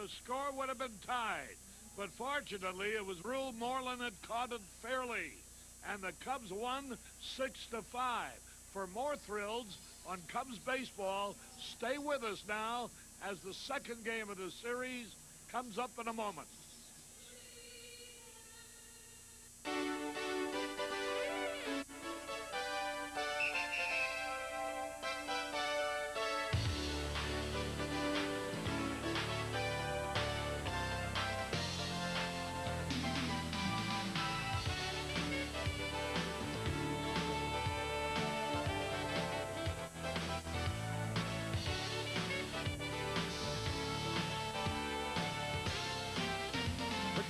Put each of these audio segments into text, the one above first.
the score would have been tied. But fortunately, it was ruled Moreland had caught it fairly, and the Cubs won 6-5. For more thrills on Cubs baseball, stay with us now as the second game of the series comes up in a moment.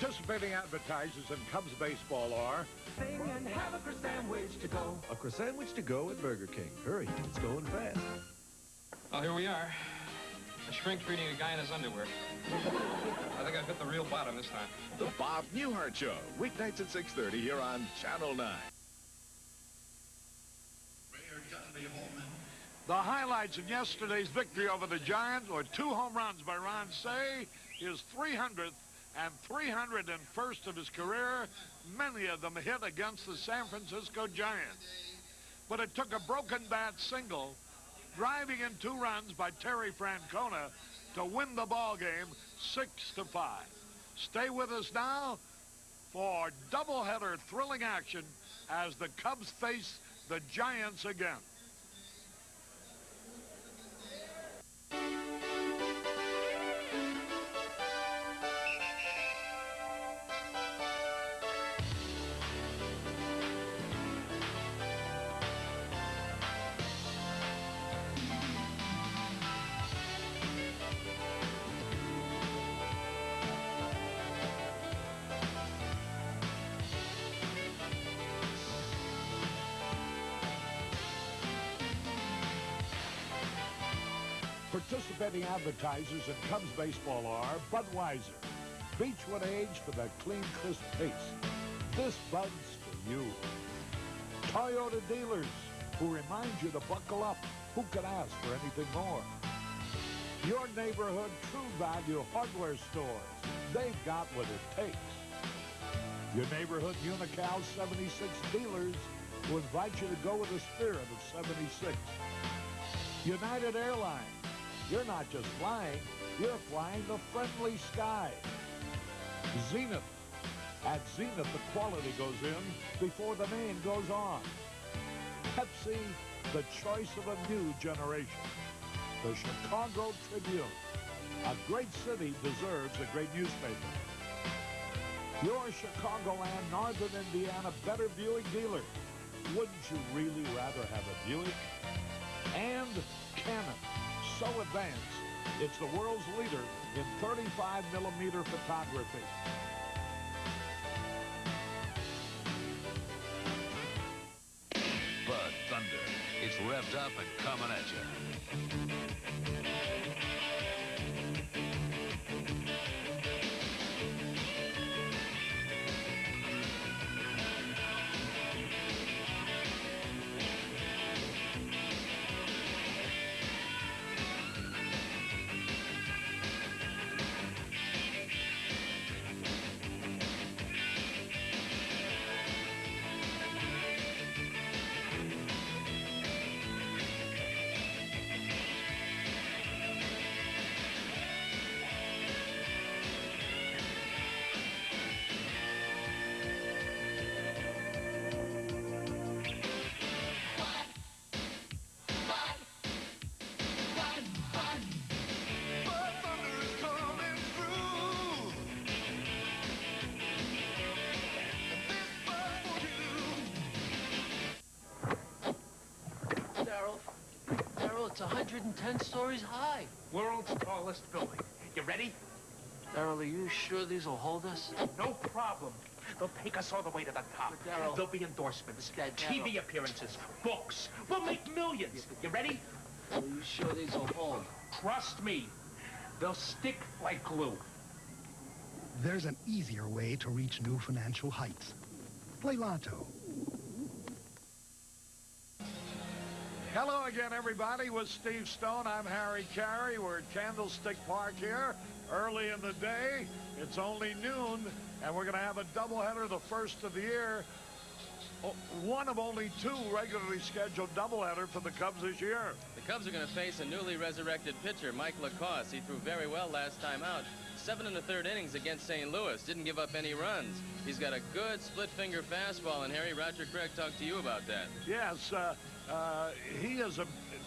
Participating advertisers in Cubs baseball are... Sing and have a croissant to go. A croissant to go at Burger King. Hurry, it's going fast. Well, here we are. A shrink treating a guy in his underwear. I think I've hit the real bottom this time. The Bob Newhart Show, weeknights at 6:30 here on Channel 9. The highlights in yesterday's victory over the Giants were 2 home runs by Ron Say, his 300th and 301st of his career, many of them hit against the San Francisco Giants. But it took a broken bat single, driving in 2 runs by Terry Francona to win the ball game 6-5. Stay with us now for doubleheader thrilling action as the Cubs face the Giants again. Participating advertisers in Cubs baseball are Budweiser, Beechwood Age for the clean, crisp taste. This Bud's for you. Toyota dealers who remind you to buckle up. Who could ask for anything more? Your neighborhood True Value hardware stores. They've got what it takes. Your neighborhood Unocal 76 dealers who invite you to go with the spirit of 76. United Airlines. You're not just flying, you're flying the friendly sky. Zenith. At Zenith, the quality goes in before the name goes on. Pepsi, the choice of a new generation. The Chicago Tribune. A great city deserves a great newspaper. Your Chicagoland, Northern Indiana Better Buick dealer. Wouldn't you really rather have a Buick? And Canon. So advanced, it's the world's leader in 35mm photography. Bud Thunder. It's revved up and coming at you. Darryl, it's 110 stories high. World's tallest building. You ready? Darryl, are you sure these will hold us? No problem. They'll take us all the way to the top. But Darryl... There'll be endorsements, Darryl... TV appearances, books. We'll make millions. You ready? Are you sure these will hold? Trust me. They'll stick like glue. There's an easier way to reach new financial heights. Play Lotto. Hello again, everybody. With Steve Stone, I'm Harry Carey. We're at Candlestick Park here early in the day. It's only noon, and we're going to have a doubleheader, the first of the year. One of only two regularly scheduled doubleheader for the Cubs this year. The Cubs are going to face a newly resurrected pitcher, Mike Lacoste. He threw very well last time out. 7 1/3 innings against St. Louis. Didn't give up any runs. He's got a good split-finger fastball, and Harry, Roger Craig talked to you about that. Yes, he has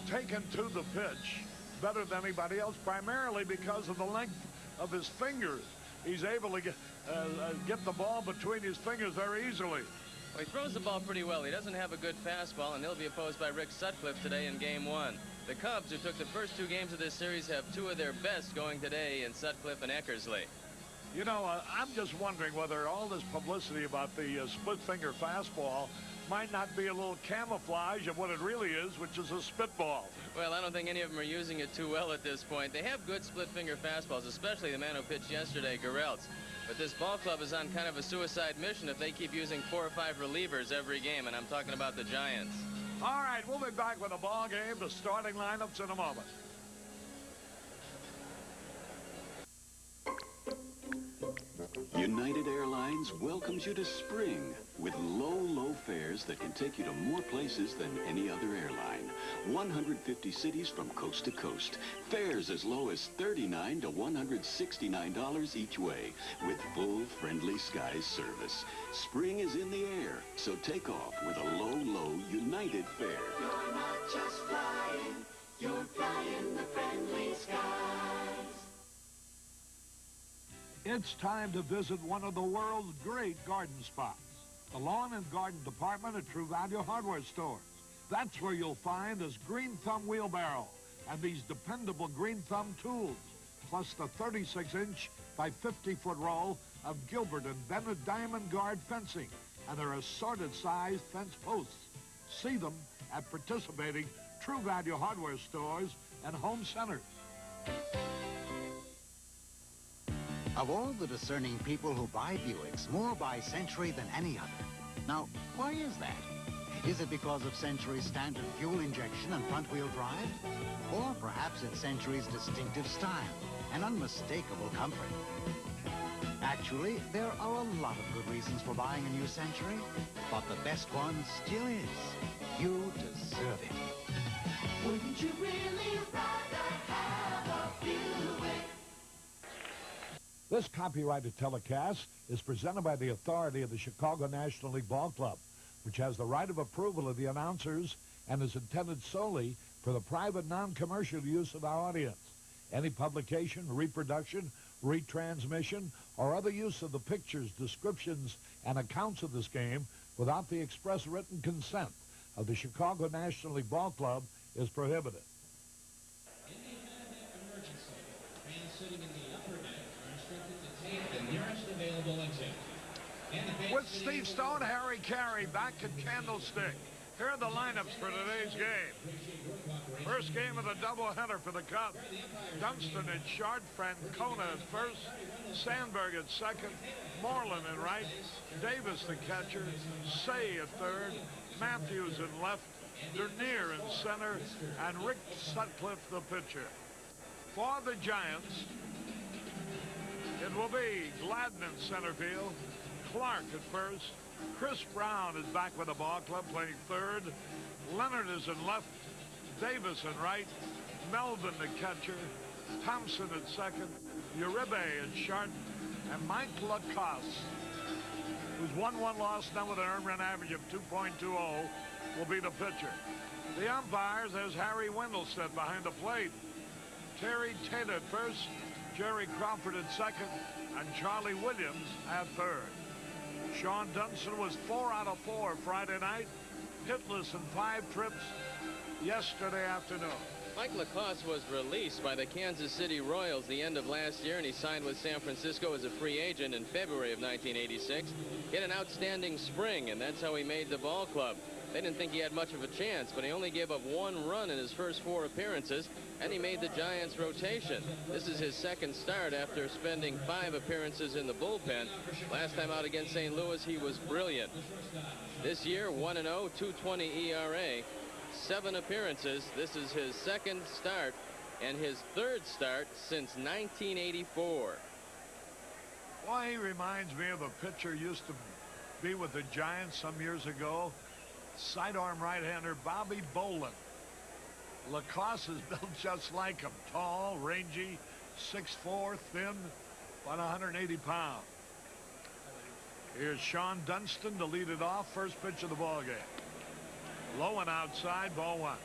taken to the pitch better than anybody else, primarily because of the length of his fingers. He's able to get the ball between his fingers very easily. Well, he throws the ball pretty well. He doesn't have a good fastball, and he'll be opposed by Rick Sutcliffe today in Game 1. The Cubs, who took the first 2 games of this series, have 2 of their best going today in Sutcliffe and Eckersley. You know, I'm just wondering whether all this publicity about the split-finger fastball might not be a little camouflage of what it really is, which is a spitball. Well, I don't think any of them are using it too well at this point. They have good split-finger fastballs, especially the man who pitched yesterday, Garrelts. But this ball club is on kind of a suicide mission if they keep using 4 or 5 relievers every game, and I'm talking about the Giants. All right, we'll be back with the ball game, the starting lineups in a moment. United Airlines welcomes you to spring with low fares that can take you to more places than any other airline. 150 cities from coast to coast. Fares as low as $39 to $169 each way with full Friendly Skies service. Spring is in the air, so take off with a low United fare. You're not just flying, you're flying the Friendly Skies. It's time to visit one of the world's great garden spots, the lawn and garden department at True Value Hardware Stores. That's where you'll find this Green Thumb wheelbarrow and these dependable Green Thumb tools, plus the 36-inch by 50-foot roll of Gilbert and Bennett Diamond Guard fencing and their assorted sized fence posts. See them at participating True Value Hardware Stores and home centers. Of all the discerning people who buy Buicks, more buy Century than any other. Now, why is that? Is it because of Century's standard fuel injection and front-wheel drive? Or perhaps it's Century's distinctive style and unmistakable comfort? Actually, there are a lot of good reasons for buying a new Century, but the best one still is, you deserve it. Wouldn't you really rather have a Buick? This copyrighted telecast is presented by the authority of the Chicago National League Ball Club, which has the right of approval of the announcers and is intended solely for the private, non-commercial use of our audience. Any publication, reproduction, retransmission, or other use of the pictures, descriptions, and accounts of this game without the express written consent of the Chicago National League Ball Club is prohibited. In the event of emergency, fans sitting in the upper deck are instructed to take the nearest available exit. With Steve Stone, Harry Carey back at Candlestick. Here are the lineups for today's game. First game of the doubleheader for the Cubs. Dunston at short, Francona at first, Sandberg at second, Moreland in right, Davis the catcher, Say at third, Matthews in left, Dernier in center, and Rick Sutcliffe the pitcher. For the Giants, it will be Gladden in center field, Clark at first, Chris Brown is back with the ball club playing third, Leonard is in left, Davis in right, Melvin the catcher, Thompson at second, Uribe at short, and Mike Lacoste, whose 1-1 loss now with an earned run average of 2.20, will be the pitcher. The umpires, there's Harry Wendelstedt behind the plate, Terry Tate at first, Jerry Crawford at second, and Charlie Williams at third. Sean Dunston was 4 out of 4 Friday night, hitless in 5 trips yesterday afternoon. Mike Lacoste was released by the Kansas City Royals the end of last year, and he signed with San Francisco as a free agent in February of 1986. He had an outstanding spring, and that's how he made the ball club. They didn't think he had much of a chance, but he only gave up 1 run in his first 4 appearances, and he made the Giants rotation. This is his second start after spending 5 appearances in the bullpen. Last time out against St. Louis, he was brilliant. This year, 1-0, 2.20 ERA, 7 appearances. This is his second start and his third start since 1984. Boy, he reminds me of a pitcher used to be with the Giants some years ago. Sidearm right-hander Bobby Bolin. Lacoste is built just like him. Tall, rangy, 6'4", thin, about 180 pounds. Here's Sean Dunston to lead it off. First pitch of the ball game. Low and outside, ball one.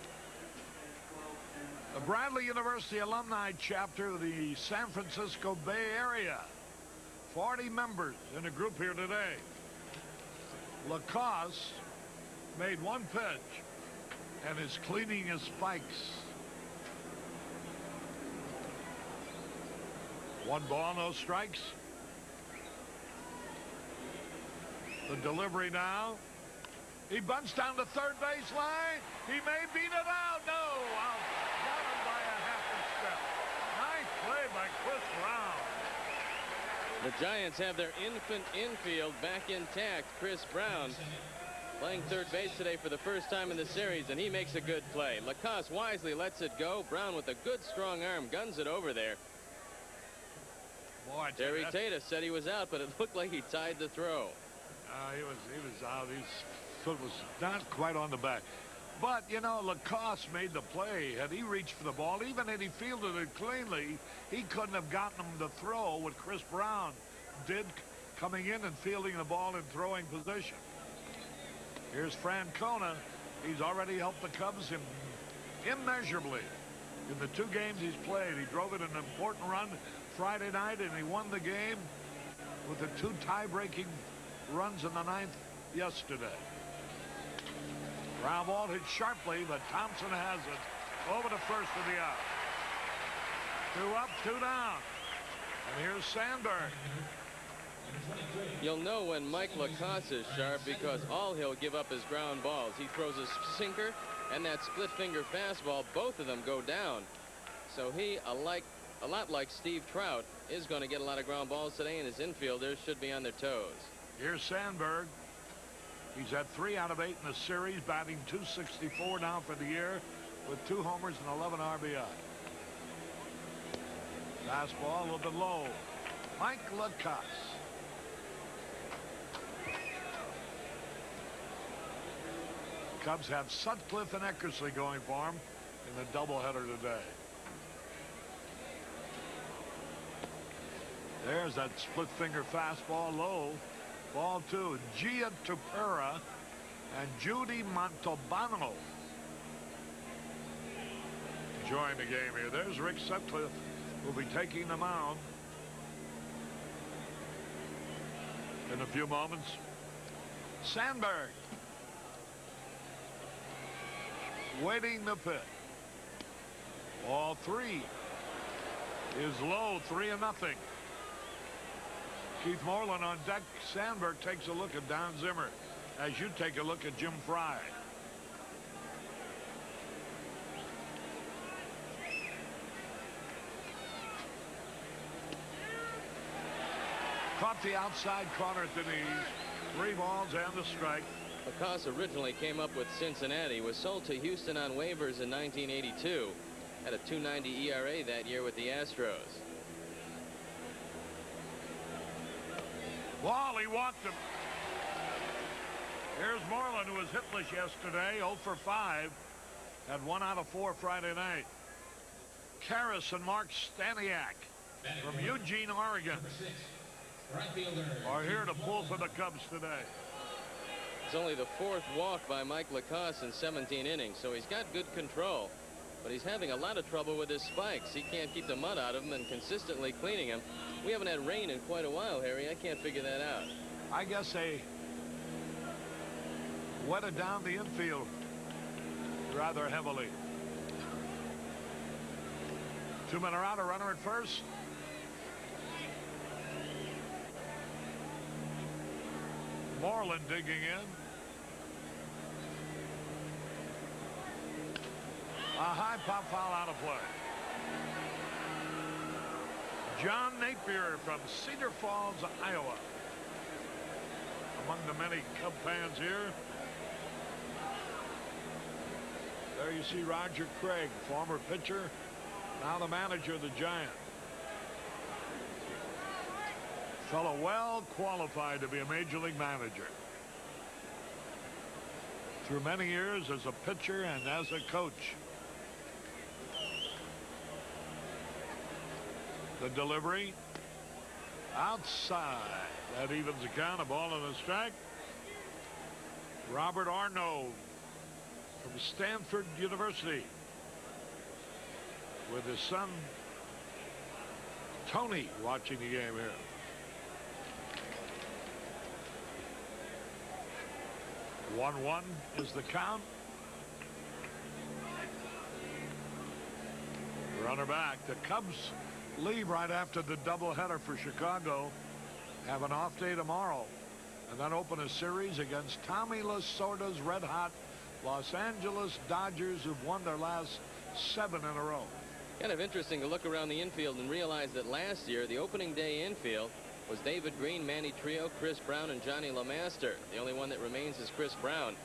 The Bradley University alumni chapter of the San Francisco Bay Area. 40 members in a group here today. Lacoste made one pitch and is cleaning his spikes. One ball, no strikes. The delivery now. He bunts down the third base line. He may beat it out. No, out. Got him by a half a step. Nice play by Chris Brown. The Giants have their infant infield back intact. Chris Brown playing third base today for the first time in the series, and he makes a good play. Lacoste wisely lets it go. Brown with a good strong arm guns it over there. Boy, Terry Tata said he was out, but it looked like he tied the throw. He was out. His foot was not quite on the back. But, you know, Lacoste made the play. Had he reached for the ball, even had he fielded it cleanly, he couldn't have gotten him to throw what Chris Brown did coming in and fielding the ball in throwing position. Here's Francona. He's already helped the Cubs immeasurably in the 2 games he's played. He drove in an important run Friday night, and he won the game with the 2 tie-breaking runs in the 9th yesterday. Ground ball hit sharply, but Thompson has it over the first of the out. 2 up, 2 down. And here's Sandberg. You'll know when Mike Lacoste is sharp because all he'll give up is ground balls. He throws a sinker and that split finger fastball. Both of them go down. So he, a lot like Steve Trout, is going to get a lot of ground balls today, and his infielders should be on their toes. Here's Sandberg. He's had 3 out of 8 in the series, batting .264 now for the year with 2 homers and 11 RBI. Fastball a little bit low. Mike Lacoste. Cubs have Sutcliffe and Eckersley going for him in the doubleheader today. There's that split finger fastball low. Ball 2. Gia Tupera and Judy Montalbano join the game here. There's Rick Sutcliffe, who'll be taking the mound in a few moments. Sandberg waiting the pitch. Ball 3 is low, 3-0. Keith Moreland on deck. Sandberg takes a look at Don Zimmer as you take a look at Jim Fry. Caught the outside corner at the knees. 3 balls and a strike. Lacoste originally came up with Cincinnati, was sold to Houston on waivers in 1982. Had a .290 ERA that year with the Astros. Wall, he walked him. Here's Moreland, who was hitless yesterday, 0 for 5. Had 1 out of 4 Friday night. Karras and Mark Staniak from Eugene, Oregon, are here to pull for the Cubs today. It's only the 4th walk by Mike Lacoste in 17 innings, so he's got good control. But he's having a lot of trouble with his spikes. He can't keep the mud out of them and consistently cleaning them. We haven't had rain in quite a while, Harry. I can't figure that out. I guess they wetted down the infield rather heavily. 2 men are out, a runner at first. Moreland digging in. A high pop foul out of play. John Napier from Cedar Falls, Iowa. Among the many Cub fans here. There you see Roger Craig, former pitcher Now the manager of the Giants. Fellow well qualified to be a major league manager. Through many years as a pitcher and as a coach. The delivery. Outside. That evens the count. A ball and a strike. Robert Arnault from Stanford University with his son Tony watching the game here. One is the count. Runner back. The Cubs leave right after the doubleheader for Chicago. Have an off day tomorrow. And then open a series against Tommy Lasorda's red-hot Los Angeles Dodgers, who've won their last 7 in a row. Kind of interesting to look around the infield and realize that last year, the opening day infield was David Green, Manny Trio, Chris Brown, and Johnny LeMaster. The only one that remains is Chris Brown.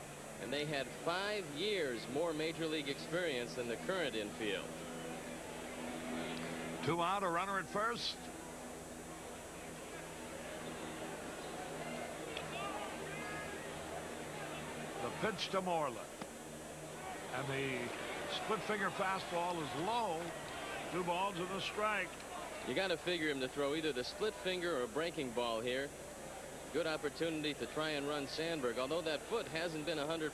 And they had 5 years more major league experience than the current infield. 2 out, a runner at first. The pitch to Moreland. And the split finger fastball is low. 2 balls and a strike. You got to figure him to throw either the split finger or a breaking ball here. Good opportunity to try and run Sandberg, although that foot hasn't been 100%.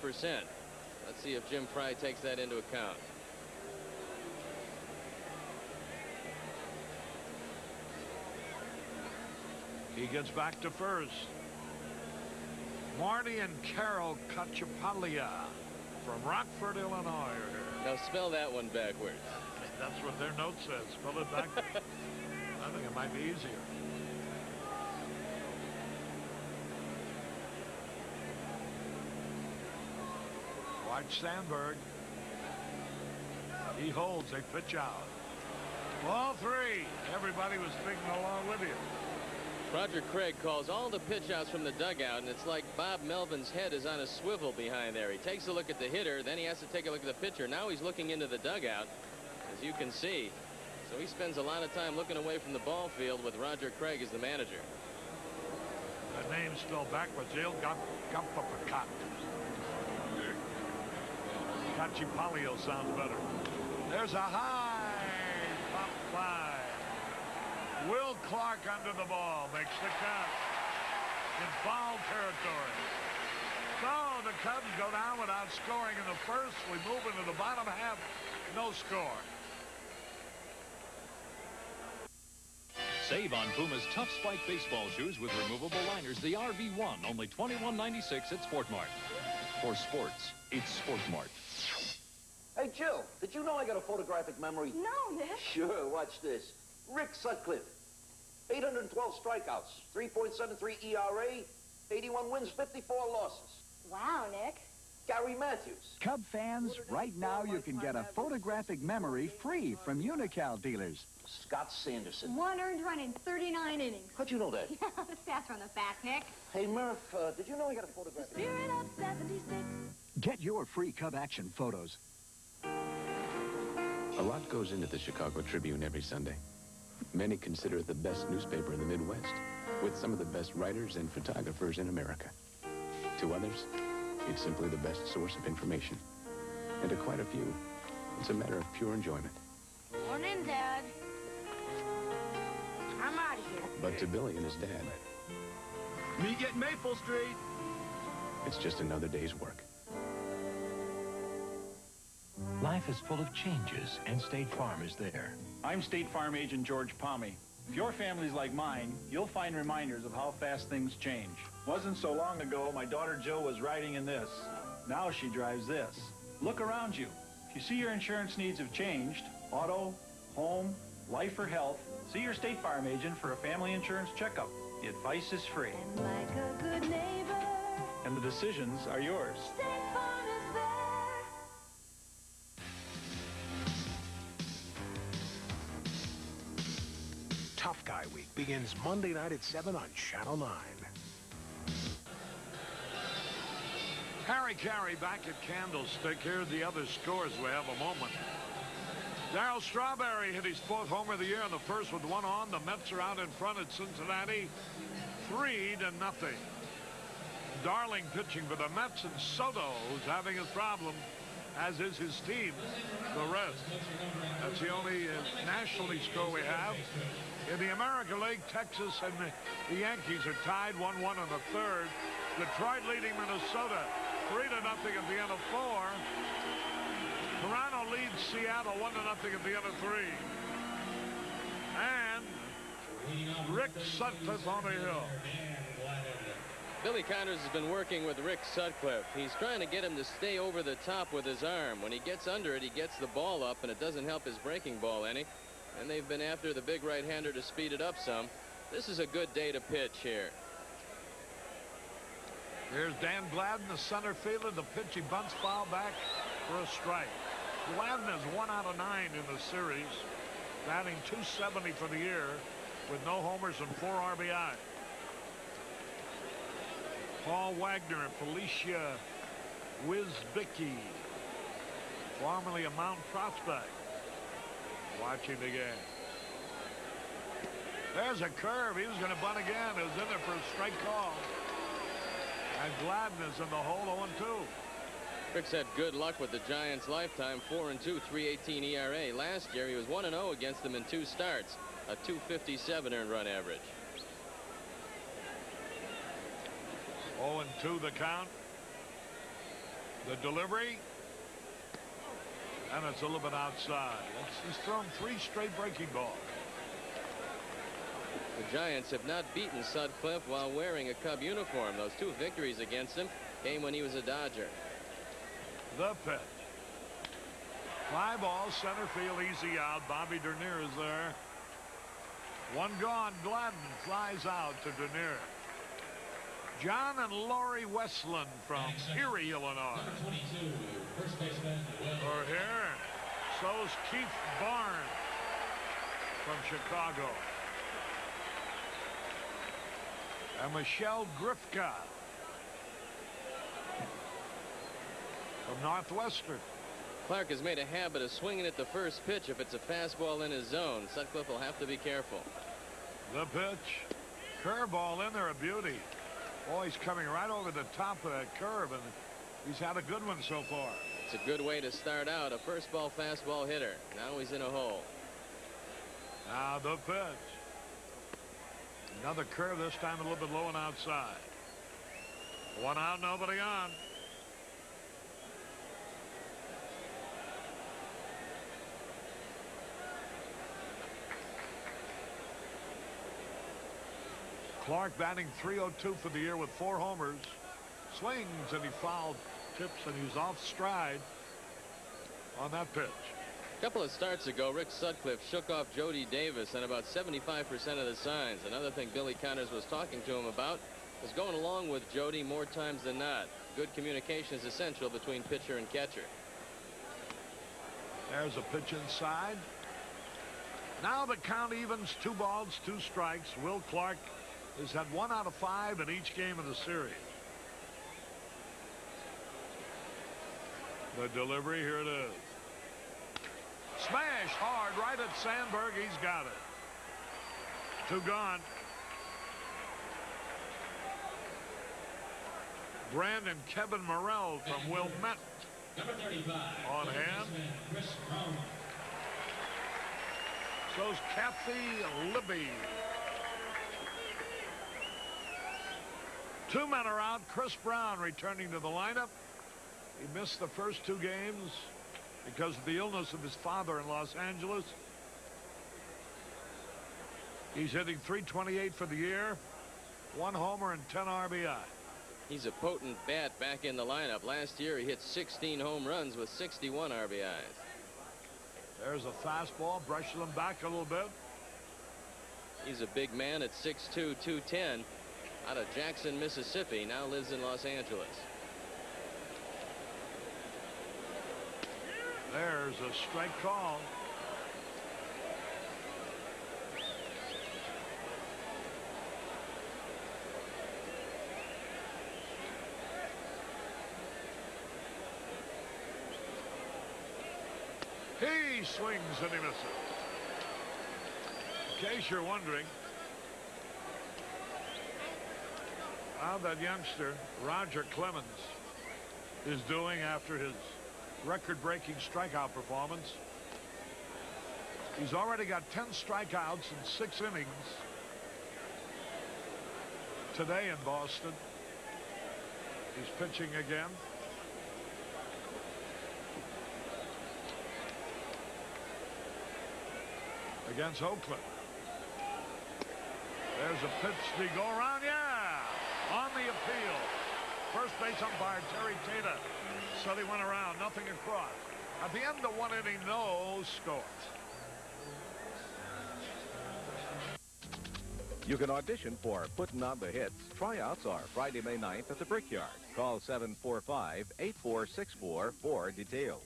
Let's see if Jim Fry takes that into account. He gets back to first. Marty and Carol Cachapalia from Rockford, Illinois are here. Now spell that one backwards. That's what their note says. Spell it back. I think it might be easier. Watch Sandberg. He holds. They pitch out. Ball 3. Everybody was thinking along with you. Roger Craig calls all the pitch outs from the dugout, and it's like Bob Melvin's head is on a swivel behind there. He takes a look at the hitter, then he has to take a look at the pitcher. Now he's looking into the dugout, as you can see. So he spends a lot of time looking away from the ball field with Roger Craig as the manager. The name spelled backwards. Gampapakat. Cachipalio sounds better. There's a high pop fly. Will Clark under the ball makes the count in foul territory. So the Cubs go down without scoring in the first. We move into the bottom half. No score. Save on Puma's Tough Spike baseball shoes with removable liners. The RV1, only $21.96 at Sport Mart. For sports, it's Sport Mart. Hey, Jill, did you know I got a photographic memory? No, Nick. Sure, watch this. Rick Sutcliffe, 812 strikeouts, 3.73 ERA, 81 wins, 54 losses. Wow, Nick. Gary Matthews. Cub fans, right now you can get a photographic memory free from Unical dealers. Scott Sanderson. 1 earned run in 39 innings. How'd you know that? Yeah, the stats are on the back, Nick. Hey, Murph, did you know I got a photographic Spirit of 76. Get your free Cub action photos. A lot goes into the Chicago Tribune every Sunday. Many consider it the best newspaper in the Midwest, with some of the best writers and photographers in America. To others, it's simply the best source of information. And to quite a few, it's a matter of pure enjoyment. Morning, Dad. I'm out of here. But to Billy and his dad, Me get Maple Street. it's just another day's work. Life is full of changes, and State Farm is there. I'm State Farm Agent George Palmy. If your family's like mine, you'll find reminders of how fast things change. Wasn't so long ago, my daughter Jill was riding in this. Now she drives this. Look around you. If you see your insurance needs have changed, auto, home, life, or health, see your State Farm agent for a family insurance checkup. The advice is free. And like a good neighbor, And the decisions are yours. State Farm is there. Tough Guy Week begins Monday night at 7 on Channel 9. Harry Carey back at Candlestick. Here are the other scores. We have a moment. Darryl Strawberry hit his 4th homer of the year in the first with 1 on. The Mets are out in front at Cincinnati, 3-0. Darling pitching for the Mets, and Soto, who's having his problem, as is his team, the rest. That's the only National League score we have. In the American League, Texas and the Yankees are tied 1-1 in the 3rd. Detroit leading Minnesota 3-0 at the end of 4. Toronto leads Seattle 1-0 at the end of 3. And Rick Sutcliffe on the hill. Billy Connors has been working with Rick Sutcliffe. He's trying to get him to stay over the top with his arm. When he gets under it, he gets the ball up, and it doesn't help his breaking ball any. And they've been after the big right-hander to speed it up some. This is a good day to pitch here. Here's Dan Gladden, the center fielder. The pitch, he bunts foul back for a strike. Gladden is 1 out of 9 in the series, batting .270 for the year with no homers and 4 RBI. Paul Wagner and Felicia Wisbicki, formerly a Mount Prospect, watching the game. There's a curve. He was going to bunt again. It was in there for a strike call. And Gladden is in the hole 0-2. Rick's had good luck with the Giants' lifetime, 4-2, 3.18 ERA. Last year, he was 1-0 against them in 2 starts, a .257 earned run average. 0-2 the count. The delivery. And it's a little bit outside. He's thrown 3 straight breaking balls. The Giants have not beaten Sutcliffe while wearing a Cub uniform. Those 2 victories against him came when he was a Dodger. The pitch. Fly ball, center field, easy out. Bobby Dernier is there. 1 gone. Gladden flies out to Dernier. John and Lori Westland from Erie, Illinois. Are here. So's Keith Barnes from Chicago. And Michelle Grifka from Northwestern. Clark has made a habit of swinging at the first pitch if it's a fastball in his zone. Sutcliffe will have to be careful. The pitch. Curveball in there, a beauty. Boy, he's coming right over the top of that curve, and he's had a good one so far. It's a good way to start out. A first ball fastball hitter. Now he's in a hole. Now the pitch. Another curve, this time a little bit low and outside. 1 out, nobody on. Clark batting .302 for the year with 4 homers. Swings and he fouled, tips, and he's off stride on that pitch. A couple of starts ago, Rick Sutcliffe shook off Jody Davis on about 75% of the signs. Another thing Billy Connors was talking to him about was going along with Jody more times than not. Good communication is essential between pitcher and catcher. There's a pitch inside. Now the count evens, 2 balls, 2 strikes. Will Clark has had 1 out of 5 in each game of the series. The delivery, here it is. Smash hard right at Sandberg. He's got it. 2 gone. Brandon Kevin Morrell from Wilmette on hand. So's Kathy Libby. 2 men are out. Chris Brown returning to the lineup. He missed the first 2 games because of the illness of his father in Los Angeles. He's hitting .328 for the year, 1 homer and 10 RBI. He's a potent bat back in the lineup. Last year he hit 16 home runs with 61 RBIs. There's a fastball, brushes him back a little bit. He's a big man at 6'2", 210, out of Jackson, Mississippi, now lives in Los Angeles. There's a strike call. He swings and he misses. In case you're wondering how that youngster, Roger Clemens, is doing after his record-breaking strikeout performance. He's already got 10 strikeouts in 6 innings today in Boston. He's pitching again. Against Oakland. There's a pitch to go around. Yeah! On the appeal. First base umpire Terry Tata said he went around. Nothing across. At the end of 1 inning, no score. You can audition for Puttin' on the Hits. Tryouts are Friday, May 9th at the Brickyard. Call 745-8464 for details.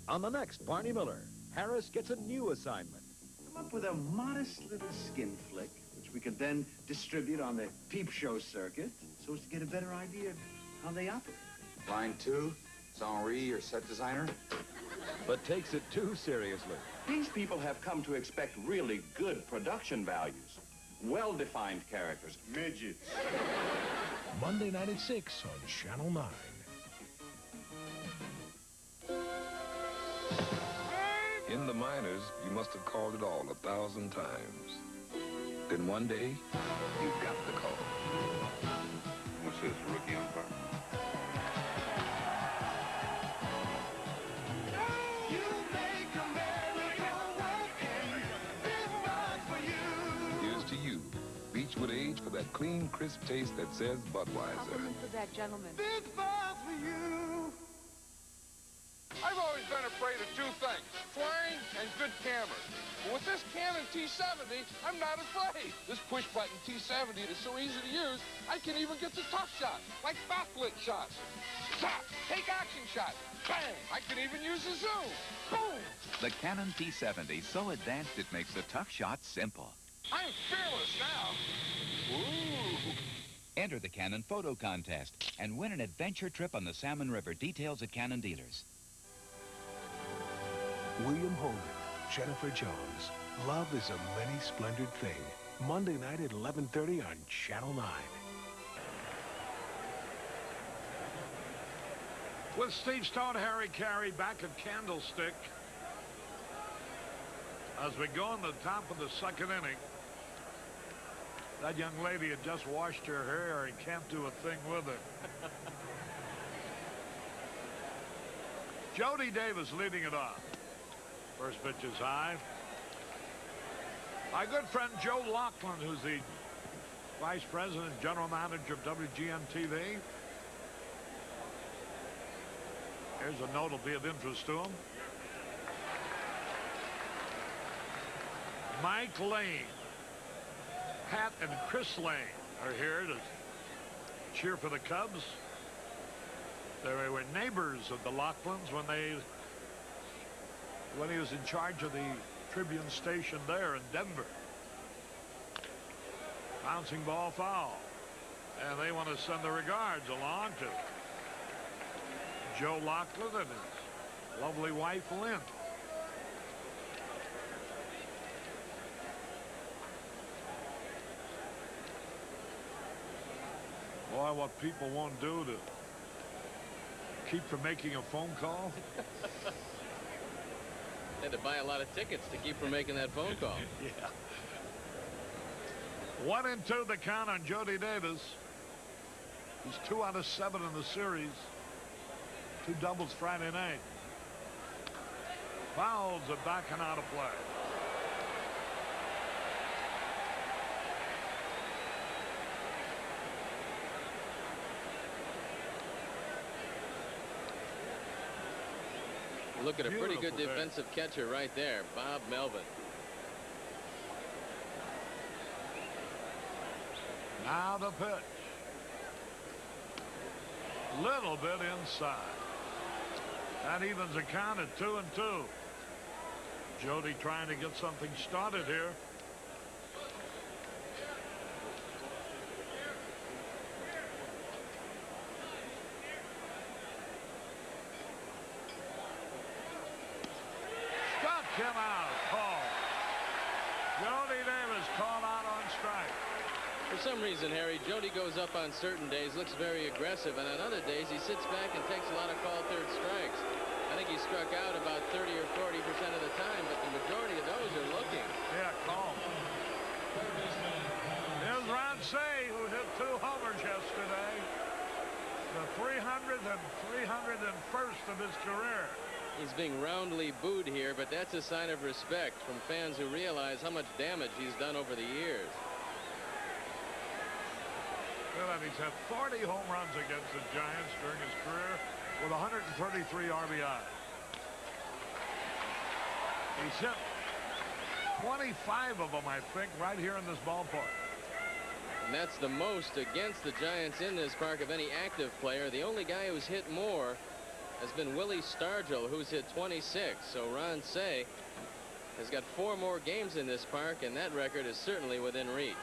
On the next Barney Miller, Harris gets a new assignment. Come up with a modest little skin flick, which we could then distribute on the peep show circuit so as to get a better idea of how they operate. Line 2, it's Henri, your set designer. But takes it too seriously. These people have come to expect really good production values. Well-defined characters. Midgets. Monday night at 6 on Channel 9. In the minors, you must have called it all 1,000 times. Then one day, you got the call. What's this, rookie umpire? Here's to you. Beechwood Age for that clean, crisp taste that says Budweiser. Compliment for that gentleman. I've always been afraid of 2 things, flying and good cameras. But with this Canon T70, I'm not afraid. This push-button T70 is so easy to use, I can even get the tough shots, like backlit shots. Stop! Take action shots. Bang! I can even use a zoom. Boom! The Canon T70, so advanced it makes the tough shot simple. I'm fearless now. Ooh! Enter the Canon Photo Contest and win an adventure trip on the Salmon River. Details at Canon dealers. William Holden, Jennifer Jones. Love is a many-splendored thing. Monday night at 11:30 on Channel 9. With Steve Stone, Harry Carey back at Candlestick. As we go in the top of the 2nd inning, that young lady had just washed her hair and can't do a thing with it. Jody Davis leading it off. First pitch is high. My good friend Joe Laughlin, who's the Vice President and General Manager of WGN-TV. Here's a note that'll be of interest to him. Mike Lane, Pat and Chris Lane are here to cheer for the Cubs. They were neighbors of the Laughlins when he was in charge of the Tribune station there in Denver. Bouncing ball foul. And they want to send their regards along to Joe Laughlin and his lovely wife, Lynn. Boy, what people won't do to keep from making a phone call. Had to buy a lot of tickets to keep from making that phone call. Yeah. 1-2 the count on Jody Davis. He's 2 out of 7 in the series. 2 doubles Friday night. Fouls are backing out of play. Look at a pretty good Beautiful defensive catcher right there, Bob Melvin. Now the pitch. Little bit inside. That evens the count at 2-2. Jody trying to get something started here. him out. Called. Jody Davis called out on strike. For some reason, Harry, Jody goes up on certain days, looks very aggressive, and on other days he sits back and takes a lot of called third strikes. I think he struck out about 30 or 40% of the time, but the majority of those are looking. Yeah, called. Here's Ron Say, who hit 2 homers yesterday. The 300th and 301st of his career. He's being roundly booed here, but that's a sign of respect from fans who realize how much damage he's done over the years. Well, he's had 40 home runs against the Giants during his career with 133 RBI. He's hit 25 of them, I think, right here in this ballpark. And that's the most against the Giants in this park of any active player. The only guy who's hit more has been Willie Stargell, who's hit 26. So Ron Say has got 4 more games in this park, and that record is certainly within reach.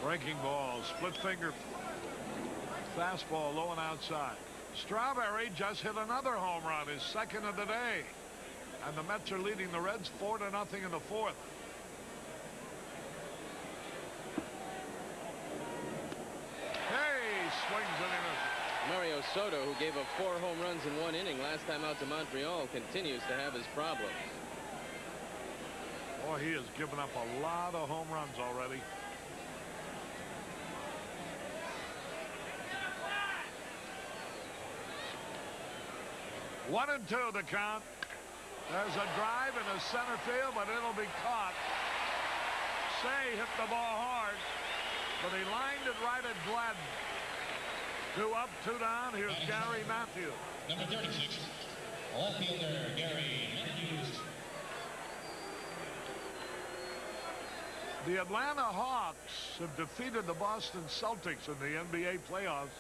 Breaking ball, split finger fastball low and outside. Strawberry just hit another home run, his second of the day. And the Mets are leading the Reds 4-0 in the 4th. Hey, swings and he misses. Mario Soto, who gave up 4 home runs in 1 inning last time out to Montreal, continues to have his problems. Boy, he has given up a lot of home runs already. One and 2 the count. There's a drive in the center field, but it'll be caught. Say hit the ball hard, but he lined it right at Gladden. 2 up, 2 down. Here's Gary Matthews. Number 36, left fielder Gary Matthews. The Atlanta Hawks have defeated the Boston Celtics in the NBA playoffs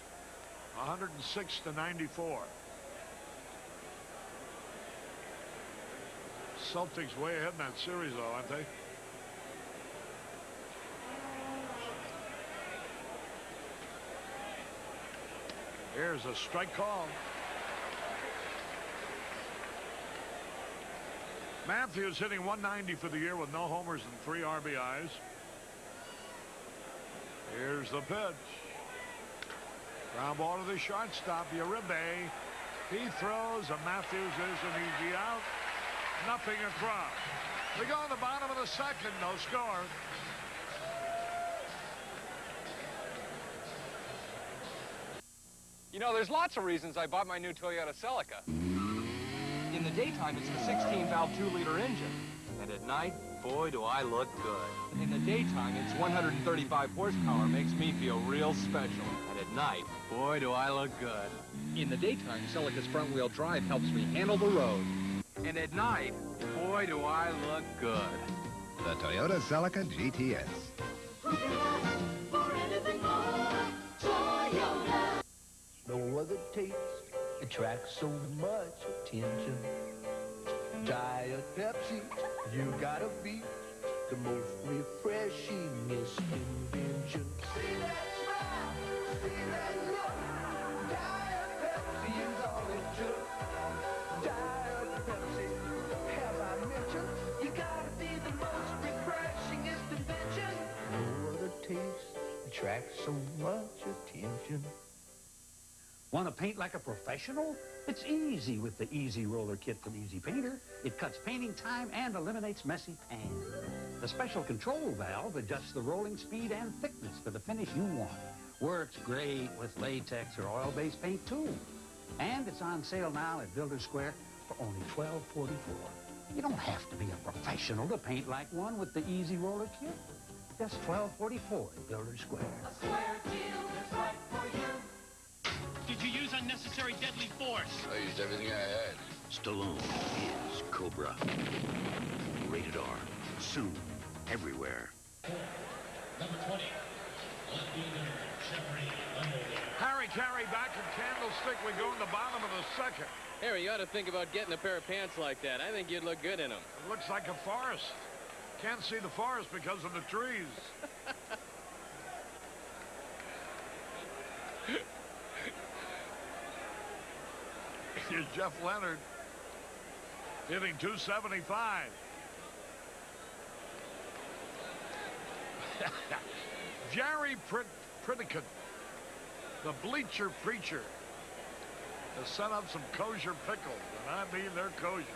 106-94. Celtics way ahead in that series, though, aren't they? Here's a strike call. Matthews hitting 190 for the year with no homers and 3 RBIs. Here's the pitch. Ground ball to the shortstop, Uribe. He throws, and Matthews is an easy out. Nothing across. We go in the bottom of the 2nd, no score. You know, there's lots of reasons I bought my new Toyota Celica. In the daytime, it's the 16-valve 2-liter engine. And at night, boy, do I look good. In the daytime, its 135 horsepower makes me feel real special. And at night, boy, do I look good. In the daytime, Celica's front-wheel drive helps me handle the road. And at night, boy, do I look good. The Toyota Celica GTS. No other taste attracts so much attention. Diet Pepsi, you gotta be the most refreshingest invention. See that smile, see that look. Diet Pepsi is all it took. Diet Pepsi, have I mentioned? You gotta be the most refreshingest invention. No other taste attracts so much attention. Want to paint like a professional? It's easy with the Easy Roller Kit from Easy Painter. It cuts painting time and eliminates messy pan. The special control valve adjusts the rolling speed and thickness for the finish you want. Works great with latex or oil-based paint, too. And it's on sale now at Builder's Square for only $12.44. You don't have to be a professional to paint like one with the Easy Roller Kit. Just $12.44 at Builder's Square. A square deal that's right for you. Did you use unnecessary deadly force? I used everything I had. Stallone is Cobra. Rated R. Soon, everywhere. Number 20, left fielder Jeffrey Underwood. Harry Carey back in Candlestick. We go in the bottom of the 2nd. Harry, you ought to think about getting a pair of pants like that. I think you'd look good in them. It looks like a forest. Can't see the forest because of the trees. Here's Jeff Leonard hitting 275. Jerry Pritikin, the bleacher preacher, has sent up some kosher pickles, and I mean they're kosher.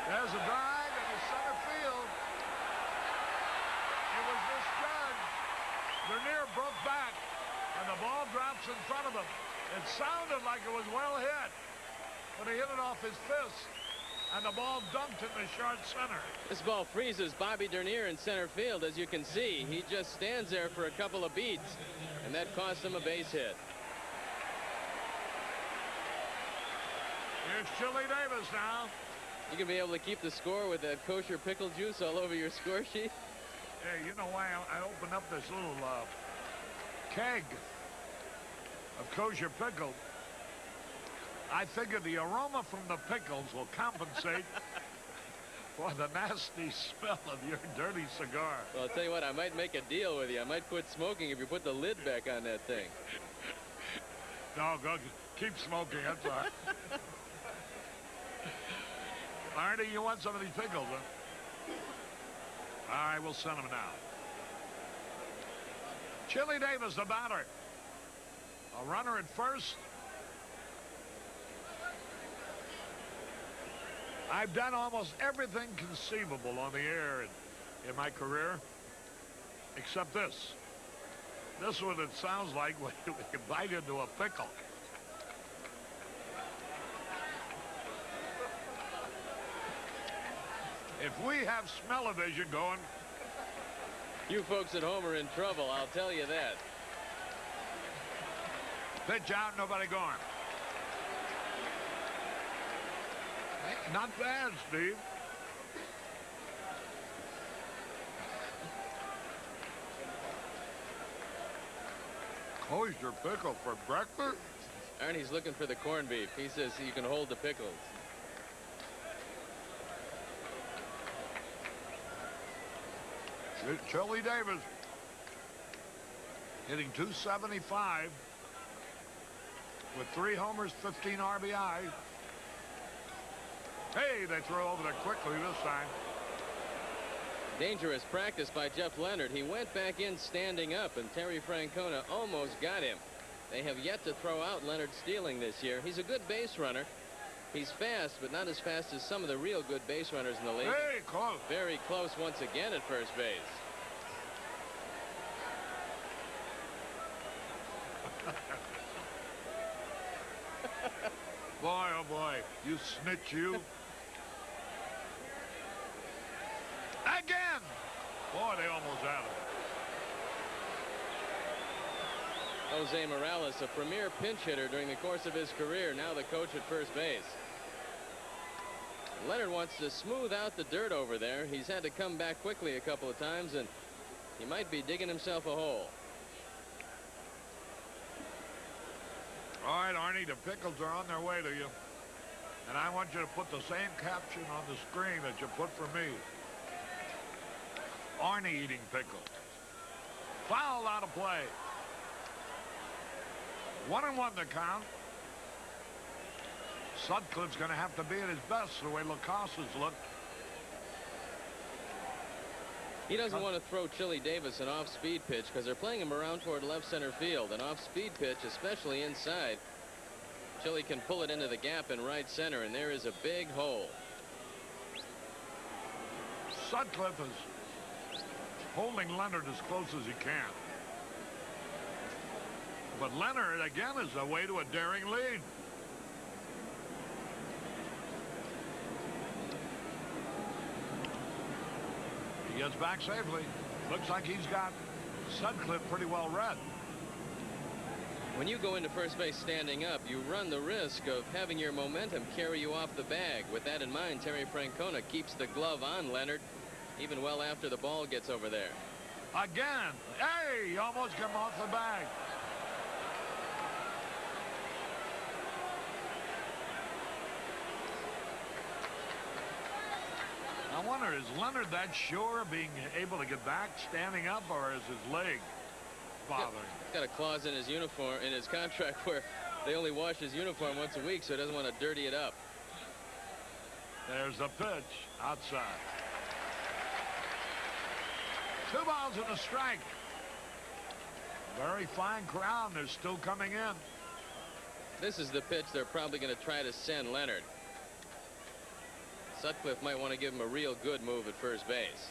There's a drive into center field. It was misjudged. Dernier broke back, and the ball drops in front of him. It sounded like it was well hit, but he hit it off his fist, and the ball dunked in the short center. This ball freezes Bobby Dernier in center field. As you can see, he just stands there for a couple of beats, and that cost him a base hit. Here's Chili Davis now. You can be able to keep the score with that kosher pickle juice all over your score sheet. Hey, you know why I opened up this little keg of kosher pickle? I figured the aroma from the pickles will compensate for the nasty smell of your dirty cigar. Well, I'll tell you what, I might make a deal with you. I might quit smoking if you put the lid back on that thing. No, go keep smoking, that's all right. Artie, you want some of these pickles, huh? All right, we'll send them now. Chili Davis, the batter. A runner at first. I've done almost everything conceivable on the air in my career, except this. This one, it sounds like when you bite into a pickle. If we have smell-o-vision going... You folks at home are in trouble, I'll tell you that. Pitch out, nobody going. Not bad, Steve. Kosher pickle for breakfast? Arnie's looking for the corned beef. He says you can hold the pickles. Chili Davis hitting 275 with 3 homers, 15 RBI. Hey, they throw over there quickly this time. Dangerous practice by Jeff Leonard. He went back in standing up, and Terry Francona almost got him. They have yet to throw out Leonard Stealing this year. He's a good base runner. He's fast, but not as fast as some of the real good base runners in the league. Hey, close. Very close once again at first base. Boy, oh boy, you snitch, you. Again! Boy, they almost had it. Jose Morales, a premier pinch hitter during the course of his career, now the coach at first base. Leonard wants to smooth out the dirt over there. He's had to come back quickly a couple of times, and he might be digging himself a hole. All right, Arnie, the pickles are on their way to you. And I want you to put the same caption on the screen that you put for me. Arnie eating pickles. Foul out of play. 1-1 the count. Sutcliffe's going to have to be at his best the way LaCassa's looked. He doesn't want to throw Chili Davis an off-speed pitch because they're playing him around toward left center field. An off-speed pitch, especially inside, Chili can pull it into the gap in right center, and there is a big hole. Sutcliffe is holding Leonard as close as he can. But Leonard, again, is away to a daring lead. He gets back safely. Looks like he's got Sutcliffe pretty well read. When you go into first base standing up, you run the risk of having your momentum carry you off the bag. With that in mind, Terry Francona keeps the glove on Leonard even well after the ball gets over there. Again. Hey, he almost came off the bag. I wonder, is Leonard that sure of being able to get back standing up, or is his leg bothering? He's got a clause in his uniform, in his contract, where They only wash his uniform once a week, so he doesn't want to dirty it up. There's the pitch outside. 2 balls and a strike. Very fine crowd. They're still coming in. This is the pitch they're probably going to try to send Leonard. Sutcliffe might want to give him a real good move at first base.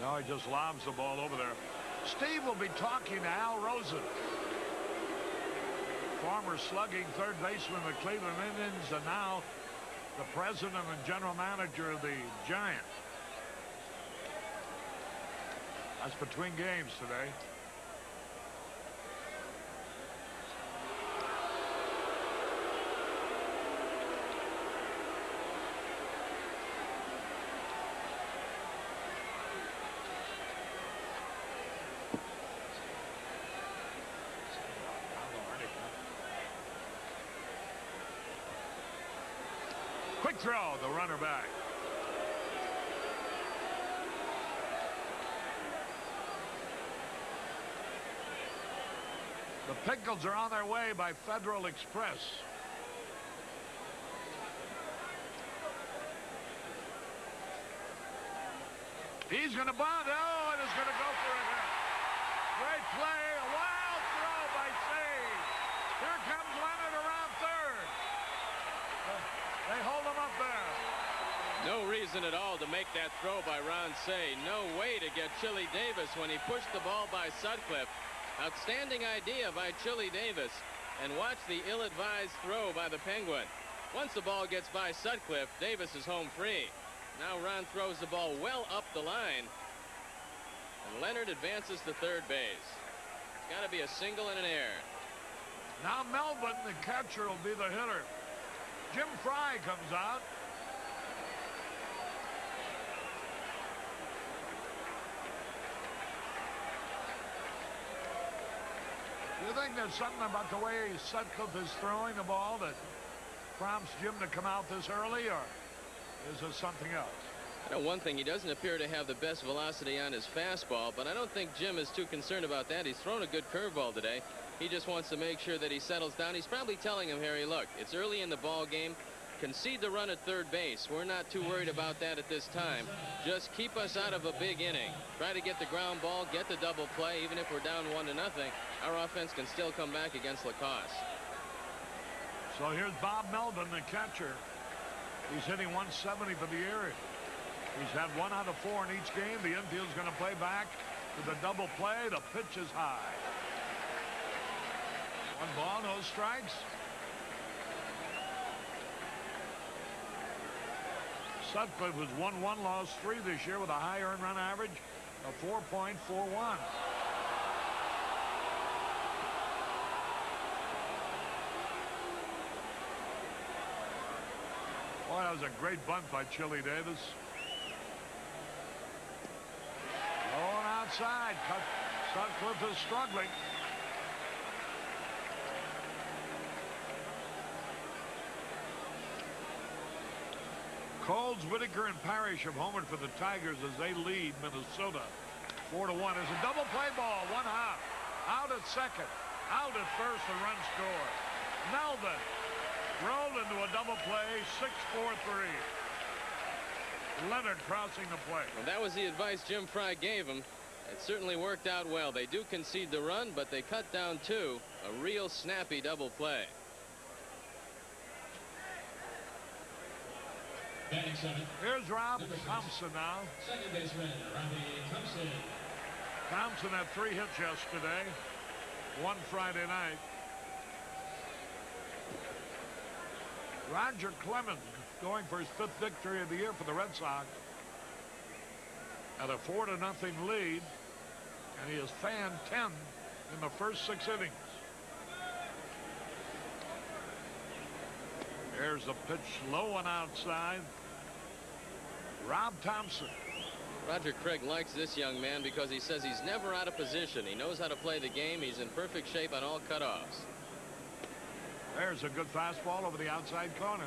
No, he just lobs the ball over there. Steve will be talking to Al Rosen, former slugging third baseman of the Cleveland Indians, and now the president and general manager of the Giants. That's between games today. Quick throw, the runner back. The Pickles are on their way by Federal Express. He's going to bunt. Oh, and it's going to go for a hit. Great play. A wild throw by Sage. Here comes Leonard around third. They hold him up there. No reason at all to make that throw by Ron Say. No way to get Chili Davis when he pushed the ball by Sutcliffe. Outstanding idea by Chili Davis. And watch the ill-advised throw by the Penguin. Once the ball gets by Sutcliffe, Davis is home free. Now Ron throws the ball well up the line. And Leonard advances to third base. It's got to be a single and an error. Now Melvin, the catcher, will be the hitter. Jim Fry comes out. Do you think there's something about the way Sutcliffe is throwing the ball that prompts Jim to come out this early, or is there something else? I know one thing, he doesn't appear to have the best velocity on his fastball, but I don't think Jim is too concerned about that. He's thrown a good curveball today. He just wants to make sure that he settles down. He's probably telling him, Harry, look, it's early in the ball game. Concede the run at third base. We're not too worried about that at this time. Just keep us out of a big inning. Try to get the ground ball, get the double play. Even if we're down 1-0, our offense can still come back against Lacoste. So here's Bob Melvin, the catcher. He's hitting 170 for the year. He's had 1 out of 4 in each game. The infield's going to play back with a double play. The pitch is high. 1 ball, no strikes. Sutcliffe was 1-1, lost 3 this year with a high earned run average of 4.41. Boy, that was a great bunt by Chili Davis. Going outside. Sutcliffe is struggling. Coles, Whitaker, and Parrish have homered for the Tigers as they lead Minnesota 4-1. There's a double play ball, 1 out. Out at second, out at first, the run scored. Melvin rolled into a double play, 6-4-3. Leonard crossing the plate. Well, that was the advice Jim Fry gave him. It certainly worked out well. They do concede the run, but they cut down 2. A real snappy double play. Here's Rob Thompson now. Second baseman, Robbie Thompson. Thompson had 3 hits yesterday, 1 Friday night. Roger Clemens going for his 5th victory of the year for the Red Sox. At a 4-0 lead, and he has fanned 10 in the first 6 innings. There's a pitch low and outside. Rob Thompson. Roger Craig likes this young man because he says he's never out of position. He knows how to play the game. He's in perfect shape on all cutoffs. There's a good fastball over the outside corner.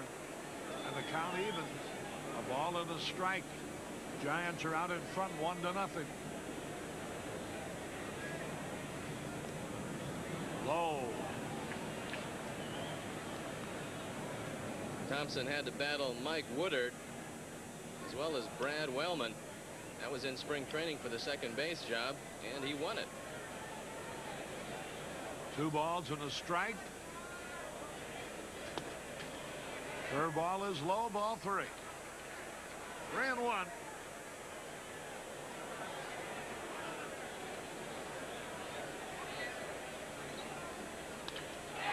And the count evens. A ball and a strike. Giants are out in front 1-0. Low. Thompson had to battle Mike Woodard as well as Brad Wellman. That was in spring training for the second base job, and he won it. 2 balls and a strike. Third ball is low, ball 3. 3-1.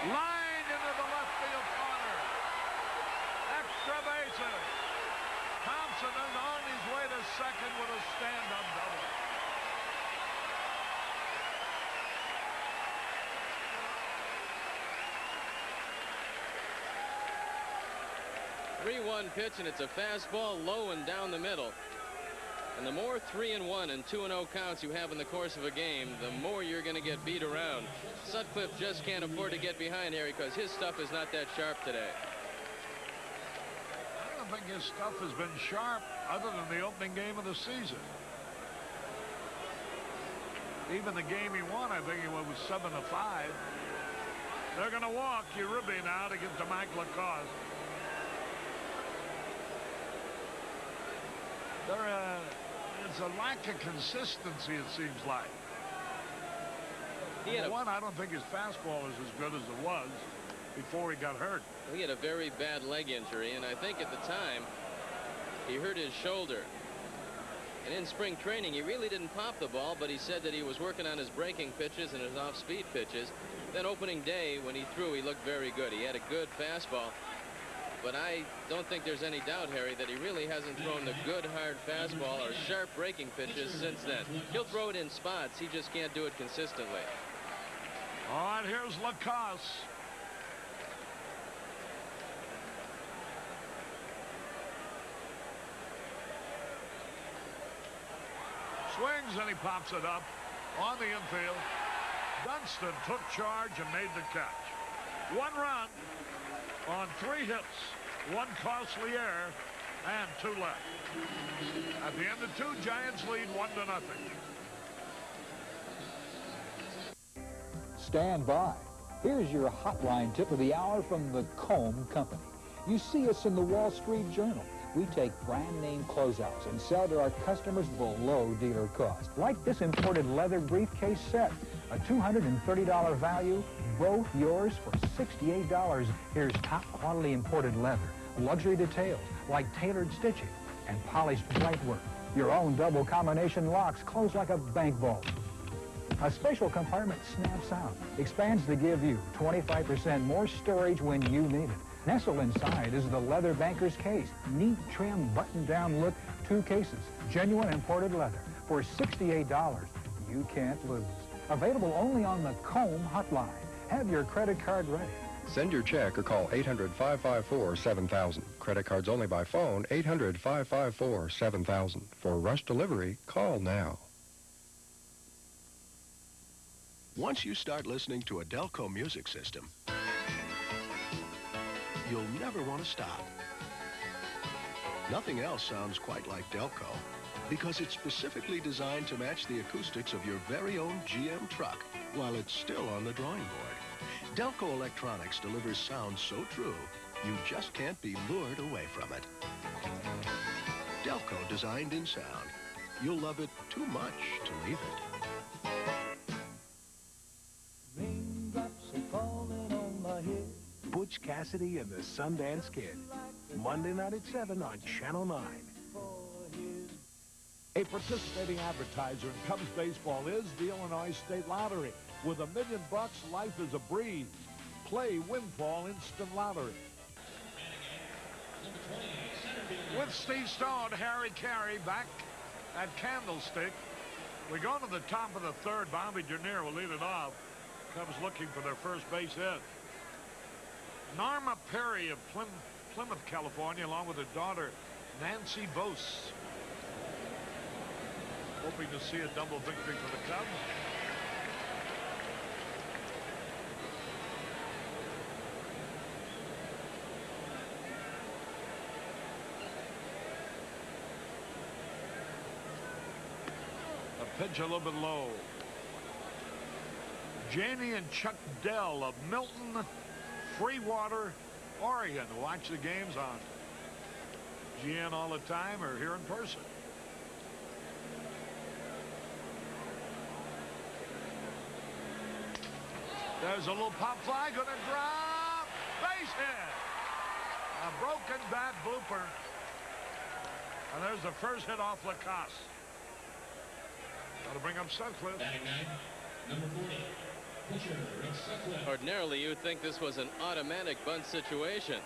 Line into the left field corner. Extra bases. Thompson is on his way to second with a stand-up double. Three-1 pitch, and it's a fastball low and down the middle. And the more 3-1 and 2-0 counts you have in the course of a game, the more you're going to get beat around. Sutcliffe just can't afford to get behind Harry because his stuff is not that sharp today. I don't think his stuff has been sharp other than the opening game of the season. Even the game he won, I think it was 7-5. They're going to walk Uribe now to get to Mike Lacoste. It's a lack of consistency, it seems like. One, I don't think his fastball is as good as it was before he got hurt. He had a very bad leg injury, and I think at the time he hurt his shoulder. And in spring training, he really didn't pop the ball, but he said that he was working on his breaking pitches and his off-speed pitches. Then opening day, when he threw, he looked very good. He had a good fastball. But I don't think there's any doubt, Harry, that he really hasn't thrown the good, hard fastball or sharp breaking pitches since then. He'll throw it in spots. He just can't do it consistently. All right, here's Lacoste. Swings and he pops it up on the infield. Dunston took charge and made the catch. 1 run on 3 hits, 1 costly error, and 2 left. At the end of 2, Giants lead 1-0. Stand by. Here's your hotline tip of the hour from the Comb Company. You see us in the Wall Street Journal. We take brand name closeouts and sell to our customers below dealer cost. Like this imported leather briefcase set, a $230 value, both yours for $68. Here's top quality imported leather, luxury details like tailored stitching and polished bright work. Your own double combination locks close like a bank vault. A special compartment snaps out, expands to give you 25% more storage when you need it. Nestled inside is the leather banker's case. Neat, trim, button-down look, 2 cases, genuine imported leather for $68. You can't lose. Available only on the Comb hotline. Have your credit card ready. Send your check or call 800-554-7000. Credit cards only by phone, 800-554-7000. For rush delivery, call now. Once you start listening to a Delco music system, you'll never want to stop. Nothing else sounds quite like Delco because it's specifically designed to match the acoustics of your very own GM truck while it's still on the drawing board. Delco Electronics delivers sound so true, you just can't be lured away from it. Delco designed in sound. You'll love it too much to leave it. Butch Cassidy and the Sundance Kid. Monday night at 7 on Channel 9. A participating advertiser in Cubs baseball is the Illinois State Lottery. With $1 million, life is a breeze. Play Windfall Instant Lottery. With Steve Stone, Harry Carey back at Candlestick. We go to the top of the 3rd. Bobby Dernier will lead it off. Cubs looking for their first base hit. Norma Perry of Plymouth, California, along with her daughter, Nancy Bose. Hoping to see a double victory for the Cubs. A pitch a little bit low. Janie and Chuck Dell of Milton, Freewater, Oregon. Watch the games on GN all the time or here in person. There's a little pop fly, gonna drop, base hit. A broken bat blooper. And there's the first hit off Lacoste. That'll bring up Sutcliffe. Batting ninth, number 40, pitcher Rick Sutcliffe. Ordinarily, you'd think this was an automatic bunt situation.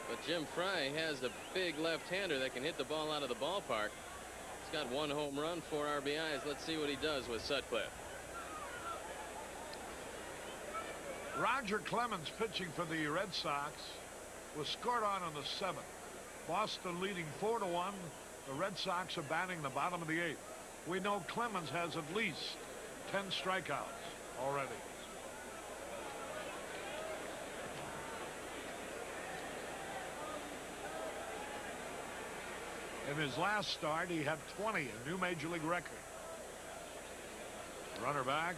But Jim Fry has a big left-hander that can hit the ball out of the ballpark. He's got 1 home run, 4 RBIs. Let's see what he does with Sutcliffe. Roger Clemens pitching for the Red Sox was scored on the 7th. Boston leading 4-1. The Red Sox are batting the bottom of the 8th. We know Clemens has at least 10 strikeouts already. In his last start, he had 20, a new major league record. Runner back.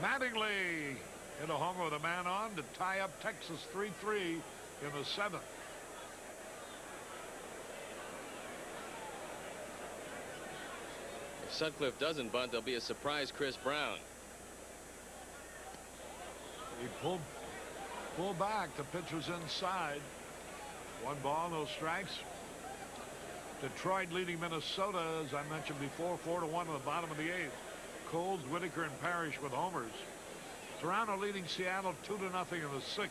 Mattingly hit a homer with a man on to tie up Texas 3-3 in the 7th. If Sutcliffe doesn't bunt, there'll be a surprise Chris Brown. He pulled back. The pitch was inside. 1 ball, no strikes. Detroit leading Minnesota, as I mentioned before, 4-1 in the bottom of the 8th. Coles, Whitaker, and Parrish with homers. Toronto leading Seattle 2-0 in the 6th.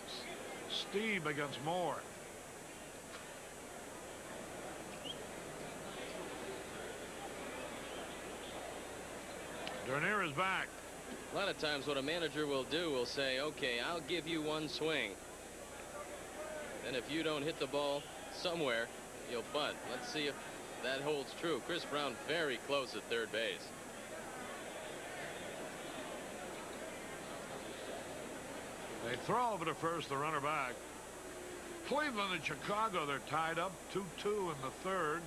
Steve against Moore. Dernier is back. A lot of times what a manager will do will say, okay, I'll give you 1 swing. And if you don't hit the ball somewhere, you'll bunt. Let's see if that holds true. Chris Brown very close at third base. They throw over to first, the runner back. Cleveland and Chicago, they're tied up 2-2 in the 3rd.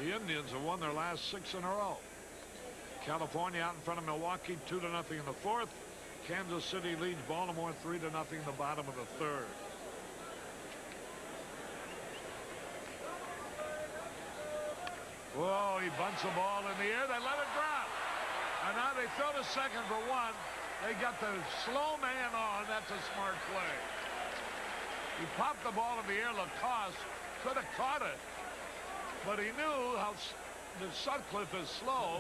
The Indians have won their last 6 in a row. California out in front of Milwaukee 2-0 in the 4th. Kansas City leads Baltimore 3-0 in the bottom of the 3rd. Whoa, he bunts the ball in the air. They let it drop. And now they throw to second for 1. They got the slow man on. That's a smart play. He popped the ball in the air. Lacoste could have caught it. But he knew how the Sutcliffe is slow,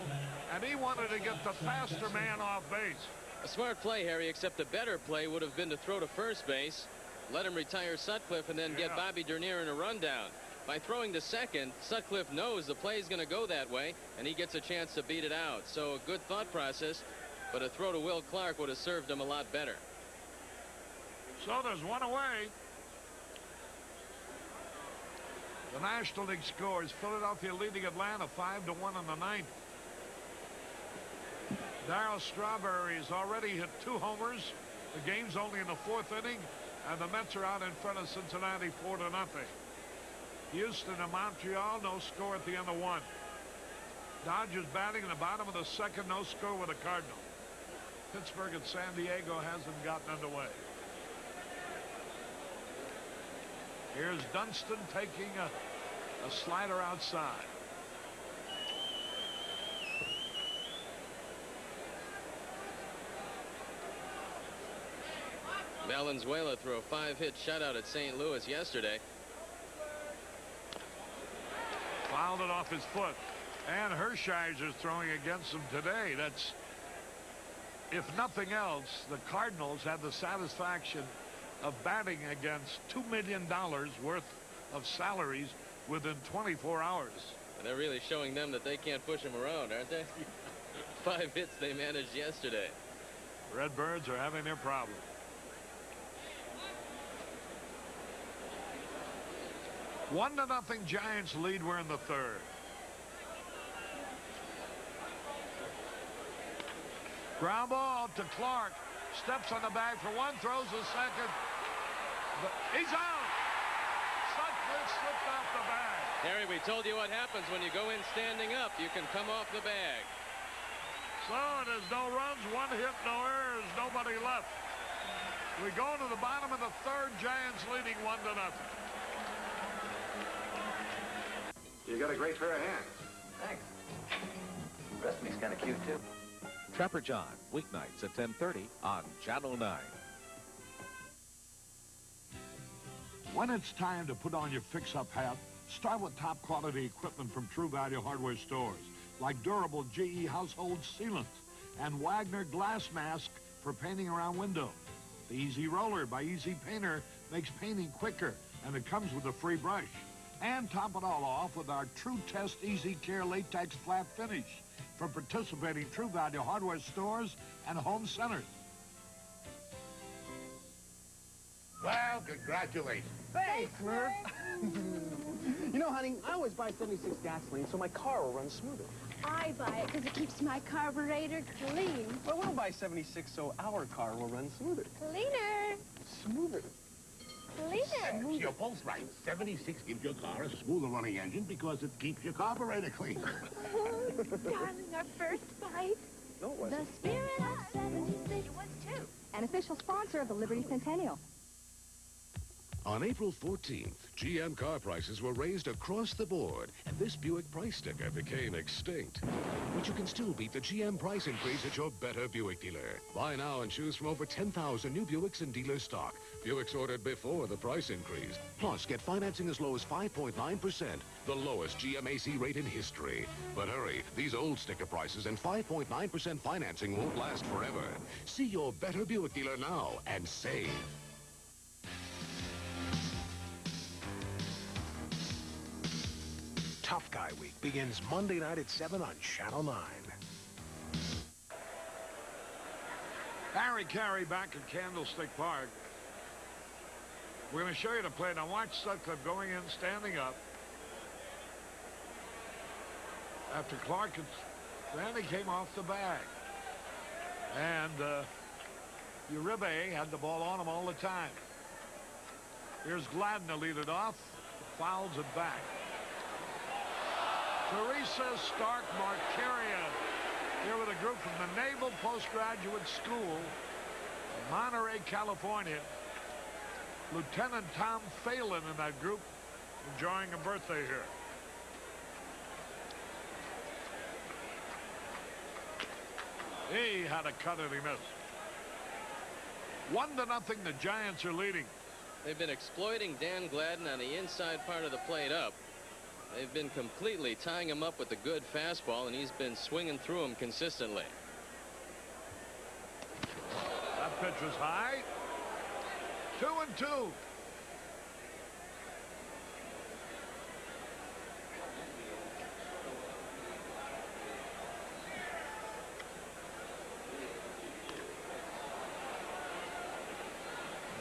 and he wanted to get the faster man off base. A smart play, Harry, except the better play would have been to throw to first base, let him retire Sutcliffe, and then get Bobby Dernier in a rundown. By throwing to second, Sutcliffe knows the play is going to go that way, and he gets a chance to beat it out. So a good thought process, but a throw to Will Clark would have served him a lot better. So there's 1 away. The National League scores. Philadelphia leading Atlanta 5-1 in the 9th. Darryl Strawberry has already hit 2 homers. The game's only in the 4th inning, and the Mets are out in front of Cincinnati 4-0. Houston and Montreal, no score at the end of 1. Dodgers batting in the bottom of the 2nd, no score with the Cardinals. Pittsburgh and San Diego hasn't gotten underway. Here's Dunston taking a slider outside. Valenzuela threw a 5-hit shutout at St. Louis yesterday. Fouled it off his foot. And Hershiser's throwing against him today. That's, if nothing else, the Cardinals had the satisfaction of batting against $2 million worth of salaries within 24 hours. And they're really showing them that they can't push him around, aren't they? 5 hits they managed yesterday. Redbirds are having their problem. One to nothing Giants lead. We're in the 3rd. Ground ball to Clark. Steps on the bag for 1, throws a second. But he's out. Sutcliffe slipped off the bag. Harry, we told you what happens when you go in standing up. You can come off the bag. So it is no runs, one hit, no errors, nobody left. We go to the bottom of the third, Giants leading 1-0. You got a great pair of hands. Thanks. The rest of me's kind of cute, too. Trapper John, weeknights at 10:30 on Channel 9. When it's time to put on your fix-up hat, start with top-quality equipment from True Value hardware stores, like durable GE household sealants and Wagner glass mask for painting around windows. The Easy Roller by Easy Painter makes painting quicker, and it comes with a free brush. And top it all off with our True Test Easy Care Latex Flat Finish from participating True Value hardware stores and home centers. Well, congratulations. Thanks, Murph. You know, honey, I always buy 76 gasoline so my car will run smoother. I buy it because it keeps my carburetor clean. Well, we'll buy 76 so our car will run smoother. Cleaner. Smoother. Cleaner. You're both right. 76 gives your car a smoother running engine because it keeps your carburetor clean. Oh, darling, our first bite. No, it The wasn't. spirit of 76. It was too. An official sponsor of the Liberty Centennial. On April 14th, GM car prices were raised across the board, and this Buick price sticker became extinct. But you can still beat the GM price increase at your better Buick dealer. Buy now and choose from over 10,000 new Buicks in dealer stock. Buicks ordered before the price increase. Plus, get financing as low as 5.9%, the lowest GM AC rate in history. But hurry, these old sticker prices and 5.9% financing won't last forever. See your better Buick dealer now and save. Tough Guy Week begins Monday night at 7 on Channel 9. Harry Carey back at Candlestick Park. We're going to show you the play. Now watch Sutcliffe going in, standing up. After Clark and Randy came off the bag. And Uribe had the ball on him all the time. Here's Gladden to lead it off. Fouls it back. Teresa Stark Markarian here with a group from the Naval Postgraduate School in Monterey, California. Lieutenant Tom Phelan in that group enjoying a birthday here. He had a cut and he missed. 1-0, the Giants are leading. They've been exploiting Dan Gladden on the inside part of the plate up. They've been completely tying him up with a good fastball, and he's been swinging through him consistently. That pitch was high. 2-2.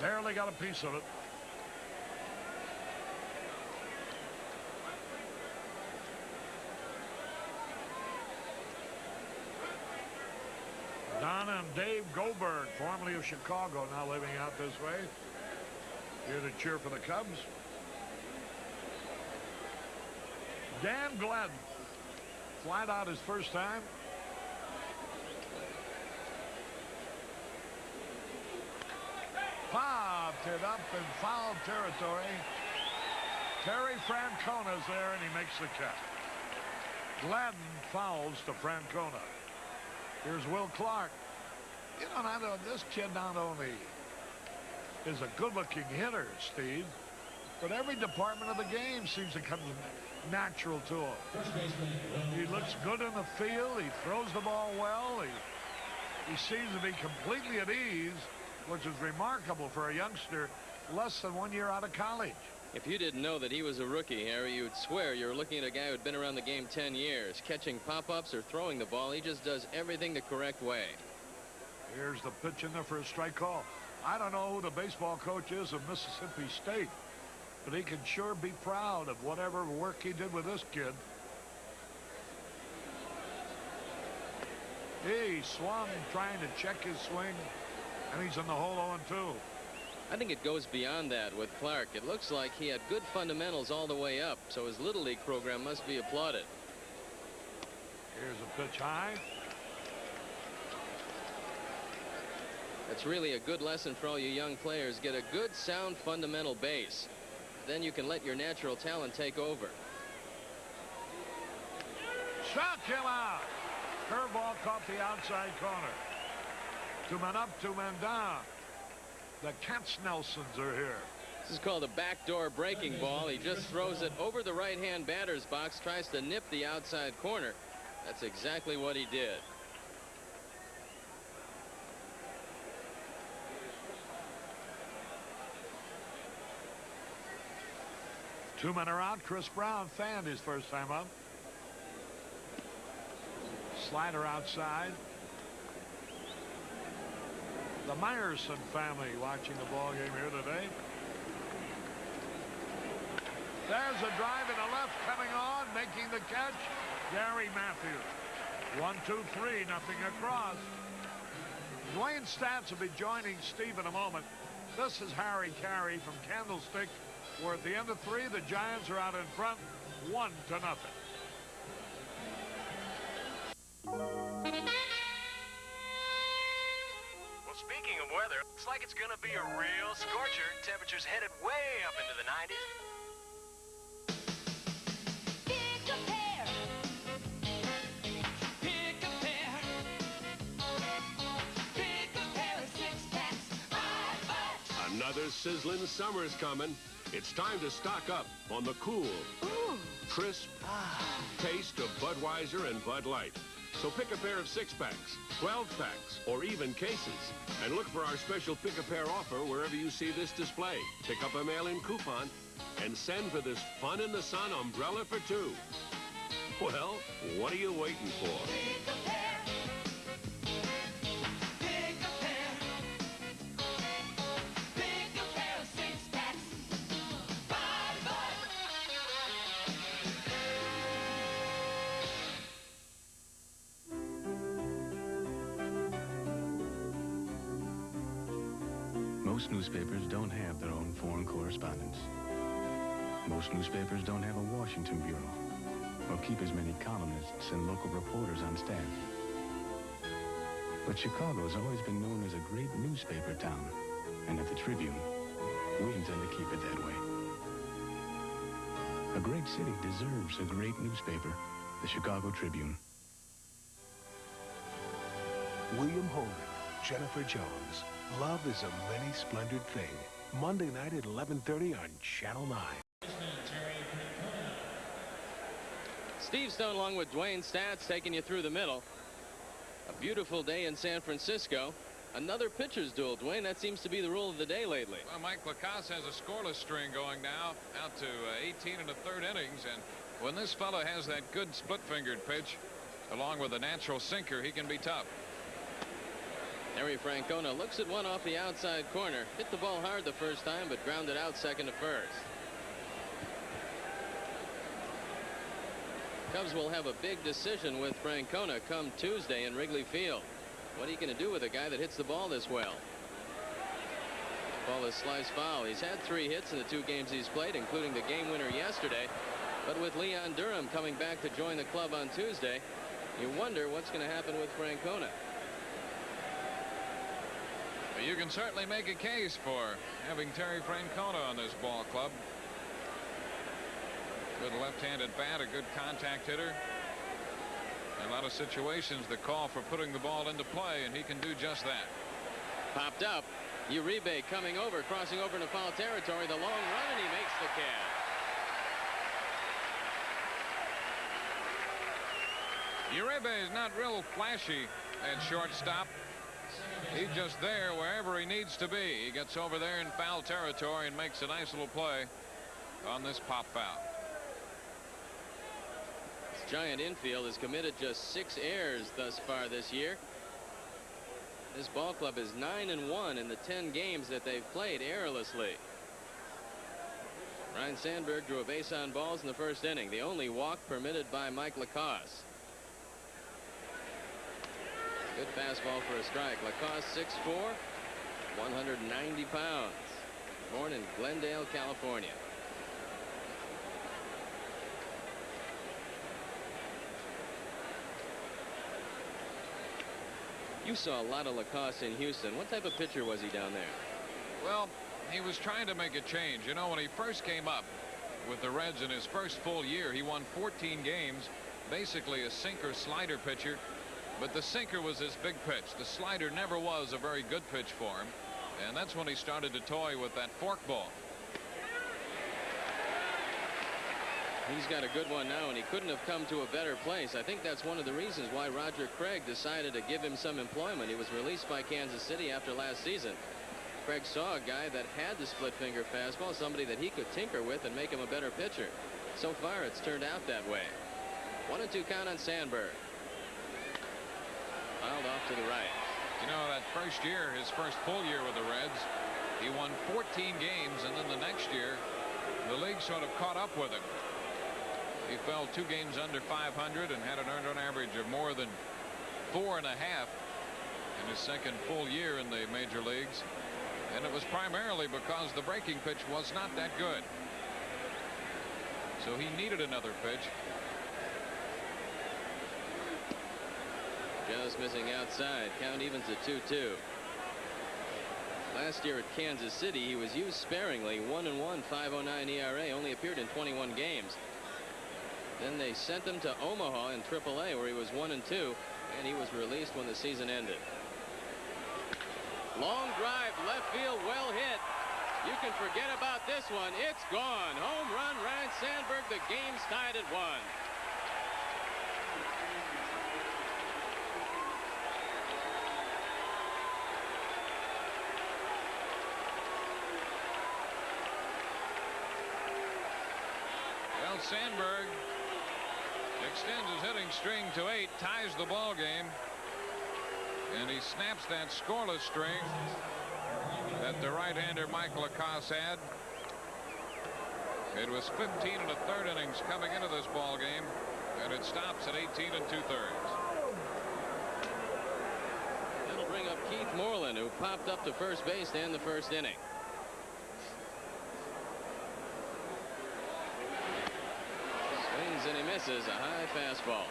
Barely got a piece of it. Donna and Dave Goldberg, formerly of Chicago, now living out this way. Here to cheer for the Cubs. Dan Gladden, flat out his first time. Popped it up in foul territory. Terry Francona's there, and he makes the catch. Gladden fouls to Francona. Here's Will Clark. You know, this kid not only is a good-looking hitter, Steve, but every department of the game seems to come natural to him. He looks good in the field. He throws the ball well. He seems to be completely at ease, which is remarkable for a youngster less than 1 year out of college. If you didn't know that he was a rookie, Harry, you would swear you were looking at a guy who had been around the game 10 years. Catching pop-ups or throwing the ball, he just does everything the correct way. Here's the pitch in there for a strike call. I don't know who the baseball coach is of Mississippi State, but he can sure be proud of whatever work he did with this kid. He swung trying to check his swing, and he's in the hole 0-2. I think it goes beyond that with Clark. It looks like he had good fundamentals all the way up, so his Little League program must be applauded. Here's a pitch high. That's really a good lesson for all you young players. Get a good, sound, fundamental base. Then you can let your natural talent take over. Struck him out. Curveball caught the outside corner. 2 men up, 2 men down. The Katz-Nelsons are here. This is called a backdoor breaking ball. He just throws it over the right-hand batter's box, tries to nip the outside corner. That's exactly what he did. Two men are out. Chris Brown fanned his first time up. Slider outside. The Meyerson family watching the ball game here today. There's a drive in the left coming on, making the catch. Gary Matthews. 1, 2, 3, nothing across. Dwayne Stats will be joining Steve in a moment. This is Harry Carey from Candlestick. We're at the end of 3. The Giants are out in front, 1-0. Well, speaking of weather, looks like it's going to be a real scorcher. Temperatures headed way up into the 90s. Pick a pair. Pick a pair. Pick a pair of 6-packs. Buy. Another sizzling summer's coming. It's time to stock up on the cool, crisp taste of Budweiser and Bud Light. So pick a pair of 6-packs, 12-packs, or even cases. And look for our special pick-a-pair offer wherever you see this display. Pick up a mail-in coupon and send for this fun-in-the-sun umbrella for 2. Well, what are you waiting for? Pick a pair. Pick a pair. Pick a pair of 6-packs. Buy Bud. Most newspapers don't have their own foreign correspondents. Most newspapers don't have a Washington bureau or keep as many columnists and local reporters on staff. But Chicago's always been known as a great newspaper town, and at the Tribune, we intend to keep it that way. A great city deserves a great newspaper, the Chicago Tribune. William Holden, Jennifer Jones. Love is a many-splendored thing. Monday night at 11:30 on Channel 9. Steve Stone along with Dwayne Stats taking you through the middle. A beautiful day in San Francisco. Another pitcher's duel, Dwayne. That seems to be the rule of the day lately. Well, Mike Lacasse has a scoreless string going now out to 18 1/3 innings. And when this fella has that good split-fingered pitch, along with a natural sinker, he can be tough. Harry Francona looks at one off the outside corner. Hit the ball hard the first time, but grounded out second to first. Cubs will have a big decision with Francona come Tuesday in Wrigley Field. What are you going to do with a guy that hits the ball this well? Ball is sliced foul. He's had 3 hits in the 2 games he's played, including the game winner yesterday. But with Leon Durham coming back to join the club on Tuesday, you wonder what's going to happen with Francona. You can certainly make a case for having Terry Francona on this ball club. Good left-handed bat, a good contact hitter. A lot of situations that call for putting the ball into play, and he can do just that. Popped up. Uribe coming over, crossing over into foul territory. The long run, and he makes the catch. Uribe is not real flashy at shortstop. He's just there wherever he needs to be. He gets over there in foul territory and makes a nice little play on this pop foul. This Giant infield has committed just 6 errors thus far this year. This ball club is 9-1 in the 10 games that they've played errorlessly. Ryan Sandberg drew a base on balls in the first inning, the only walk permitted by Mike Lacasse. Good fastball for a strike. Lacasse 6'4", 190 pounds. Born in Glendale, California. You saw a lot of Lacoste in Houston. What type of pitcher was he down there? Well, he was trying to make a change. You know, when he first came up with the Reds in his first full year, he won 14 games, basically a sinker slider pitcher. But the sinker was his big pitch. The slider never was a very good pitch for him. And that's when he started to toy with that forkball. He's got a good one now, and he couldn't have come to a better place. I think that's one of the reasons why Roger Craig decided to give him some employment. He was released by Kansas City after last season. Craig saw a guy that had the split finger fastball, somebody that he could tinker with and make him a better pitcher. So far, it's turned out that way. 1-2 count on Sandberg. Fouled off to the right. You know, that first year, his first full year with the Reds, he won 14 games, and then the next year, the league sort of caught up with him. He fell 2 games under 500 and had an earned run average of more than 4.5 in his second full year in the major leagues. And it was primarily because the breaking pitch was not that good. So he needed another pitch. Just missing outside. Count evens at 2-2. Last year at Kansas City, he was used sparingly. 1-1, 5.09 ERA. Only appeared in 21 games. Then they sent him to Omaha in AAA, where he was 1-2, and he was released when the season ended. Long drive, left field, well hit. You can forget about this one. It's gone. Home run, Ryne Sandberg. The game's tied at 1. Well, Sandberg extends his hitting string to 8, ties the ball game, and he snaps that scoreless string that the right-hander Michael Lacoste had. It was 15 1/3 innings coming into this ball game, and it stops at 18 2/3. That'll bring up Keith Moreland, who popped up to first base to end the first inning. Swings and he misses a high fastball.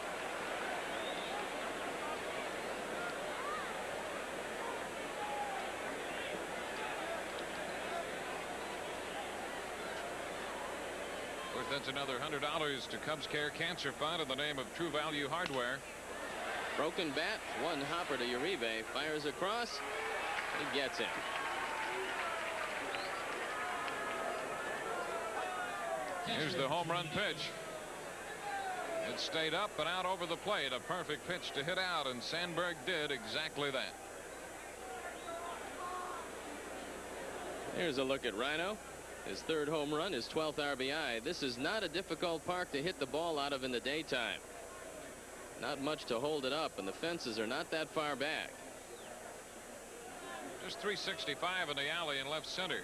Of course, that's another $100 to Cubs Care Cancer Fund in the name of True Value Hardware. Broken bat, one hopper to Uribe, fires across, he gets him. Here's the home run pitch. It stayed up and out over the plate. A perfect pitch to hit out, and Sandberg did exactly that. Here's a look at Rhino. His third home run, his 12th RBI. This is not a difficult park to hit the ball out of in the daytime. Not much to hold it up, and the fences are not that far back. Just 365 in the alley in left center.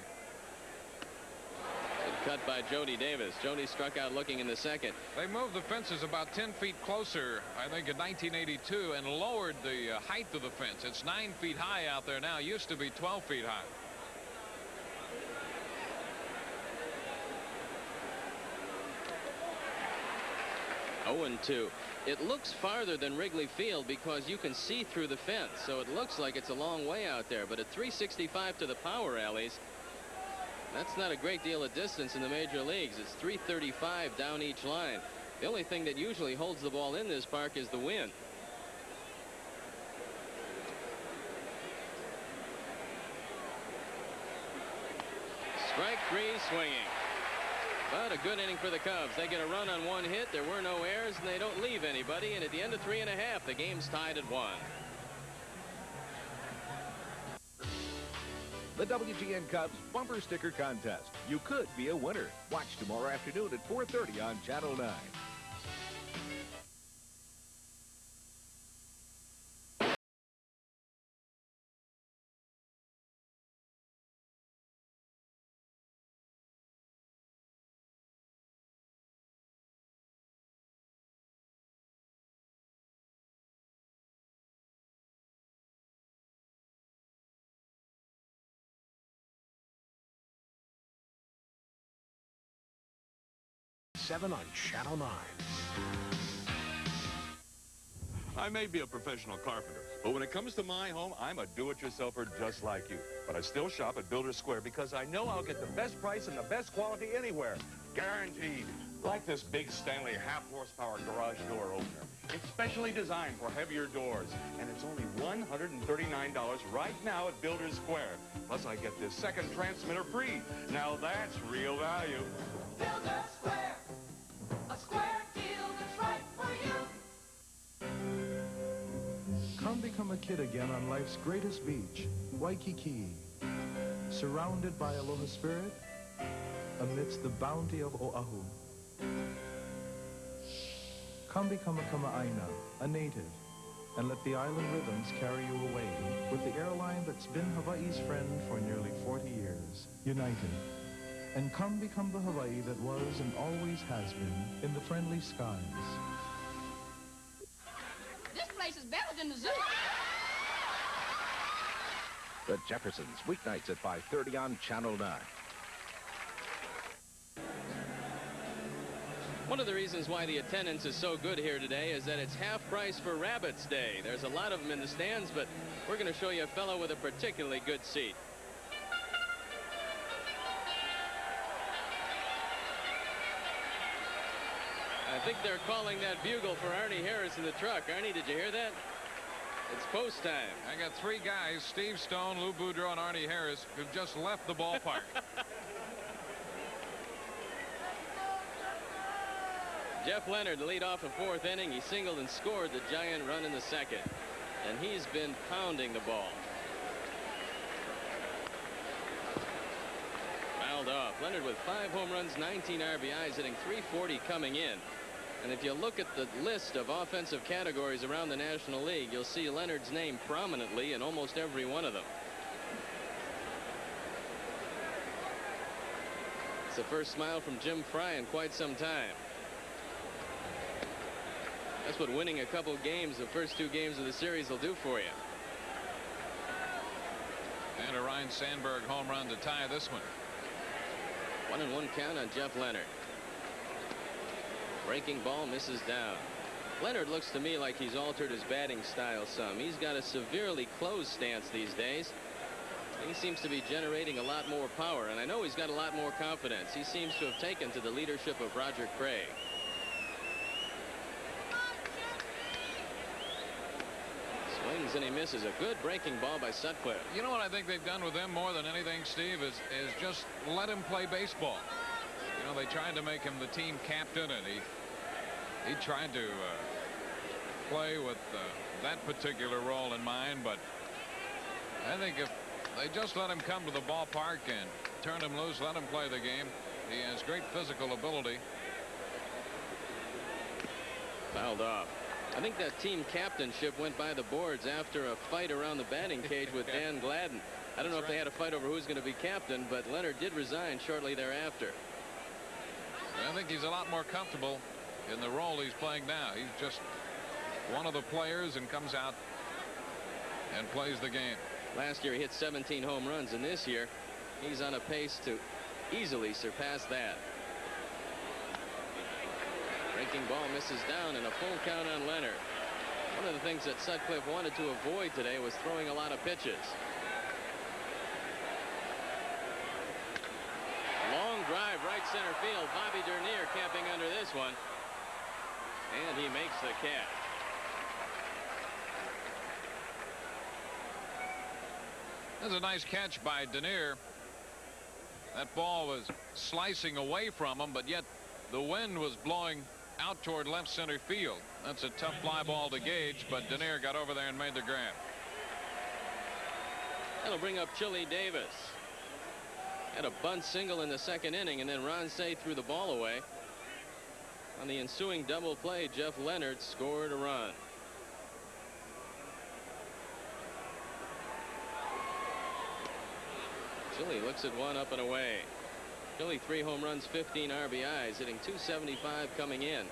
Good cut by Jody Davis. Jody struck out looking in the second. They moved the fences about 10 feet closer, I think, in 1982, and lowered the height of the fence. It's 9 feet high out there now. It used to be 12 feet high. Oh, 2. It looks farther than Wrigley Field because you can see through the fence, so it looks like it's a long way out there. But at 365 to the power alleys, that's not a great deal of distance in the major leagues. It's 335 down each line. The only thing that usually holds the ball in this park is the wind. Strike 3, swinging. But a good inning for the Cubs. They get a run on one hit. There were no errors, and they don't leave anybody. And at the end of 3 1/2, the game's tied at 1. The WGN Cubs Bumper Sticker Contest. You could be a winner. Watch tomorrow afternoon at 4:30 on Channel 9. On Channel 9. I may be a professional carpenter, But when it comes to my home, I'm a do-it-yourselfer just like you. But I still shop at Builders Square because I know I'll get the best price and the best quality anywhere. Guaranteed. Like this big Stanley half-horsepower garage door opener. It's specially designed for heavier doors, and it's only $139 right now at Builders Square. Plus, I get this second transmitter free. Now that's real value. Builders Square. A square deal that's right for you. Come become a kid again on life's greatest beach, Waikiki. Surrounded by aloha spirit, amidst the bounty of Oahu. Come become a kama'aina, a native, and let the island rhythms carry you away with the airline that's been Hawaii's friend for nearly 40 years, United. And come become the Hawaii that was and always has been in the friendly skies. This place is better than the zoo. The Jeffersons, weeknights at 5:30 on Channel 9. One of the reasons why the attendance is so good here today is that it's half price for Rabbits Day. There's a lot of them in the stands, but we're going to show you a fellow with a particularly good seat. I think they're calling that bugle for Arnie Harris in the truck. Arnie, did you hear that? It's post time. I got three guys, Steve Stone, Lou Boudreau, and Arnie Harris, who've just left the ballpark. Jeff Leonard, the lead off of fourth inning. He singled and scored the giant run in the second. And he's been pounding the ball. Fouled off. Leonard with 5 home runs, 19 RBIs, hitting .340 coming in. And if you look at the list of offensive categories around the National League, you'll see Leonard's name prominently in almost every one of them. It's the first smile from Jim Fry in quite some time. That's what winning a couple games, the first 2 games of the series, will do for you. And a Ryan Sandberg home run to tie this one. 1-1 count on Jeff Leonard. Breaking ball misses down. Leonard looks to me like he's altered his batting style some. He's got a severely closed stance these days. He seems to be generating a lot more power, and I know he's got a lot more confidence. He seems to have taken to the leadership of Roger Craig. Swings and he misses. A good breaking ball by Sutcliffe. You know what I think they've done with him more than anything, Steve, is just let him play baseball. You know, they tried to make him the team captain, and he tried to play with that particular role in mind. But I think if they just let him come to the ballpark and turn him loose, let him play the game, he has great physical ability. Fouled off. I think that team captainship went by the boards after a fight around the batting cage with Dan Gladden. I don't know if they had a fight over who's going to be captain, but Leonard did resign shortly thereafter. I think he's a lot more comfortable in the role he's playing now. He's just one of the players and comes out and plays the game. Last year he hit 17 home runs, and this year he's on a pace to easily surpass that. Breaking ball misses down, and a full count on Leonard. One of the things that Sutcliffe wanted to avoid today was throwing a lot of pitches. Long drive right center field. Bobby Dernier camping under this one, and he makes the catch. That's a nice catch by Dernier. That ball was slicing away from him, but yet the wind was blowing out toward left center field. That's a tough fly ball to gauge, but Dernier got over there and made the grab. That'll bring up Chili Davis. Had a bunt single in the second inning, and then Ron Say threw the ball away. On the ensuing double play, Jeff Leonard scored a run. Chili looks at one up and away. Chili 3 home runs, 15 RBIs, hitting .275 coming in.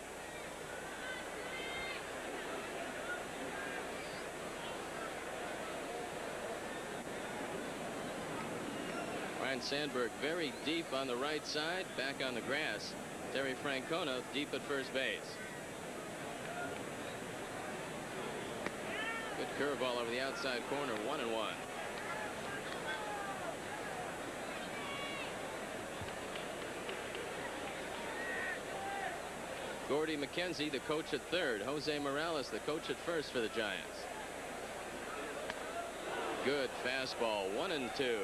Ryan Sandberg very deep on the right side, back on the grass. Terry Francona deep at first base. Good Curveball over the outside corner, 1-1. Gordy McKenzie, the coach at third. Jose Morales, the coach at first for the Giants. Good fastball, 1-2.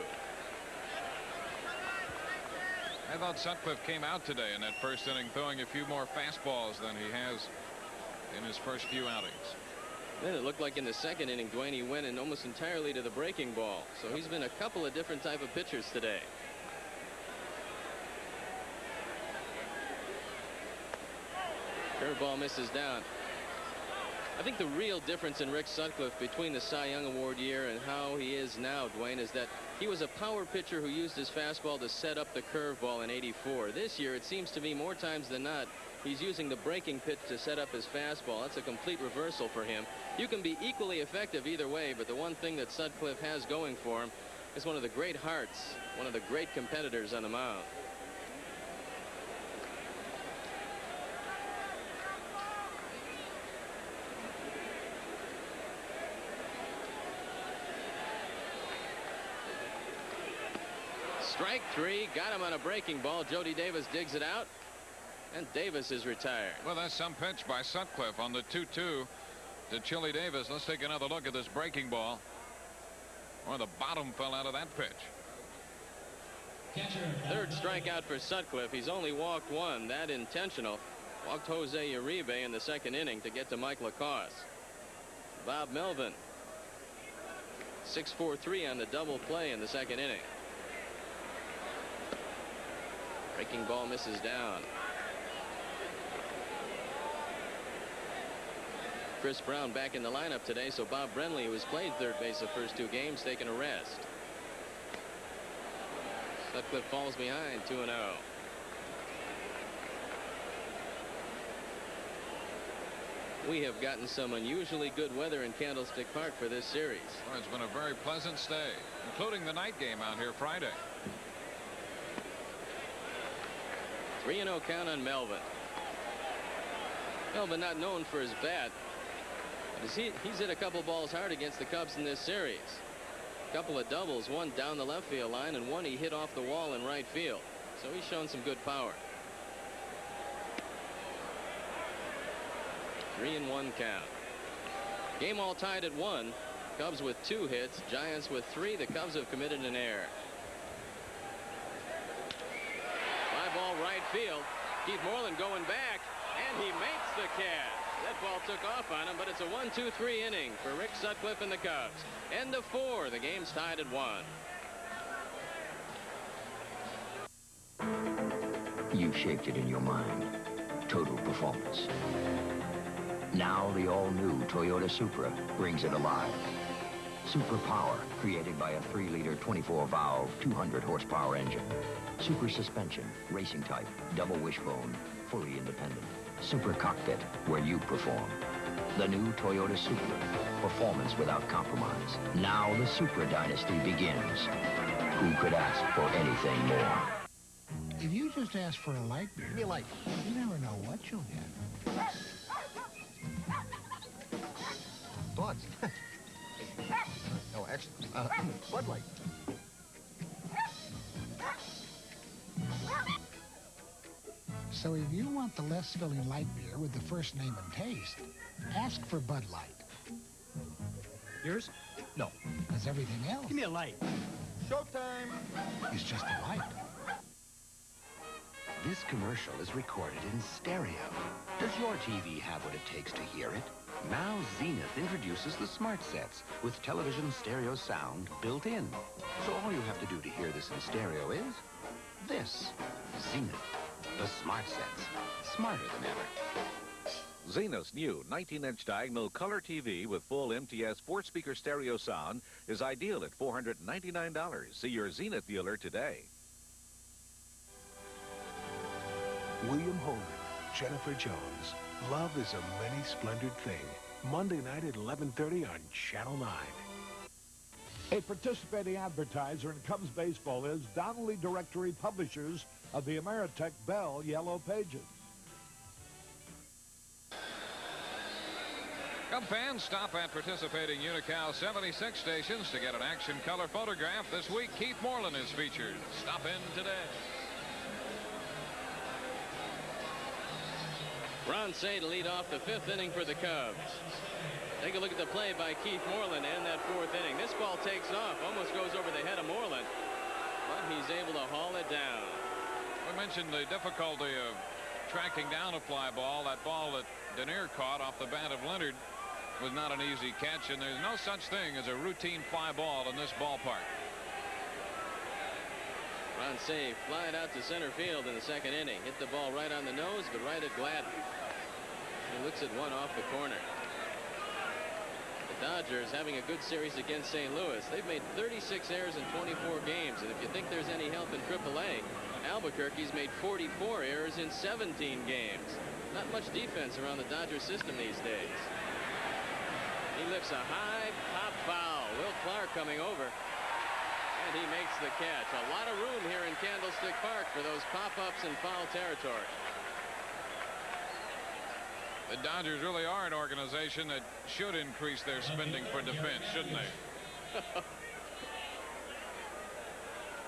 I thought Sutcliffe came out today in that first inning throwing a few more fastballs than he has in his first few outings. Then it looked like in the second inning, Dwayne, he went in almost entirely to the breaking ball. So he's been a couple of different type of pitchers today. Curveball misses down. I think the real difference in Rick Sutcliffe between the Cy Young Award year and how he is now, Dwayne, is that he was a power pitcher who used his fastball to set up the curveball in '84. This year, it seems to be more times than not, he's using the breaking pitch to set up his fastball. That's a complete reversal for him. You can be equally effective either way, but the one thing that Sutcliffe has going for him is one of the great hearts, one of the great competitors on the mound. Strike three, got him on a breaking ball. Jody Davis digs it out, and Davis is retired. Well, that's some pitch by Sutcliffe on the 2-2 to Chili Davis. Let's take another look at this breaking ball. Well, the bottom fell out of that pitch. Third strikeout for Sutcliffe. He's only walked one, that intentional. Walked Jose Uribe in the second inning to get to Mike Lacoste. Bob Melvin, 6-4-3 on the double play in the second inning. Breaking ball misses down. Chris Brown back in the lineup today, so Bob Brenly, who has played third base the first two games, taking a rest. Sutcliffe falls behind, 2-0. We have gotten some unusually good weather in Candlestick Park for this series. Well, it's been a very pleasant stay, including the night game out here Friday. 3-0 count on Melvin. Melvin not known for his bat. But he's hit a couple balls hard against the Cubs in this series. A couple of doubles, one down the left field line, and one he hit off the wall in right field. So he's shown some good power. 3-1 count. Game all tied at 1. Cubs with 2 hits, Giants with 3. The Cubs have committed an error. Fly ball right field. Keith Moreland going back, and he makes the catch. That ball took off on him, but it's a 1-2-3 inning for Rick Sutcliffe and the Cubs. End of 4. The game's tied at 1. You shaped it in your mind. Total performance. Now the all-new Toyota Supra brings it alive. Super Power, created by a 3-liter 24-valve, 200-horsepower engine. Super Suspension, racing type, double wishbone, fully independent. Super Cockpit, where you perform. The new Toyota Supra, performance without compromise. Now the Supra dynasty begins. Who could ask for anything more? If you just ask for a light beer, Give me a light. you never know what you'll get. Bloods. No, actually, Bud Light. So if you want the less filling light beer with the first name and taste, ask for Bud Light. Yours? No. Because everything else Give me a light. Showtime. is just a light. This commercial is recorded in stereo. Does your TV have what it takes to hear it? Now Zenith introduces the smart sets with television stereo sound built in. So all you have to do to hear this in stereo is this. Zenith, the smart sets, smarter than ever. Zenith's new 19-inch diagonal color TV with full MTS 4-speaker stereo sound is ideal at $499. See your Zenith dealer today. William Hogan, Jennifer Jones. Love is a many splendored thing. Monday night at 11:30 on Channel 9. A participating advertiser in Cubs baseball is Donnelly Directory Publishers of the Ameritech Bell Yellow Pages. Cub fans, stop at participating Unical 76 stations to get an action color photograph. This week, Keith Moreland is featured. Stop in today. Ron Say to lead off the 5th inning for the Cubs. Take a look at the play by Keith Moreland and that 4th inning. This ball takes off, almost goes over the head of Moreland, but he's able to haul it down. We mentioned the difficulty of tracking down a fly ball. That ball that Denier caught off the bat of Leonard was not an easy catch, and there's no such thing as a routine fly ball in this ballpark. Ron Say flied out to center field in the 2nd inning. Hit the ball right on the nose, but right at Gladden. He looks at one off the corner. The Dodgers having a good series against St. Louis. They've made 36 errors in 24 games, and if you think there's any help in AAA, Albuquerque's made 44 errors in 17 games. Not much defense around the Dodger system these days. He lifts a high pop foul. Will Clark coming over, and he makes the catch. A lot of room here in Candlestick Park for those pop-ups in foul territory. The Dodgers really are an organization that should increase their spending for defense, shouldn't they?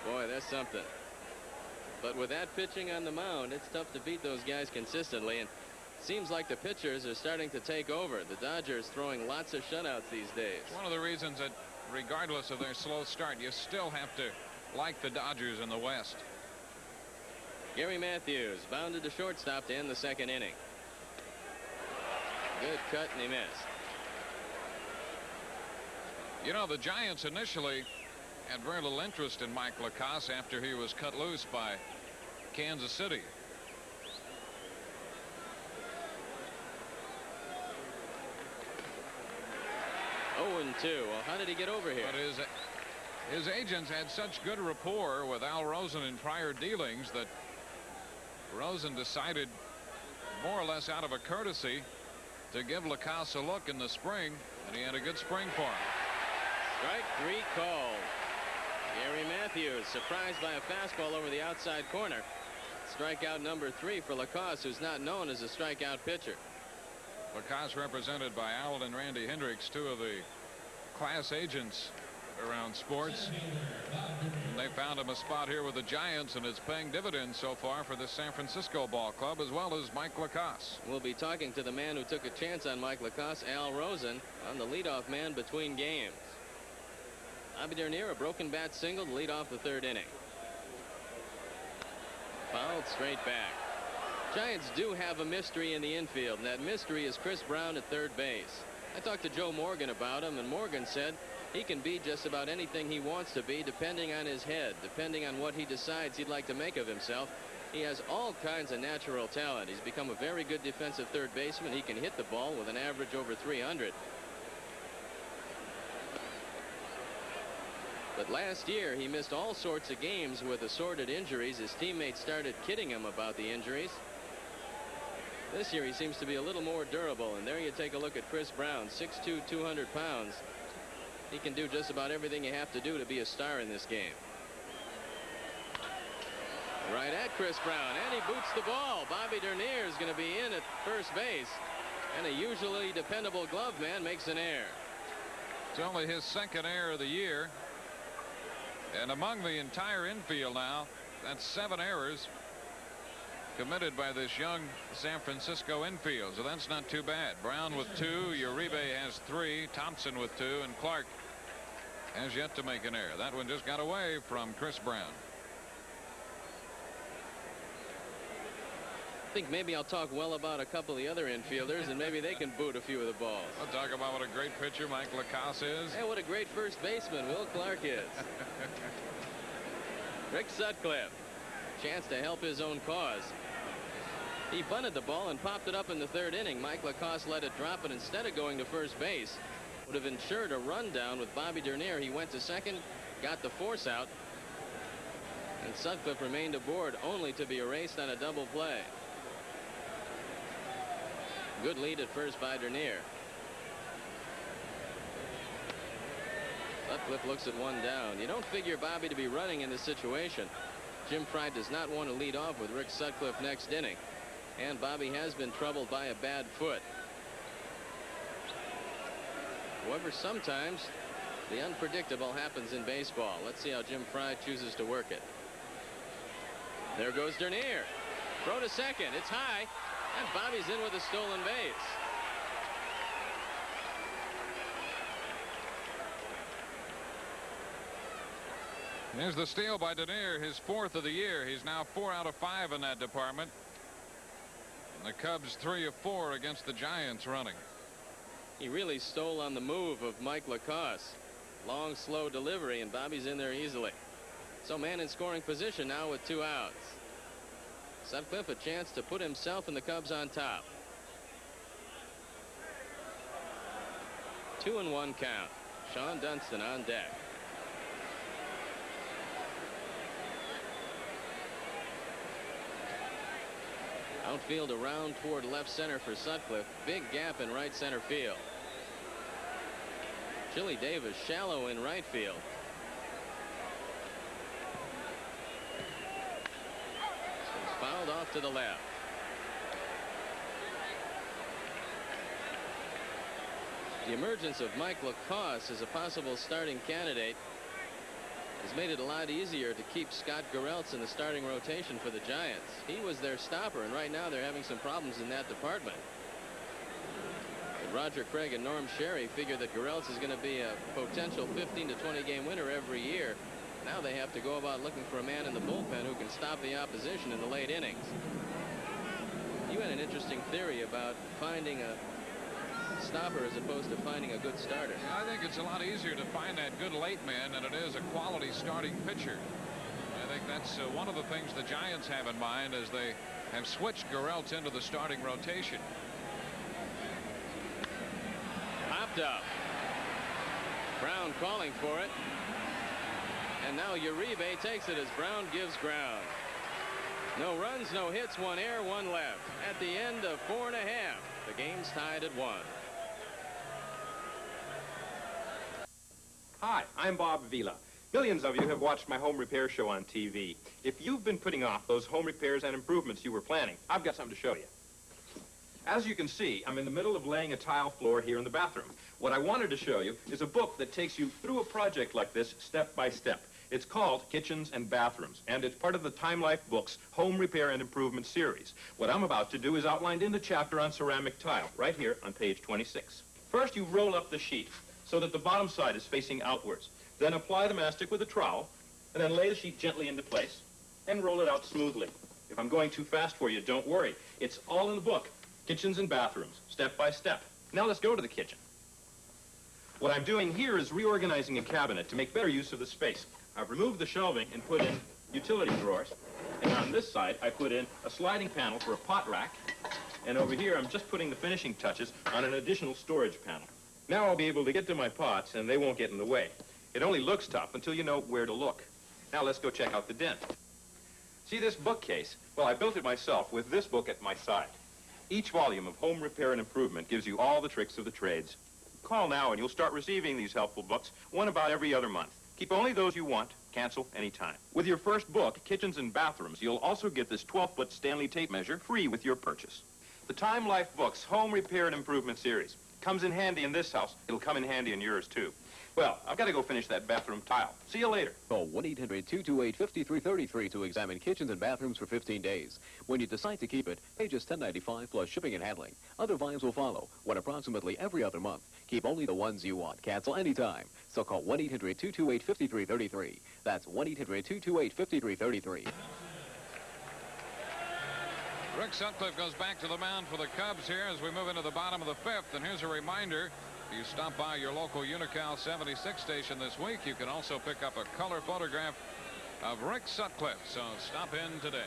Boy, that's something. But with that pitching on the mound, it's tough to beat those guys consistently, and it seems like the pitchers are starting to take over. The Dodgers throwing lots of shutouts these days. It's one of the reasons that regardless of their slow start, you still have to like the Dodgers in the West. Gary Matthews bounded to shortstop to end the 2nd inning. Good cut, and he missed. You know, the Giants initially had very little interest in Mike Lacasse after he was cut loose by Kansas City. Oh, 2. Well, how did he get over here? But his agents had such good rapport with Al Rosen in prior dealings that Rosen decided, more or less out of a courtesy, to give Lacasse a look in the spring, and he had a good spring for him. Strike 3 called. Gary Matthews surprised by a fastball over the outside corner. Strikeout number 3 for Lacasse, who's not known as a strikeout pitcher. Lacasse represented by Al and Randy Hendricks, 2 of the class agents around sports. And they found him a spot here with the Giants, and it's paying dividends so far for the San Francisco ball club, as well as Mike Lacasse. We'll be talking to the man who took a chance on Mike Lacasse, Al Rosen, on the leadoff man between games. Bobby Dernier, a broken bat single to lead off the 3rd inning. Fouled straight back. Giants do have a mystery in the infield, and that mystery is Chris Brown at 3rd base. I talked to Joe Morgan about him, and Morgan said he can be just about anything he wants to be, depending on his head, depending on what he decides he'd like to make of himself. He has all kinds of natural talent. He's become a very good defensive 3rd baseman. He can hit the ball with an average over 300. But last year, he missed all sorts of games with assorted injuries. His teammates started kidding him about the injuries. This year, he seems to be a little more durable. And there you take a look at Chris Brown, 6'2", 200 pounds. He can do just about everything you have to do to be a star in this game. Right at Chris Brown, and he boots the ball. Bobby Dernier is going to be in at 1st base. And a usually dependable glove man makes an error. It's only his 2nd error of the year. And among the entire infield now, that's 7 errors committed by this young San Francisco infield. So that's not too bad. Brown with 2, Uribe has 3, Thompson with 2, and Clark has yet to make an error. That one just got away from Chris Brown. I think maybe I'll talk well about a couple of the other infielders, and maybe they can boot a few of the balls. I'll talk about what a great pitcher Mike Lacasse is. Hey, what a great first baseman Will Clark is. Rick Sutcliffe, chance to help his own cause. He bunted the ball and popped it up in the 3rd inning. Mike Lacasse let it drop, and instead of going to 1st base, would have ensured a rundown with Bobby Dernier. He went to 2nd, got the force out, and Sutcliffe remained aboard only to be erased on a double play. Good lead at 1st by Dernier. Sutcliffe looks at 1 down. You don't figure Bobby to be running in this situation. Jim Fry does not want to lead off with Rick Sutcliffe next inning. And Bobby has been troubled by a bad foot. However, sometimes the unpredictable happens in baseball. Let's see how Jim Fry chooses to work it. There goes Dernier. Throw to second. It's high. And Bobby's in with a stolen base. Here's the steal by Dernier, his 4th of the year. He's now 4 out of 5 in that department. And the Cubs 3 of 4 against the Giants running. He really stole on the move of Mike Lacoste. Long, slow delivery, and Bobby's in there easily. So man in scoring position now with 2 outs. Sutcliffe a chance to put himself and the Cubs on top. 2-1 count. Sean Dunston on deck. Outfield around toward left center for Sutcliffe. Big gap in right center field. Chili Davis shallow in right field. He's fouled off to the left. The emergence of Mike Lacoste as a possible starting candidate has made it a lot easier to keep Scott Gereltz in the starting rotation for the Giants. He was their stopper, and right now they're having some problems in that department. But Roger Craig and Norm Sherry figure that Gereltz is going to be a potential 15 to 20 game winner every year. Now they have to go about looking for a man in the bullpen who can stop the opposition in the late innings. You had an interesting theory about finding a stopper as opposed to finding a good starter. I think it's a lot easier to find that good late man than it is a quality starting pitcher. I think that's one of the things the Giants have in mind as they have switched Gereltz into the starting rotation. Popped up. Brown calling for it. And now Uribe takes it as Brown gives ground. No runs, no hits, 1 error, 1 left. At the end of 4 1/2, the game's tied at 1. Hi, I'm Bob Vila. Millions of you have watched my home repair show on TV. If you've been putting off those home repairs and improvements you were planning, I've got something to show you. As you can see, I'm in the middle of laying a tile floor here in the bathroom. What I wanted to show you is a book that takes you through a project like this step by step. It's called Kitchens and Bathrooms, and it's part of the Time Life Books Home Repair and Improvement series. What I'm about to do is outlined in the chapter on ceramic tile, right here on page 26. First, you roll up the sheet so that the bottom side is facing outwards. Then apply the mastic with a trowel, and then lay the sheet gently into place and roll it out smoothly. If I'm going too fast for you, don't worry. It's all in the book, Kitchens and Bathrooms, step by step. Now let's go to the kitchen. What I'm doing here is reorganizing a cabinet to make better use of the space. I've removed the shelving and put in utility drawers. And on this side, I put in a sliding panel for a pot rack. And over here, I'm just putting the finishing touches on an additional storage panel. Now I'll be able to get to my pots, and they won't get in the way. It only looks tough until you know where to look. Now let's go check out the den. See this bookcase? Well, I built it myself with this book at my side. Each volume of Home Repair and Improvement gives you all the tricks of the trades. Call now and you'll start receiving these helpful books, one about every other month. Keep only those you want. Cancel anytime. With your first book, Kitchens and Bathrooms, you'll also get this 12-foot Stanley tape measure free with your purchase. The Time Life Books Home Repair and Improvement series comes in handy in this house. It'll come in handy in yours, too. Well, I've got to go finish that bathroom tile. See you later. Call 1-800-228-5333 to examine kitchens and bathrooms for 15 days. When you decide to keep it, pay just $10.95 plus shipping and handling. Other volumes will follow when approximately every other month. Keep only the ones you want. Cancel anytime. So call 1-800-228-5333. That's 1-800-228-5333. Rick Sutcliffe goes back to the mound for the Cubs here as we move into the bottom of the 5th. And here's a reminder. If you stop by your local Unocal 76 station this week, you can also pick up a color photograph of Rick Sutcliffe. So stop in today.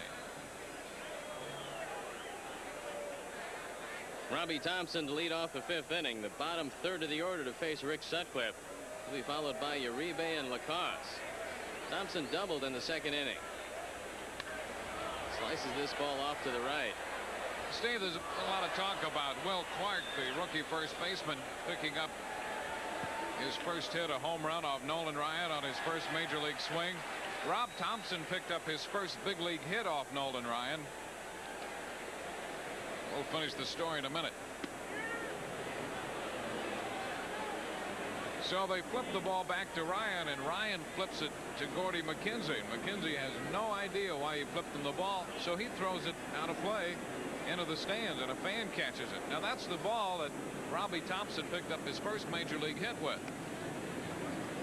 Robbie Thompson to lead off the 5th inning. The bottom third of the order to face Rick Sutcliffe. Will be followed by Uribe and Lacoste. Thompson doubled in the 2nd inning. Slices this ball off to the right. Steve, there's a lot of talk about Will Clark, the rookie first baseman, picking up his first hit, a home run off Nolan Ryan on his first major league swing. Rob Thompson picked up his first big league hit off Nolan Ryan. We'll finish the story in a minute. So they flip the ball back to Ryan, and Ryan flips it to Gordy McKenzie. McKenzie has no idea why he flipped him the ball, so he throws it out of play into the stands, and a fan catches it. Now that's the ball that Robbie Thompson picked up his first major league hit with.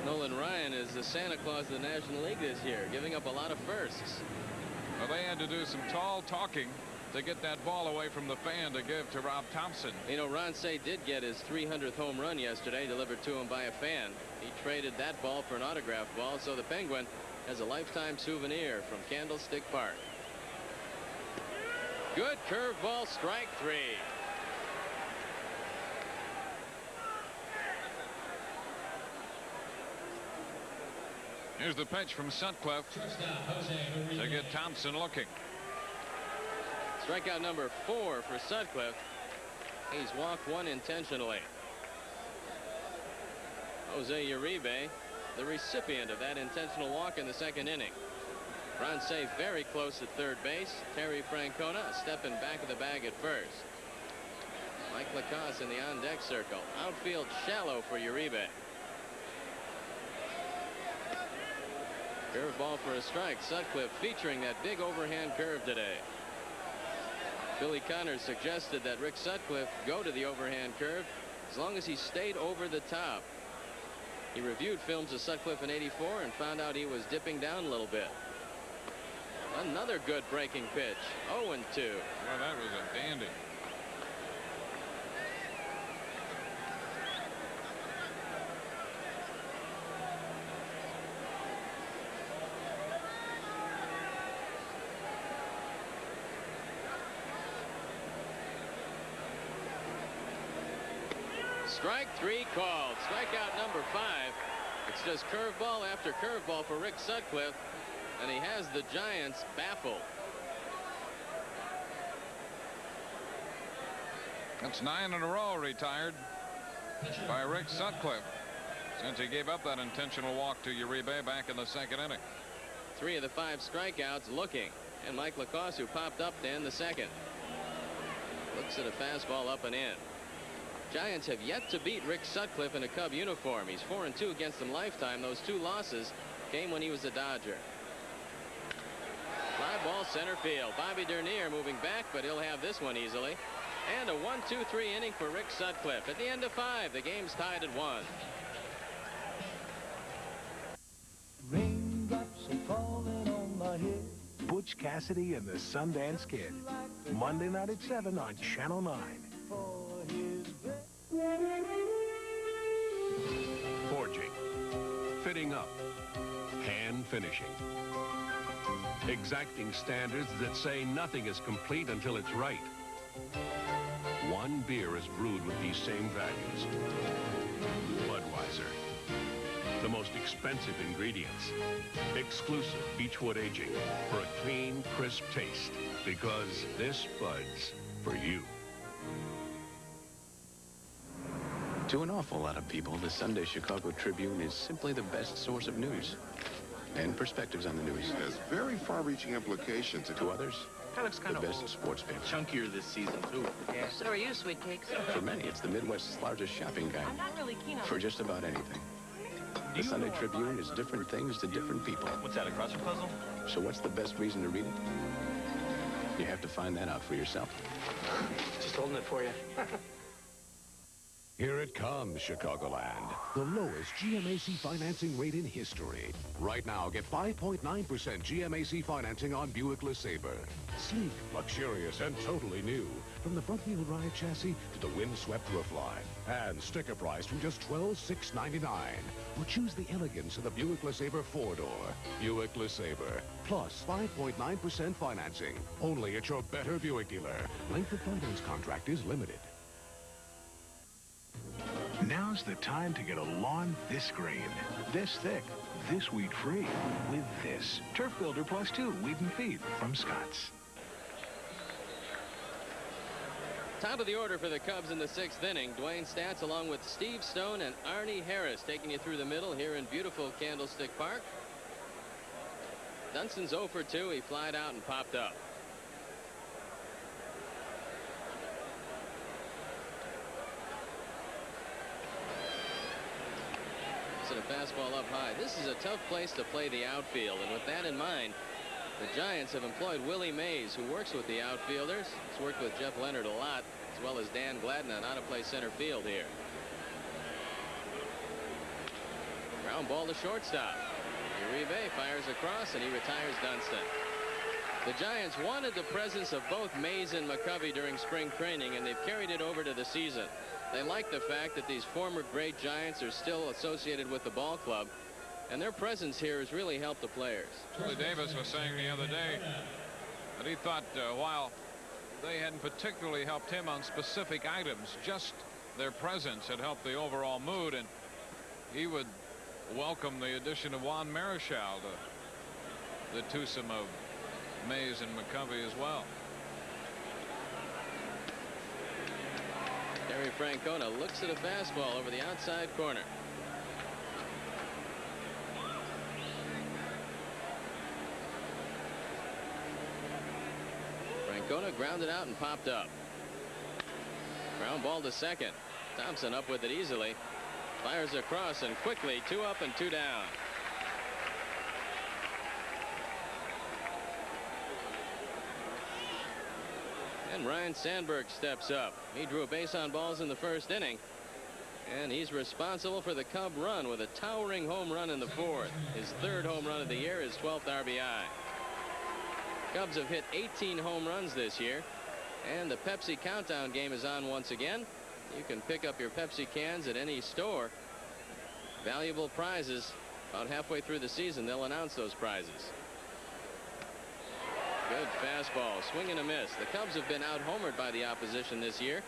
Nolan Ryan is the Santa Claus of the National League this year, giving up a lot of firsts. Well, they had to do some tall talking to get that ball away from the fan to give to Rob Thompson. You know, Ron Cey did get his 300th home run yesterday, delivered to him by a fan. He traded that ball for an autographed ball, so the Penguin has a lifetime souvenir from Candlestick Park. Good curveball, strike 3. Here's the pitch from Sutcliffe to get Thompson looking. Strikeout number 4 for Sutcliffe. He's walked 1 intentionally. Jose Uribe, the recipient of that intentional walk in the second inning. Ron Cey very close at third base. Terry Francona stepping back of the bag at first. Mike Lacasse in the on-deck circle. Outfield shallow for Uribe. Curveball for a strike. Sutcliffe featuring that big overhand curve today. Billy Connors suggested that Rick Sutcliffe go to the overhand curve as long as he stayed over the top. He reviewed films of Sutcliffe in '84 and found out he was dipping down a little bit. Another good breaking pitch. 0-2. Well, that was a dandy. Strike 3 called. Strikeout number 5. It's just curveball after curveball for Rick Sutcliffe, and he has the Giants baffled. That's 9 in a row retired by Rick Sutcliffe since he gave up that intentional walk to Uribe back in the second inning. 3 of the 5 strikeouts looking, and Mike Lacasse, who popped up to end the second. Looks at a fastball up and in. Giants have yet to beat Rick Sutcliffe in a Cub uniform. He's 4-2 against them lifetime. Those 2 losses came when he was a Dodger. Fly ball center field. Bobby Dernier moving back, but he'll have this one easily. And a 1-2-3 inning for Rick Sutcliffe. At the end of 5, the game's tied at 1. Raindrops are falling on my head. Butch Cassidy and the Sundance Kid. Monday night at 7 on Channel 9. Forging, fitting up, hand finishing. Exacting standards that say nothing is complete until it's right. One beer is brewed with these same values. Budweiser. The most expensive ingredients. Exclusive beechwood aging for a clean, crisp taste. Because this Bud's for you. To an awful lot of people, the Sunday Chicago Tribune is simply the best source of news and perspectives on the news. It has very far-reaching implications. To others, That looks kind the of best sports paper. chunkier this season, too. Yeah. So are you, sweet cakes. For many, it's the Midwest's largest shopping guide I'm not really keen on for just about anything. The Sunday Tribune is different things to different people. What's that, a crossword puzzle? So what's the best reason to read it? You have to find that out for yourself. Just holding it for you. Here it comes, Chicagoland. The lowest GMAC financing rate in history. Right now, get 5.9% GMAC financing on Buick LeSabre. Sleek, luxurious, and totally new. From the front-wheel drive chassis to the windswept roofline. And sticker price from just $12,699. Or choose the elegance of the Buick LeSabre 4-door. Buick LeSabre. Plus 5.9% financing. Only at your Better Buick dealer. Length of finance contract is limited. Now's the time to get a lawn this green, this thick, this weed-free, with this Turf Builder Plus 2 Weed and Feed from Scotts. Top of the order for the Cubs in the 6th inning. Dwayne Statz along with Steve Stone and Arnie Harris taking you through the middle here in beautiful Candlestick Park. Dunson's 0 for 2. He flied out and popped up. and a fastball up high. This is a tough place to play the outfield, and with that in mind, the Giants have employed Willie Mays, who works with the outfielders. He's worked with Jeff Leonard a lot, as well as Dan Gladden on how to play center field here. Ground ball to shortstop. Uribe fires across, and he retires Dunston. The Giants wanted the presence of both Mays and McCovey during spring training, and they've carried it over to the season. They like the fact that these former great Giants are still associated with the ball club, and their presence here has really helped the players. Willie Davis was saying the other day that he thought while they hadn't particularly helped him on specific items, just their presence had helped the overall mood, and he would welcome the addition of Juan Marichal to the twosome of Mays and McCovey as well. Terry Francona looks at a fastball over the outside corner. Francona grounded out and popped up. Ground ball to second. Thompson up with it easily. Fires across and quickly, 2 up and 2 down. And Ryan Sandberg steps up. He drew a base on balls in the first inning, and he's responsible for the Cub run with a towering home run in the 4th. His 3rd home run of the year, his 12th RBI. Cubs have hit 18 home runs this year, and the Pepsi countdown game is on once again. You can pick up your Pepsi cans at any store. Valuable prizes. About halfway through the season, they'll announce those prizes. Good fastball, swing and a miss. The Cubs have been out-homered by the opposition this year.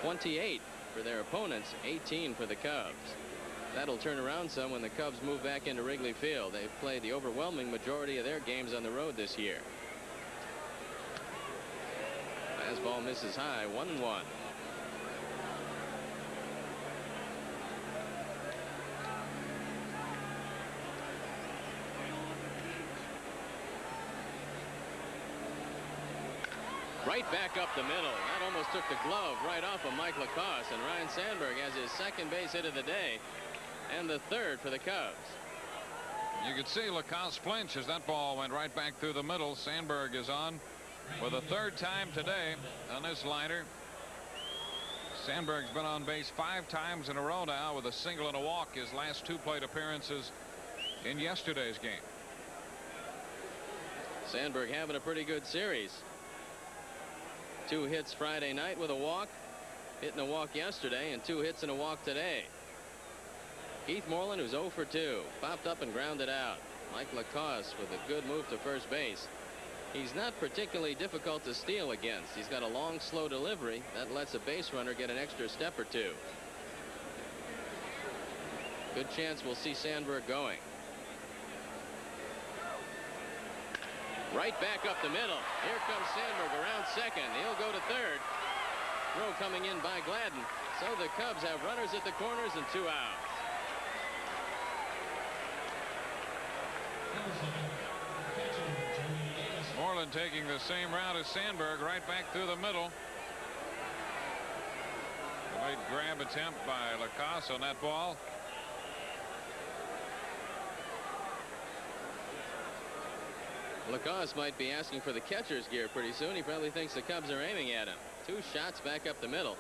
28 for their opponents, 18 for the Cubs. That'll turn around some when the Cubs move back into Wrigley Field. They've played the overwhelming majority of their games on the road this year. Fastball misses high, 1-1. Right back up the middle. That almost took the glove right off of Mike Lacoste, and Ryan Sandberg has his 2nd base hit of the day and the 3rd for the Cubs. You could see Lacoste flinch as that ball went right back through the middle. Sandberg is on for the 3rd time today on this liner. Sandberg's been on base 5 times in a row now with a single and a walk. His last 2 plate appearances in yesterday's game. Sandberg having a pretty good series. 2 hits Friday night with a walk, hitting a walk yesterday, and 2 hits and a walk today. Keith Moreland, who's 0 for 2, popped up and grounded out. Mike Lacoste with a good move to first base. He's not particularly difficult to steal against. He's got a long, slow delivery that lets a base runner get an extra step or 2. Good chance we'll see Sandberg going. Right back up the middle. Here comes Sandberg around second. He'll go to 3rd. Throw coming in by Gladden. So the Cubs have runners at the corners and 2 outs. Moreland taking the same route as Sandberg, right back through the middle. A late grab attempt by Lacoste on that ball. Lacoste might be asking for the catcher's gear pretty soon. He probably thinks the Cubs are aiming at him. 2 shots back up the middle.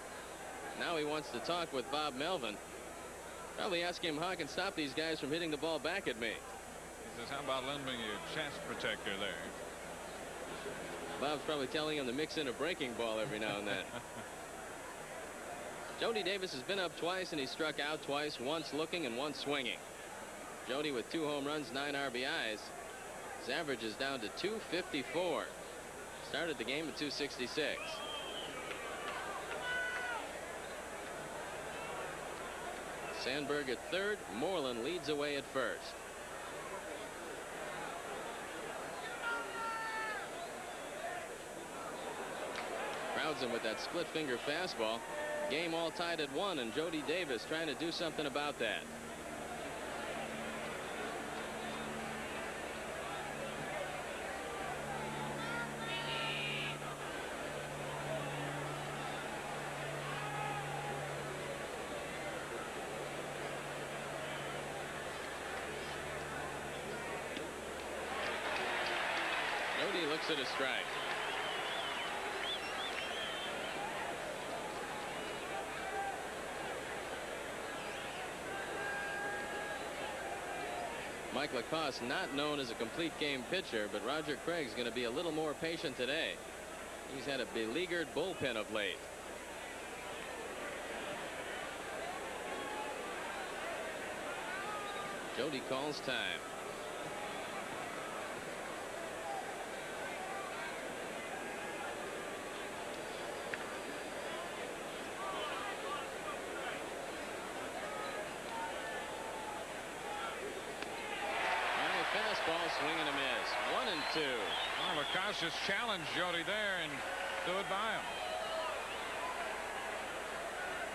Now he wants to talk with Bob Melvin. Probably asking him how I can stop these guys from hitting the ball back at me. He says, how about lending me your chest protector there? Bob's probably telling him to mix in a breaking ball every now and then. Jody Davis has been up twice, and he struck out twice, once looking and once swinging. Jody with 2 home runs, 9 RBIs. His average is down to 254. Started the game at 266. Sandberg at 3rd. Moreland leads away at 1st. Crowds him with that split finger fastball. Game all tied at 1, and Jody Davis trying to do something about that. makes it a strike. Mike Lacoste, not known as a complete game pitcher, but Roger Craig's going to be a little more patient today. He's had a beleaguered bullpen of late. Jody calls time. Fastball, swing and a miss. 1-2. Well, Lacoste just challenged Jody there and threw it by him.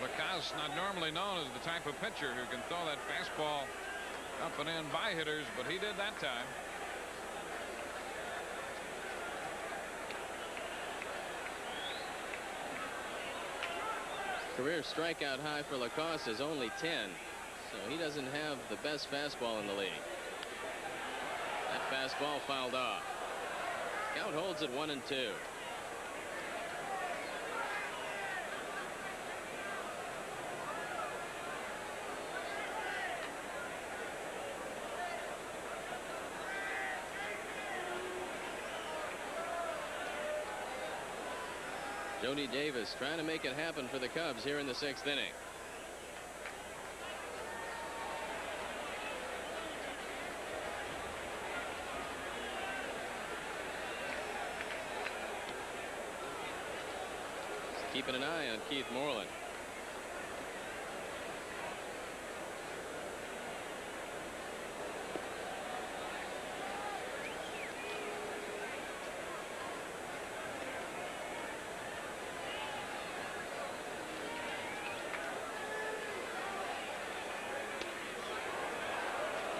Lacoste not normally known as the type of pitcher who can throw that fastball up and in by hitters, but he did that time. Career strikeout high for Lacoste is only 10, so he doesn't have the best fastball in the league. That fastball fouled off. Count holds at 1-2. Jody Davis trying to make it happen for the Cubs here in the 6th inning. Keeping an eye on Keith Moreland.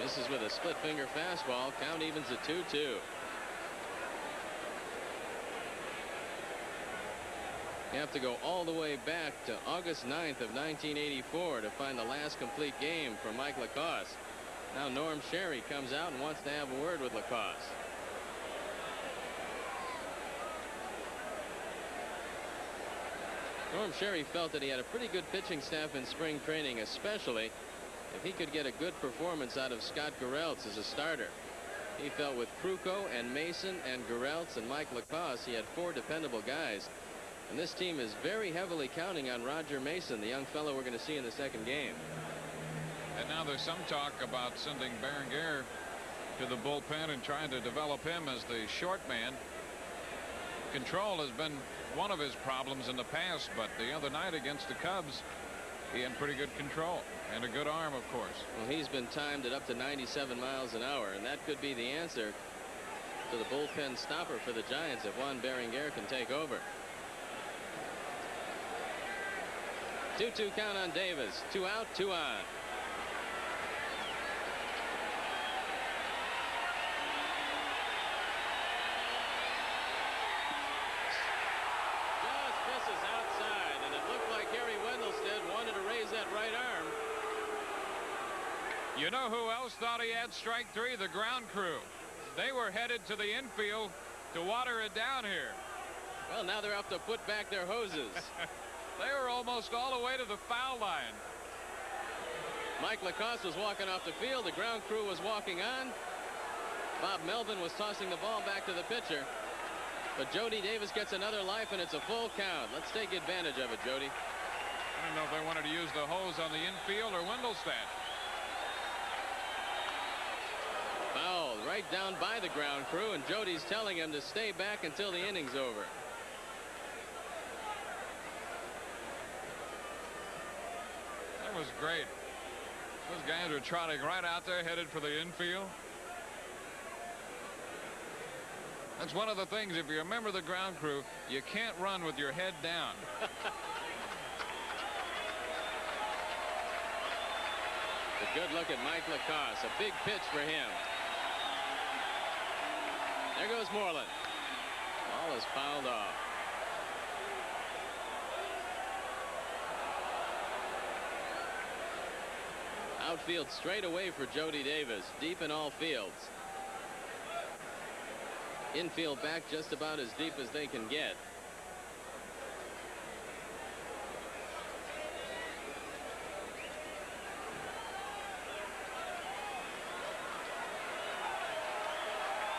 Misses with a split finger fastball. Count evens at 2-2. You have to go all the way back to August 9th of 1984 to find the last complete game for Mike Lacoste. Now Norm Sherry comes out and wants to have a word with Lacoste. Norm Sherry felt that he had a pretty good pitching staff in spring training, especially if he could get a good performance out of Scott Gereltz as a starter. He felt with Krukow and Mason and Gereltz and Mike Lacoste, he had 4 dependable guys. And this team is very heavily counting on Roger Mason, the young fellow we're going to see in the 2nd game. And now there's some talk about sending Berenguer to the bullpen and trying to develop him as the short man. Control has been one of his problems in the past, but the other night against the Cubs, he had pretty good control and a good arm, of course. Well, he's been timed at up to 97 miles an hour, and that could be the answer to the bullpen stopper for the Giants if Juan Berenguer can take over. 2-2 count on Davis. 2 out, 2 on. Just misses outside, and it looked like Harry Wendelstedt wanted to raise that right arm. You know who else thought he had strike 3? The ground crew. They were headed to the infield to water it down here. Well, now they're up to put back their hoses. They were almost all the way to the foul line. Mike Lacoste was walking off the field. The ground crew was walking on. Bob Melvin was tossing the ball back to the pitcher. But Jody Davis gets another life, and it's a full count. Let's take advantage of it, Jody. I don't know if they wanted to use the hose on the infield or Wendelstedt. Foul right down by the ground crew, and Jody's telling him to stay back until the inning's over. That was great. Those guys were trotting right out there, headed for the infield. That's one of the things, if you're a member of the ground crew, you can't run with your head down. A good look at Mike Lacoste. A big pitch for him. There goes Moreland. Ball is fouled off. Outfield straight away for Jody Davis, deep in all fields. Infield back just about as deep as they can get.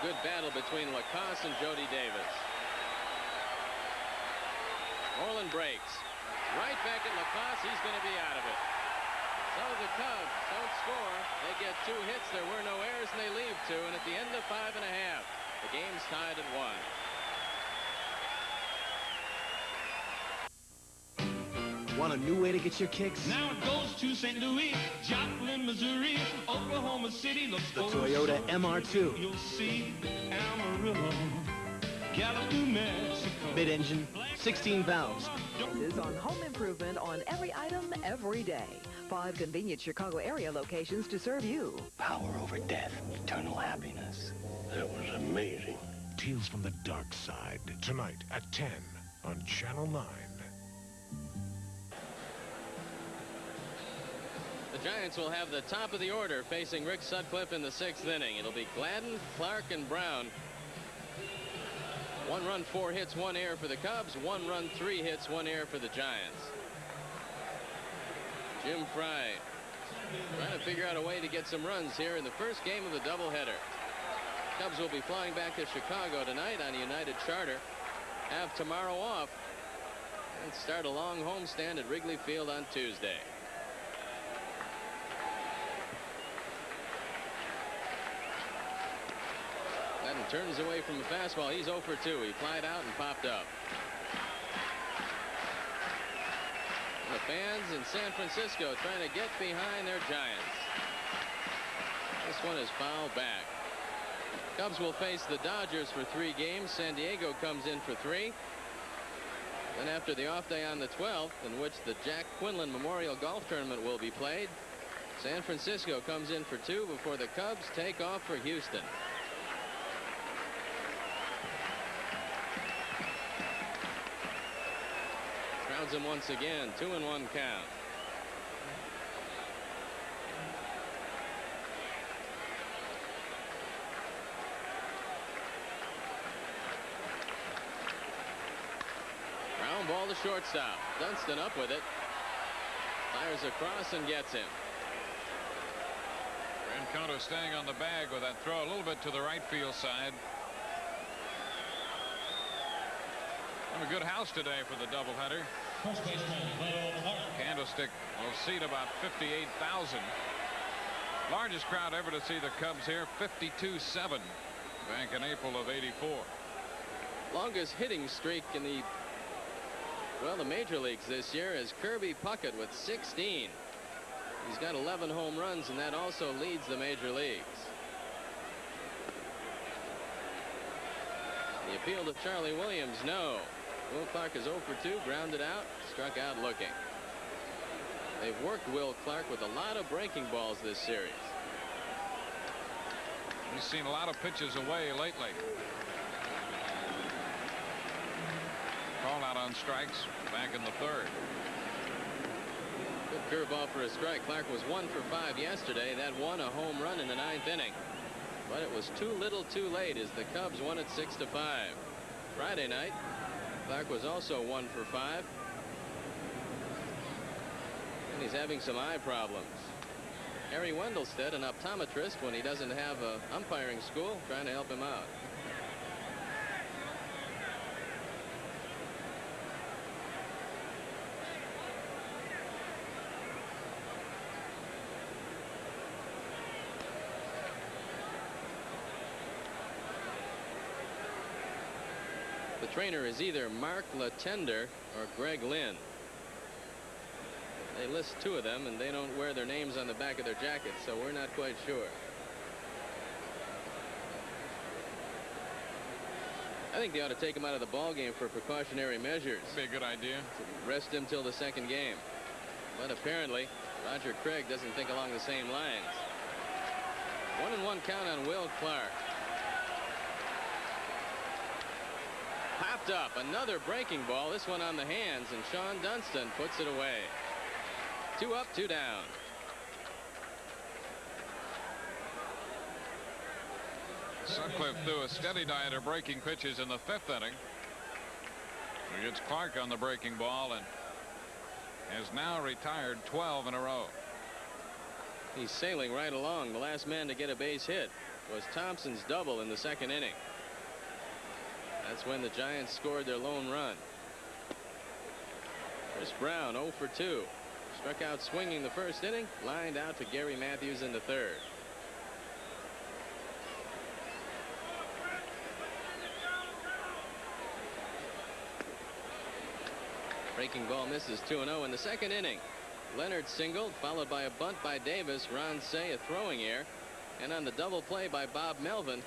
Good battle between Lacoste and Jody Davis. Moreland breaks. Right back at Lacoste. He's going to be out of it. So the Cubs don't score. They get 2 hits. There were no errors, and they leave 2. And at the end of 5 1/2, the game's tied at 1. Want a new way to get your kicks? Now it goes to St. Louis, Joplin, Missouri, Oklahoma City. The Toyota MR2. You'll see Amarillo, Gallup, New Mexico. Mid-engine, 16 valves. This is on home improvement on every item, every day. 5 convenient Chicago area locations to serve you. Power over death, eternal happiness. That was amazing. Tales from the Dark Side, tonight at 10 on Channel 9. The Giants will have the top of the order facing Rick Sutcliffe in the 6th inning. It'll be Gladden, Clark, and Brown. 1 run, 4 hits, 1 error for the Cubs. 1 run, 3 hits, 1 error for the Giants. Jim Fry trying to figure out a way to get some runs here in the first game of the doubleheader. Cubs will be flying back to Chicago tonight on a United charter. Have tomorrow off and start a long homestand at Wrigley Field on Tuesday. Gladden turns away from the fastball. He's 0 for 2. He flied out and popped up. The fans in San Francisco trying to get behind their Giants. This one is fouled back. Cubs will face the Dodgers for 3 games. San Diego comes in for 3. Then after the off day on the 12th, in which the Jack Quinlan Memorial Golf Tournament will be played, San Francisco comes in for 2 before the Cubs take off for Houston. Crowds him once again. 2-1 count. Ground ball to shortstop. Dunston up with it. Fires across and gets him. Brancato staying on the bag with that throw a little bit to the right field side. And a good house today for the doubleheader. Candlestick will seat about 58,000. Largest crowd ever to see the Cubs here, 52.7 back in April of '84. Longest hitting streak in the major leagues this year is Kirby Puckett with 16. He's got 11 home runs, and that also leads the major leagues. The appeal to Charlie Williams, no. Will Clark is 0 for 2, grounded out, struck out looking. They've worked Will Clark with a lot of breaking balls this series. He's seen a lot of pitches away lately. Call out on strikes back in the 3rd. Good curveball for a strike. Clark was 1 for 5 yesterday. That won a home run in the 9th inning. But it was too little too late as the Cubs won it 6-5. Friday night, Clark was also 1 for 5. And he's having some eye problems. Harry Wendelstedt, an optometrist, when he doesn't have a umpiring school, trying to help him out. The trainer is either Mark Latender or Greg Lynn. They list 2 of them, and they don't wear their names on the back of their jackets, so we're not quite sure. I think they ought to take him out of the ball game for precautionary measures. That'd be a good idea. Rest him till the 2nd game. But apparently, Roger Craig doesn't think along the same lines. 1-1 count on Will Clark. Popped up, another breaking ball, this one on the hands, and Sean Dunston puts it away. 2 up, 2 down. Sutcliffe threw a steady diet of breaking pitches in the 5th inning. He gets Clark on the breaking ball and has now retired 12 in a row. He's sailing right along. The last man to get a base hit was Thompson's double in the 2nd inning. That's when the Giants scored their lone run. Chris Brown 0 for 2. Struck out swinging the 1st inning, lined out to Gary Matthews in the 3rd. Breaking ball misses 2-0 in the 2nd inning. Leonard singled, followed by a bunt by Davis. Ron Say a throwing error. And on the double play by Bob Melvin,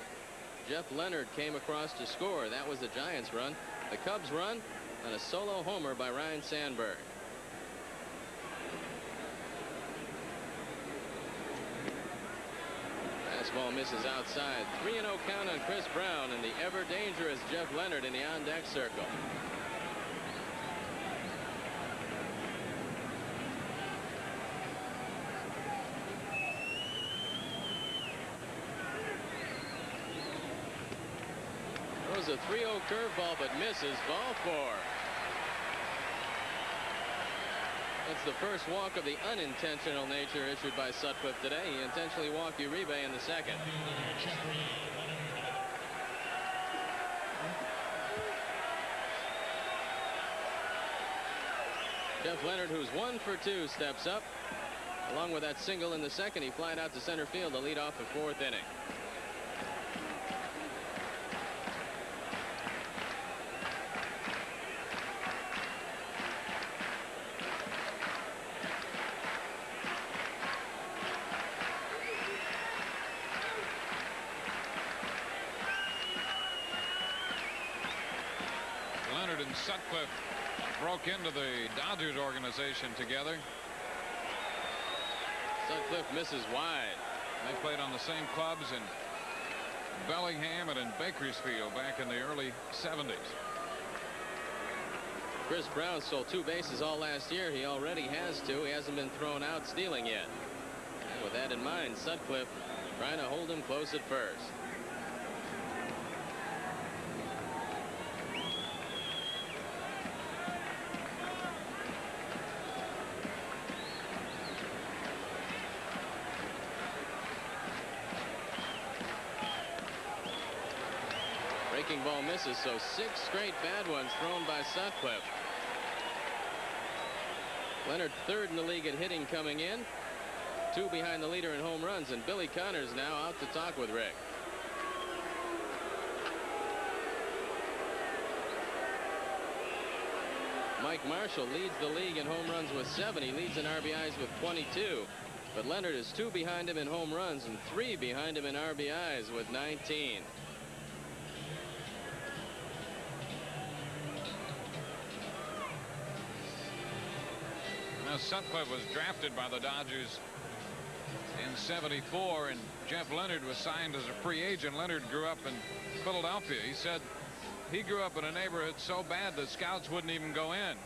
Jeff Leonard came across to score. That was the Giants' run. The Cubs' run on a solo homer by Ryan Sandberg. Fastball misses outside. 3-0 count on Chris Brown and the ever dangerous Jeff Leonard in the on-deck circle. Throws a 3-0 curveball but misses. Ball 4. That's the first walk of the unintentional nature issued by Sutcliffe today. He intentionally walked Uribe in the 2nd. Jeff Leonard, who's 1 for 2, steps up. Along with that single in the 2nd, he flied out to center field to lead off the 4th inning. Sutcliffe broke into the Dodgers organization together. Sutcliffe misses wide. They played on the same clubs in Bellingham and in Bakersfield back in the early 70s. Chris Brown stole 2 bases all last year. He already has 2. He hasn't been thrown out stealing yet. And with that in mind, Sutcliffe trying to hold him close at first. Breaking ball misses, so 6 straight bad ones thrown by Sutcliffe. Leonard 3rd in the league at hitting coming in. 2 behind the leader in home runs, and Billy Connors now out to talk with Rick. Mike Marshall leads the league in home runs with 7. He leads in RBIs with 22. But Leonard is 2 behind him in home runs and 3 behind him in RBIs with 19. Now, Sutcliffe was drafted by the Dodgers in '74, and Jeff Leonard was signed as a free agent. Leonard grew up in Philadelphia. He said he grew up in a neighborhood so bad that scouts wouldn't even go in.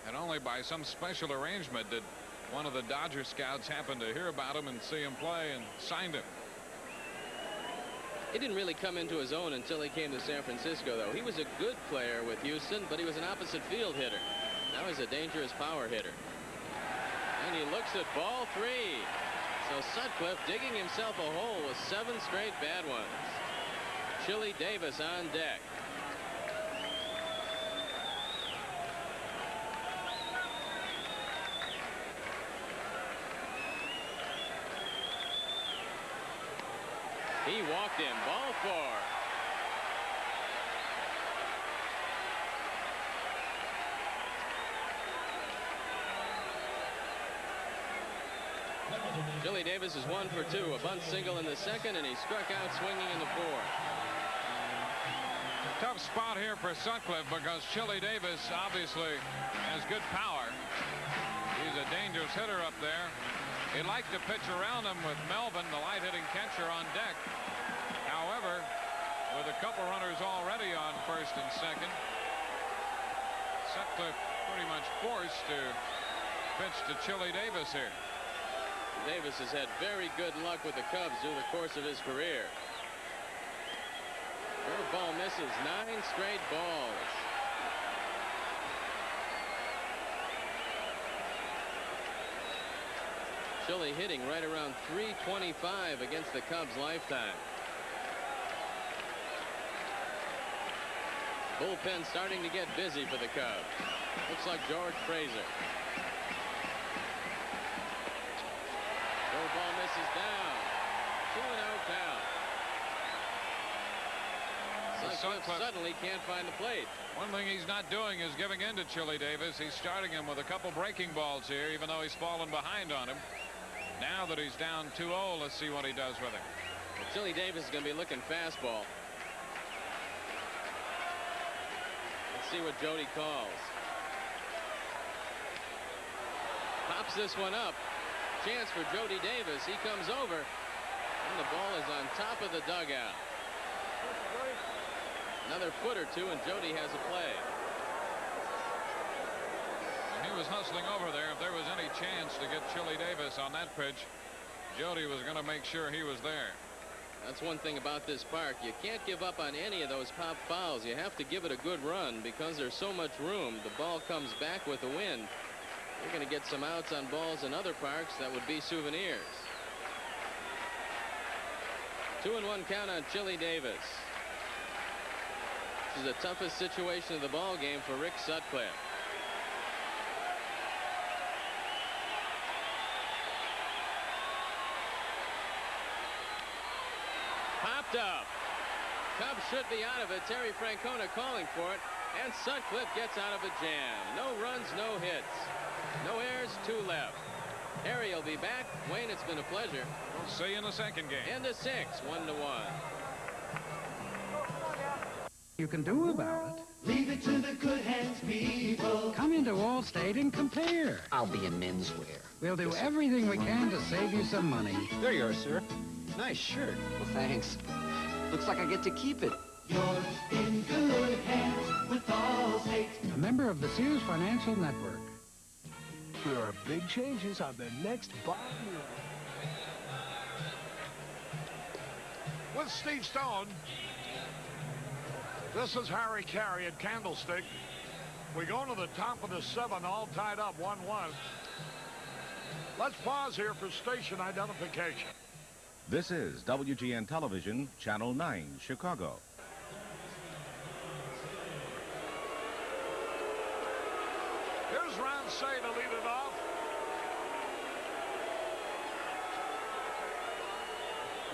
And only by some special arrangement did one of the Dodger scouts happen to hear about him and see him play and signed him. He didn't really come into his own until he came to San Francisco, though. He was a good player with Houston, but he was an opposite field hitter. Now he's a dangerous power hitter. And he looks at ball 3. So Sutcliffe digging himself a hole with 7 straight bad ones. Chili Davis on deck. He walked in. Ball 4. Chili Davis is 1 for 2. A bunt single in the 2nd, and he struck out swinging in the 4th. Tough spot here for Sutcliffe because Chili Davis obviously has good power. He's a dangerous hitter up there. He'd like to pitch around him with Melvin, the light-hitting catcher, on deck. However, with a couple runners already on 1st and 2nd, Sutcliffe pretty much forced to pitch to Chili Davis here. Davis has had very good luck with the Cubs through the course of his career. Third ball misses. 9 straight balls. Chile hitting right around .325 against the Cubs' lifetime. Bullpen starting to get busy for the Cubs. Looks like George Fraser. Third ball misses down. 2-0 count. Sutcliffe suddenly can't find the plate. One thing he's not doing is giving in to Chili Davis. He's starting him with a couple breaking balls here, even though he's fallen behind on him. Now that he's down 2-0, let's see what he does with him. Well, Chili Davis is going to be looking fastball. Let's see what Jody calls. Pops this one up. Chance for Jody Davis. He comes over, and the ball is on top of the dugout. Another foot or two, and Jody has a play. He was hustling over there. If there was any chance to get Chili Davis on that pitch, Jody was going to make sure he was there. That's one thing about this park. You can't give up on any of those pop fouls. You have to give it a good run because there's so much room. The ball comes back with the wind. You're going to get some outs on balls in other parks that would be souvenirs. 2-1 count on Chili Davis. This is the toughest situation of the ball game for Rick Sutcliffe. Popped up. Cubs should be out of it. Terry Francona calling for it, and Sutcliffe gets out of a jam. No runs, no hits. No errors, 2 left. Harry will be back. Wayne, it's been a pleasure. We'll see you in the second game. And the 6, 1-1. You can do about it. Leave it to the good hands, people. Come into Allstate and compare. I'll be in menswear. We'll do everything we can to save you some money. There you are, sir. Nice shirt. Well, thanks. Looks like I get to keep it. You're in good hands with Allstate. A member of the Sears Financial Network. There are big changes on the next Bob Muir. With Steve Stone, this is Harry Carey at Candlestick. We go to the top of the 7, all tied up 1-1. Let's pause here for station identification. This is WGN Television, Channel 9, Chicago. Here's Ron Say to lead it off.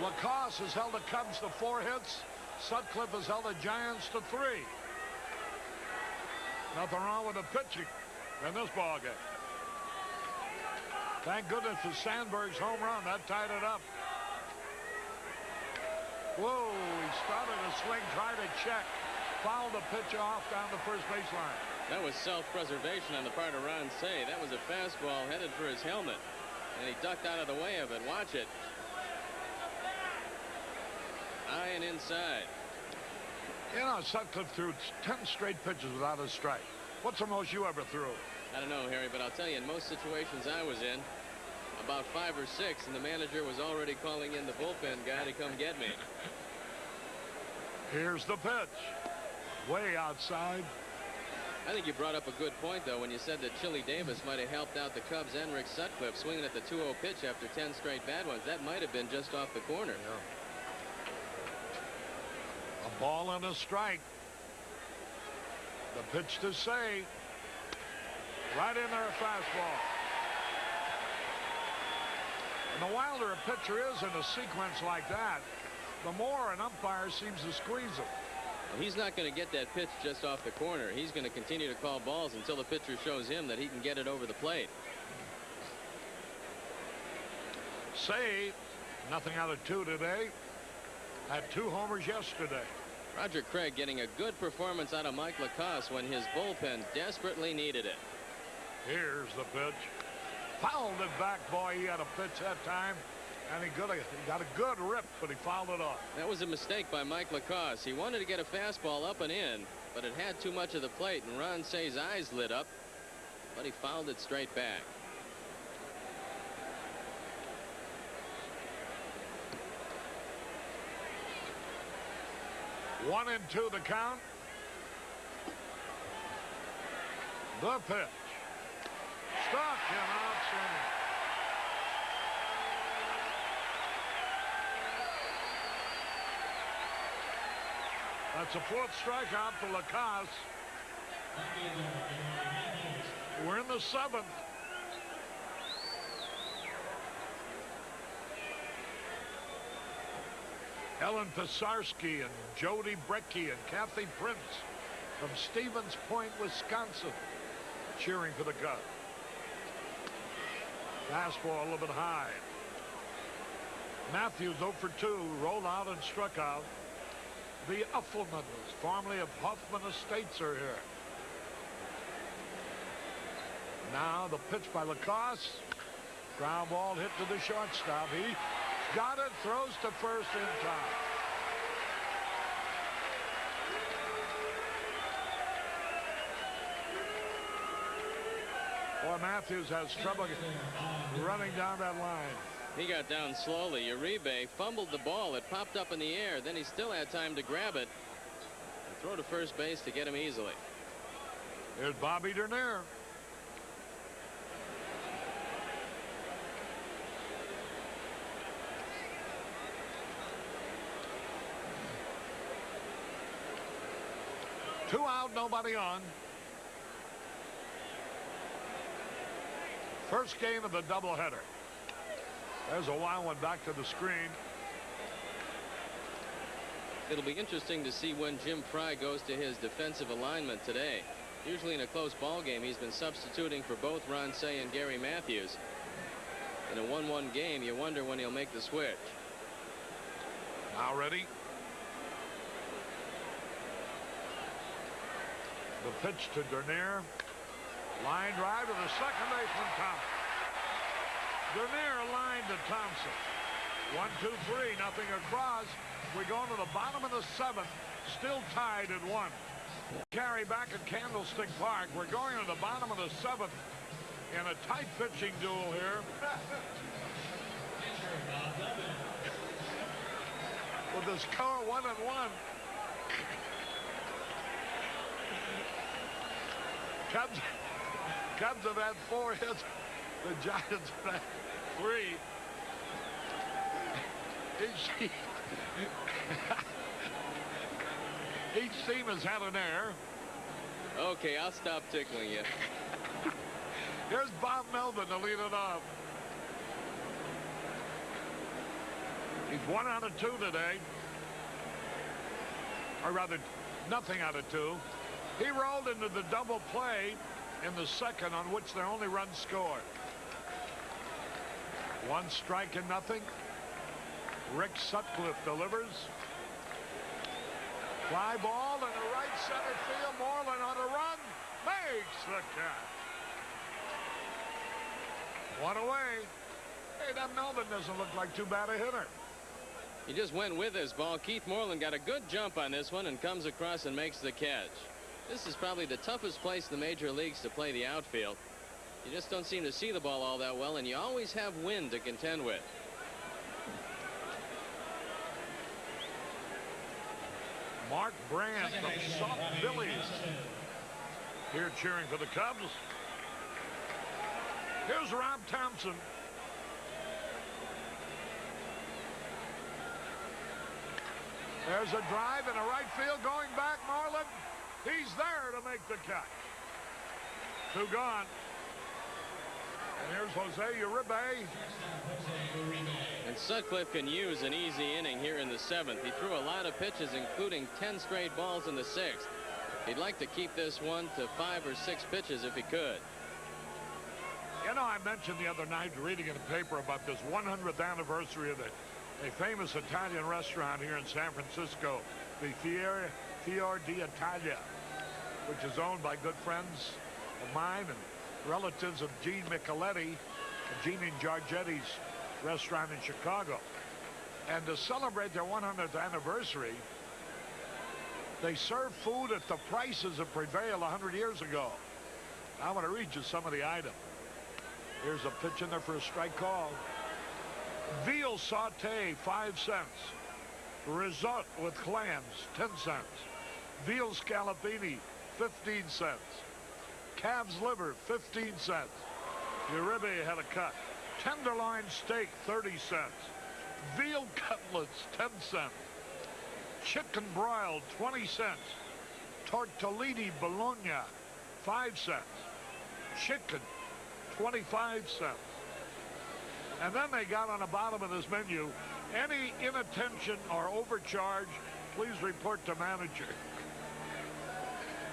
Lacoste has held the Cubs to 4 hits. Sutcliffe has held the Giants to 3. Nothing wrong with the pitching in this ballgame. Thank goodness for Sandberg's home run. That tied it up. Whoa, he started a swing, tried to check. Fouled the pitch off down the first baseline. That was self-preservation on the part of Ron Say. That was a fastball headed for his helmet, and he ducked out of the way of it. Watch it. High and inside. You know, Sutcliffe threw 10 straight pitches without a strike. What's the most you ever threw? I don't know, Harry, but I'll tell you, in most situations I was in, about 5 or 6, and the manager was already calling in the bullpen guy to come get me. Here's the pitch. Way outside. I think you brought up a good point, though, when you said that Chili Davis might have helped out the Cubs and Rick Sutcliffe swinging at the 2-0 pitch after 10 straight bad ones. That might have been just off the corner. Yeah. A ball and a strike. The pitch to Say. Right in there, a fastball. And the wilder a pitcher is in a sequence like that, the more an umpire seems to squeeze him. Well, he's not going to get that pitch just off the corner. He's going to continue to call balls until the pitcher shows him that he can get it over the plate. Say, nothing out of 2 today. Had 2 homers yesterday. Roger Craig getting a good performance out of Mike Lacoste when his bullpen desperately needed it. Here's the pitch. Fouled it back, boy. He had a pitch that time, and he got a good rip, but he fouled it off. That was a mistake by Mike Lacoste. He wanted to get a fastball up and in, but it had too much of the plate, and Ron Say's eyes lit up, but he fouled it straight back. 1-2 the count. The pitch. Stuck him out center. That's a fourth strikeout for Lacasse. We're in the seventh. Ellen Pisarski and Jody Brecky and Kathy Prince from Stevens Point, Wisconsin, cheering for the Cubs. Fastball a little bit high. Matthews 0 for 2, rolled out and struck out. The Uffelmans, formerly of Hoffman Estates, are here. Now the pitch by Lacasse. Ground ball hit to the shortstop. He got it, throws to first in time. Boy, Matthews has trouble running down that line. He got down slowly. Uribe fumbled the ball. It popped up in the air. Then he still had time to grab it and throw to first base to get him easily. Here's Bobby Dernier. Two out, nobody on. First game of the doubleheader. There's a wild one back to the screen. It'll be interesting to see when Jim Fry goes to his defensive alignment today. Usually in a close ball game, he's been substituting for both Ron Cey and Gary Matthews. In a 1-1 game, you wonder when he'll make the switch. Now ready. The pitch to Dernier. Line drive to the second baseman, Thompson. Dernier aligned to Thompson. 1-2-3, nothing across. We go to the bottom of the seventh, still tied at 1. Carry back at Candlestick Park. We're going to the bottom of the seventh in a tight pitching duel here. With the score 1-1. Cubs have had 4 hits. The Giants have had 3. Each team has had an error. Okay, I'll stop tickling you. Here's Bob Melvin to lead it off. He's 1 out of 2 today. Or rather, nothing out of 2. He rolled into the double play in the second, on which their only run scored. 1 strike and nothing. Rick Sutcliffe delivers. Fly ball in the right center field. Moreland on a run. Makes the catch. 1 away. Hey, that Melvin doesn't look like too bad a hitter. He just went with his ball. Keith Moreland got a good jump on this one and comes across and makes the catch. This is probably the toughest place in the major leagues to play the outfield. You just don't seem to see the ball all that well, and you always have wind to contend with. Mark Brand from Soft Billies here cheering for the Cubs. Here's Rob Thompson. There's a drive in the right field going back. Moreland, he's there to make the catch. 2 gone. And here's Jose Uribe. And Sutcliffe can use an easy inning here in the 7th. He threw a lot of pitches, including 10 straight balls in the 6th. He'd like to keep this one to 5 or 6 pitches if he could. You know, I mentioned the other night reading in the paper about this 100th anniversary of a famous Italian restaurant here in San Francisco, the Fior d'Italia, which is owned by good friends of mine and relatives of Gene Micheletti, Gene and Giorgetti's restaurant in Chicago. And to celebrate their 100th anniversary, they serve food at the prices that prevailed 100 years ago. I want to read you some of the items. Here's a pitch in there for a strike call. Veal saute, 5 cents. Risotto with clams, 10 cents. Veal scallopini, 15 cents. Calf's liver, 15 cents. Uribe had a cut. Tenderloin steak, 30 cents. Veal cutlets, 10 cents. Chicken broiled, 20 cents. Tortellini bologna, 5 cents. Chicken, 25 cents. And then they got on the bottom of this menu, any inattention or overcharge, please report to manager.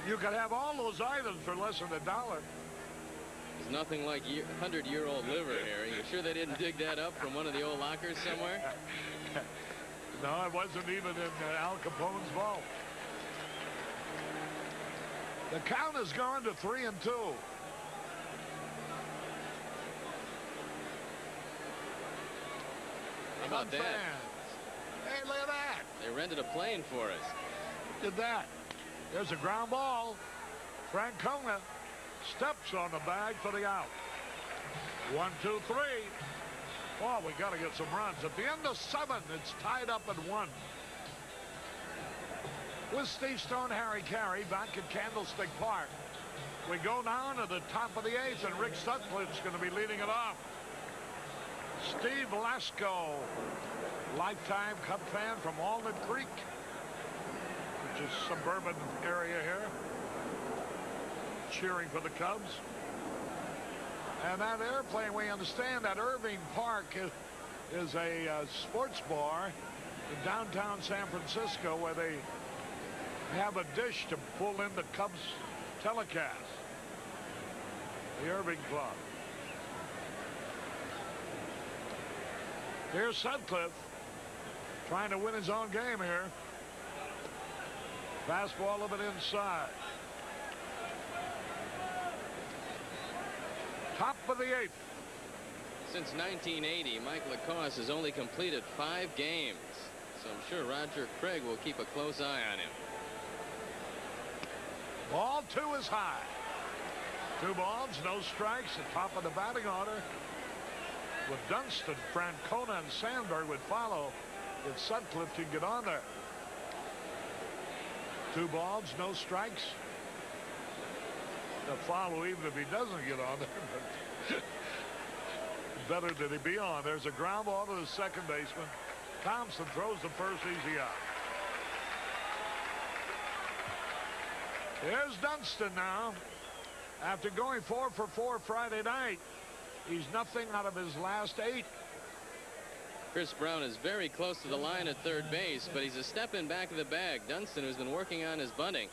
You could have all those items for less than $1. There's nothing like 100-year-old liver, Harry. You sure they didn't dig that up from one of the old lockers somewhere? No, it wasn't even in Al Capone's vault. The count has gone to 3-2. How about that? Hey, look at that. They rented a plane for us. Did that. There's a ground ball. Francona steps on the bag for the out. 1, 2, 3. Oh, we got to get some runs. At the end of 7, it's tied up at 1. With Steve Stone, Harry Carey back at Candlestick Park. We go down to the top of the 8th, and Rick Sutcliffe's going to be leading it off. Steve Lasko, lifetime Cub fan from Walnut Creek, which is suburban area here, cheering for the Cubs. And that airplane, we understand that Irving Park is a sports bar in downtown San Francisco where they have a dish to pull in the Cubs telecast. The Irving Club. Here's Sutcliffe trying to win his own game here. Fastball a little bit inside. Top of the 8th. Since 1980, Mike Lacoste has only completed 5 games. So I'm sure Roger Craig will keep a close eye on him. Ball 2 is high. 2 balls, no strikes. The top of the batting order. With Dunston, Francona, and Sandberg would follow if Sutcliffe can get on there. 2 balls, no strikes. They'll follow even if he doesn't get on there. But better that he be on. There's a ground ball to the second baseman. Thompson throws the first, easy out. Here's Dunston now. After going 4 for 4 Friday night, he's nothing out of his last 8. Chris Brown is very close to the line at third base, but he's a step in back of the bag. Dunston, who's been working on his bunting,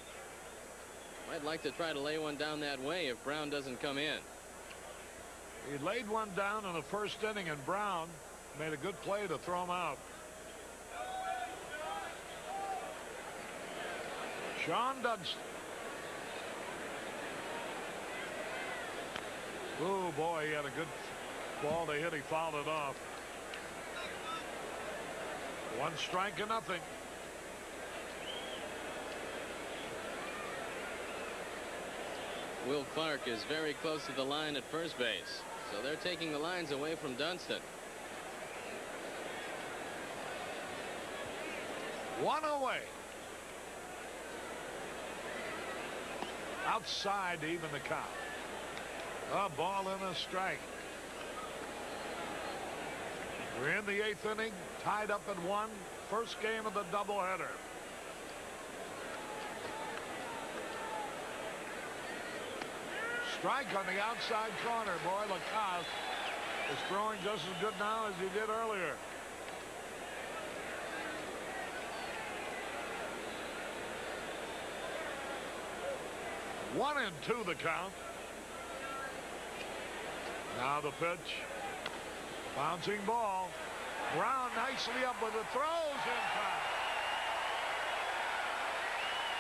might like to try to lay one down that way if Brown doesn't come in. He laid one down in the first inning, and Brown made a good play to throw him out. Sean Dunston. Oh, boy, he had a good ball to hit. He fouled it off. 1 strike and nothing. Will Clark is very close to the line at first base. So they're taking the lines away from Dunston. 1 away. Outside to even the count. A ball and a strike. We're in the 8th inning, tied up at 1. First game of the doubleheader. Strike on the outside corner. Boy, Lacoste is throwing just as good now as he did earlier. One and 2 the count. Now the pitch. Bouncing ball. Brown nicely up with the throws in time.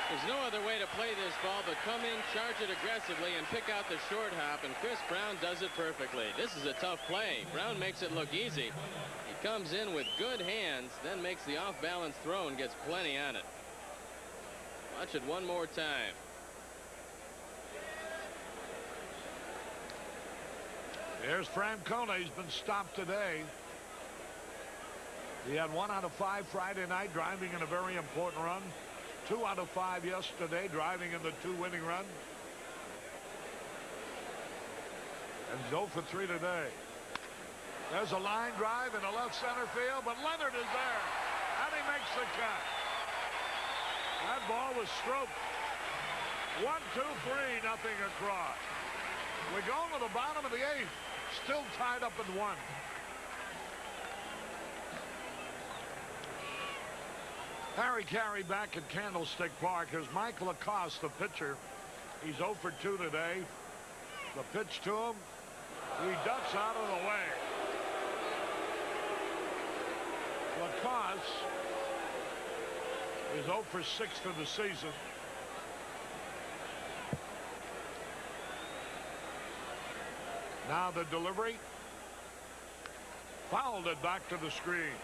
There's no other way to play this ball but come in, charge it aggressively, and pick out the short hop, and Chris Brown does it perfectly. This is a tough play. Brown makes it look easy. He comes in with good hands, then makes the off-balance throw and gets plenty on it. Watch it one more time. Here's Francona. He's been stopped today. He had 1 out of 5 Friday night, driving in a very important run. 2 out of 5 yesterday, driving in the 2 winning run. And he's 0 for 3 today. There's a line drive in the left center field, but Leonard is there, and he makes the cut. That ball was stroked. 1, 2, 3, nothing across. We go to the bottom of the 8th, still tied up at 1. Harry Carey back at Candlestick Park. Here's Mike Lacoste, the pitcher. He's 0 for 2 today. The pitch to him. He ducks out of the way. Lacoste is 0 for 6 for the season. Now the delivery. Fouled it back to the screen.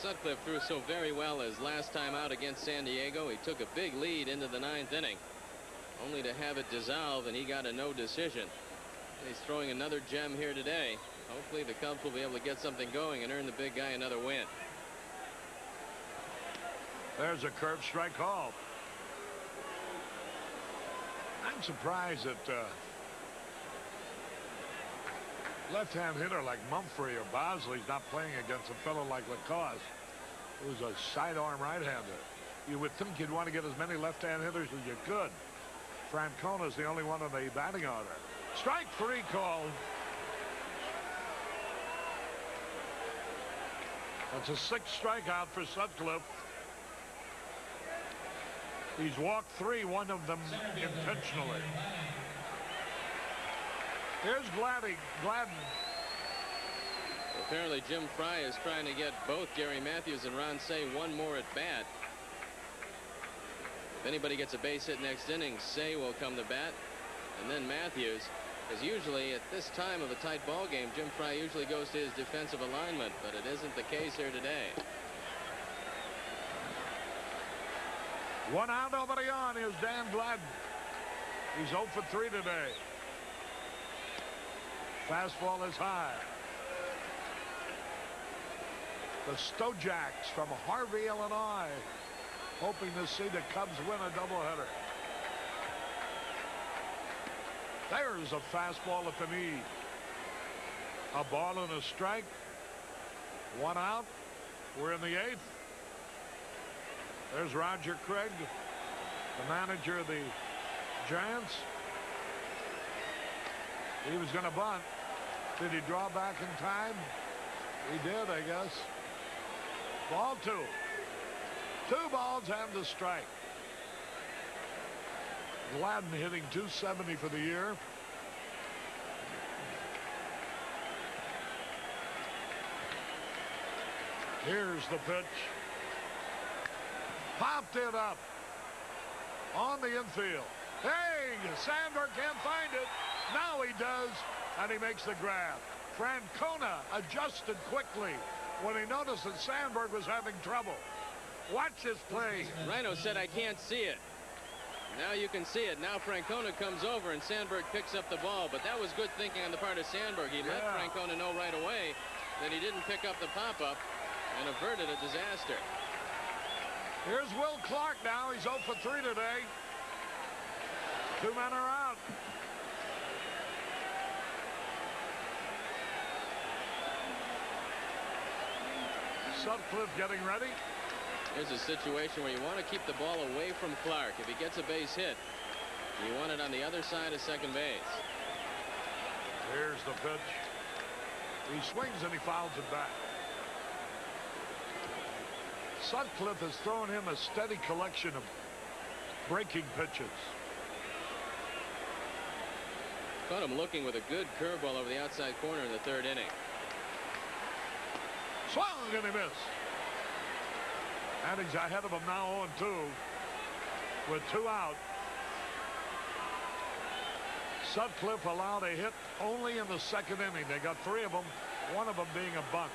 Sutcliffe threw so very well his last time out against San Diego. He took a big lead into the 9th inning, only to have it dissolve, and he got a no decision. He's throwing another gem here today. Hopefully the Cubs will be able to get something going and earn the big guy another win. There's a curve strike call. I'm surprised that left-hand hitter like Mumphrey or Bosley's not playing against a fellow like Lacoste, who's a sidearm right-hander. You would think you'd want to get as many left-hand hitters as you could. Francona's the only one on the batting order. Strike 3 call. That's a 6th strikeout for Sutcliffe. He's walked 3, one of them intentionally. Here's Gladden. Apparently Jim Fry is trying to get both Gary Matthews and Ron Say one more at bat. If anybody gets a base hit next inning, Say will come to bat, and then Matthews. Because usually at this time of a tight ball game, Jim Fry usually goes to his defensive alignment, but it isn't the case here today. 1 out, nobody on. Here's Dan Gladden. He's 0 for 3 today. Fastball is high. The Stojaks from Harvey, Illinois, hoping to see the Cubs win a doubleheader. There's a fastball at the knee. A ball and a strike. 1 out. We're in the 8th. There's Roger Craig, the manager of the Giants. He was going to bunt. Did he draw back in time? He did, I guess. Ball 2. 2 balls and a strike. Gladden hitting .270 for the year. Here's the pitch. Popped it up on the infield. Hey, Sandberg can't find it. Now he does, and he makes the grab. Francona adjusted quickly when he noticed that Sandberg was having trouble. Watch this play. Rhino said, I can't see it. Now you can see it. Now Francona comes over, and Sandberg picks up the ball, but that was good thinking on the part of Sandberg. He let Francona know right away that he didn't pick up the pop-up and averted a disaster. Here's Will Clark now. He's 0 for 3 today. 2 men are out. Sutcliffe getting ready. Here's a situation where you want to keep the ball away from Clark. If he gets a base hit, you want it on the other side of second base. Here's the pitch. He swings and he fouls it back. Sutcliffe has thrown him a steady collection of breaking pitches. Caught him looking with a good curveball over the outside corner in the 3rd inning. Swung and he missed. And he's ahead of him now 0-2 with 2 out. Sutcliffe allowed a hit only in the 2nd inning. They got 3 of them, 1 of them being a bunt.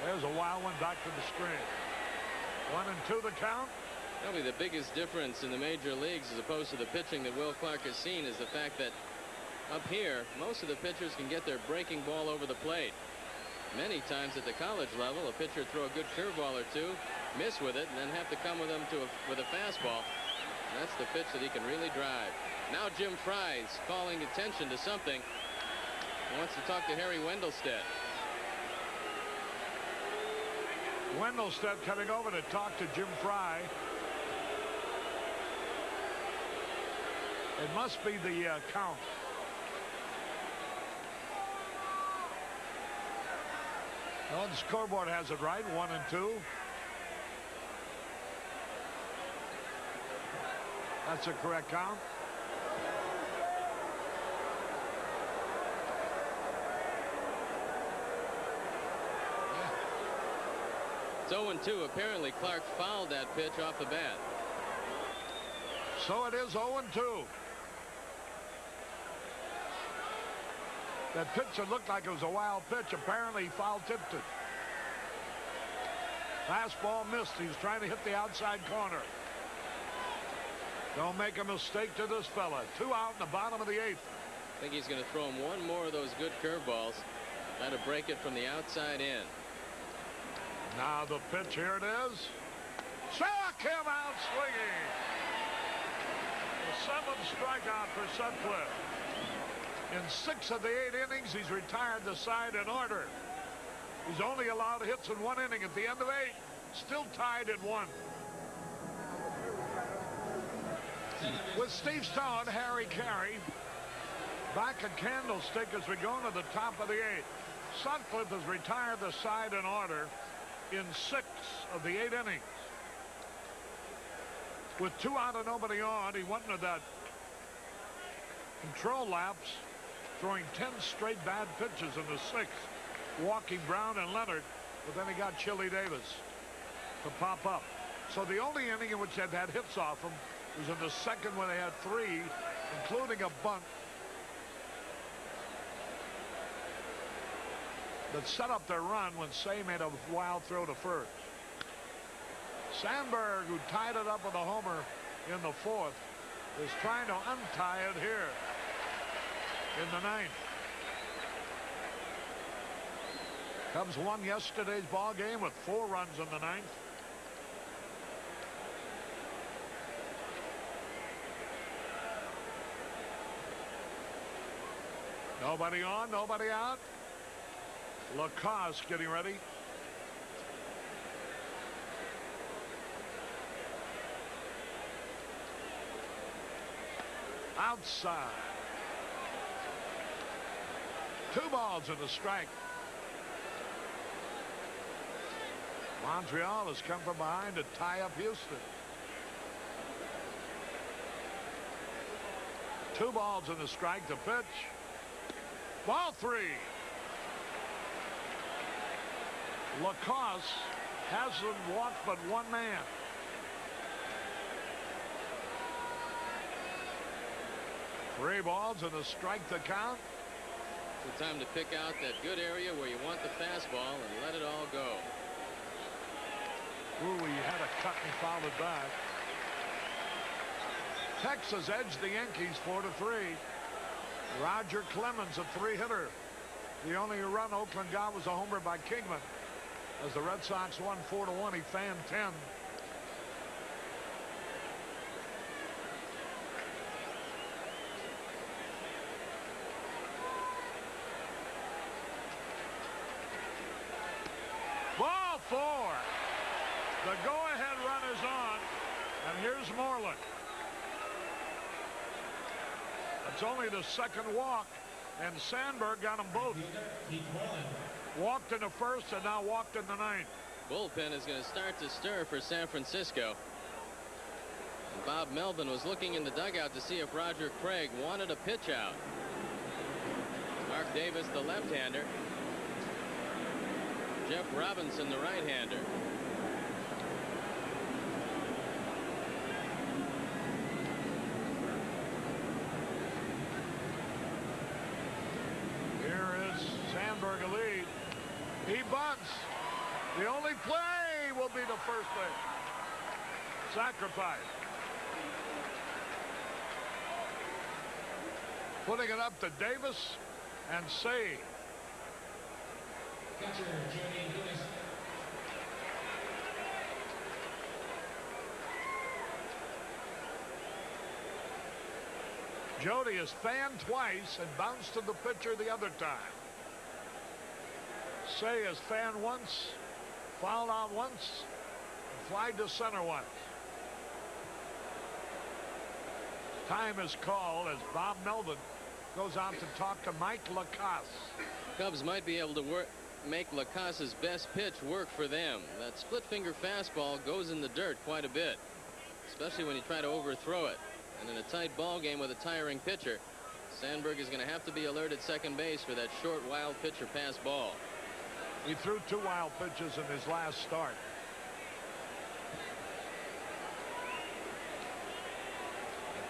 There's a wild one back to the screen. 1-2 the count. Probably the biggest difference in the major leagues as opposed to the pitching that Will Clark has seen is the fact that up here, most of the pitchers can get their breaking ball over the plate. many times at the college level. A pitcher throw a good curveball or two, miss with it, and then have to come with them with a fastball. And that's the pitch that he can really drive. Now Jim Fry's calling attention to something. He wants to talk to Harry Wendelstedt. Wendelstedt coming over to talk to Jim Fry. It must be the count. Well, the scoreboard has it right, 1-2. That's a correct count. It's 0-2. Apparently Clark fouled that pitch off the bat. So it is 0-2. That pitch that looked like it was a wild pitch, apparently he foul-tipped it. Fastball missed. He's trying to hit the outside corner. Don't make a mistake to this fella. 2 out in the bottom of the 8th. I think he's going to throw him one more of those good curveballs. Try to break it from the outside in. Now the pitch, here it is. Struck him out swinging. The 7th strikeout for Sutcliffe. In 6 of the 8 innings, he's retired the side in order. He's only allowed hits in 1 inning at the end of 8. Still tied at 1. With Steve Stone, Harry Carey back at Candlestick as we go into the top of the 8th. Sutcliffe has retired the side in order in 6 of the 8 innings. With 2 out and nobody on, he went into that control lapse, throwing 10 straight bad pitches in the 6th, walking Brown and Leonard, but then he got Chili Davis to pop up. So the only inning in which they've had hits off him was in the 2nd when they had 3, including a bunt that set up their run when Say made a wild throw to first. Sandberg, who tied it up with a homer in the 4th, is trying to untie it here in the 9th. Cubs won yesterday's ball game with 4 runs in the 9th. Nobody on, nobody out. Lacoste getting ready. Outside. 2 balls and a strike. Montreal has come from behind to tie up Houston. 2 balls and a strike to pitch. Ball 3. Lacoste hasn't walked but 1 man. Three balls and a strike to count. It's time to pick out that good area where you want the fastball and let it all go. Ooh, he had a cut and fouled it back. Texas edged the Yankees 4-3. Roger Clemens, a 3-hitter. The only run Oakland got was a homer by Kingman. As the Red Sox won 4-1, he fanned 10. Ball 4. The go-ahead run is on, and here's Moreland. It's only the 2nd walk, and Sandberg got them both. Walked in the 1st and now walked in the 9th. Bullpen is going to start to stir for San Francisco. And Bob Melvin was looking in the dugout to see if Roger Craig wanted a pitch out. Mark Davis, the left-hander. Jeff Robinson, the right-hander. Here is Sandberg a lead. He bunts. The only play will be the first thing. Sacrifice. Putting it up to Davis and Say. Jody is fanned twice and bounced to the pitcher the other time. Say is fanned once, fouled out once, and flied to center once. Time is called as Bob Melvin goes out to talk to Mike Lacasse. Cubs might be able to make Lacasse's best pitch work for them. That split finger fastball goes in the dirt quite a bit, especially when you try to overthrow it. And in a tight ball game with a tiring pitcher, Sandberg is going to have to be alert at second base for that short, wild pitcher pass ball. He threw 2 wild pitches in his last start.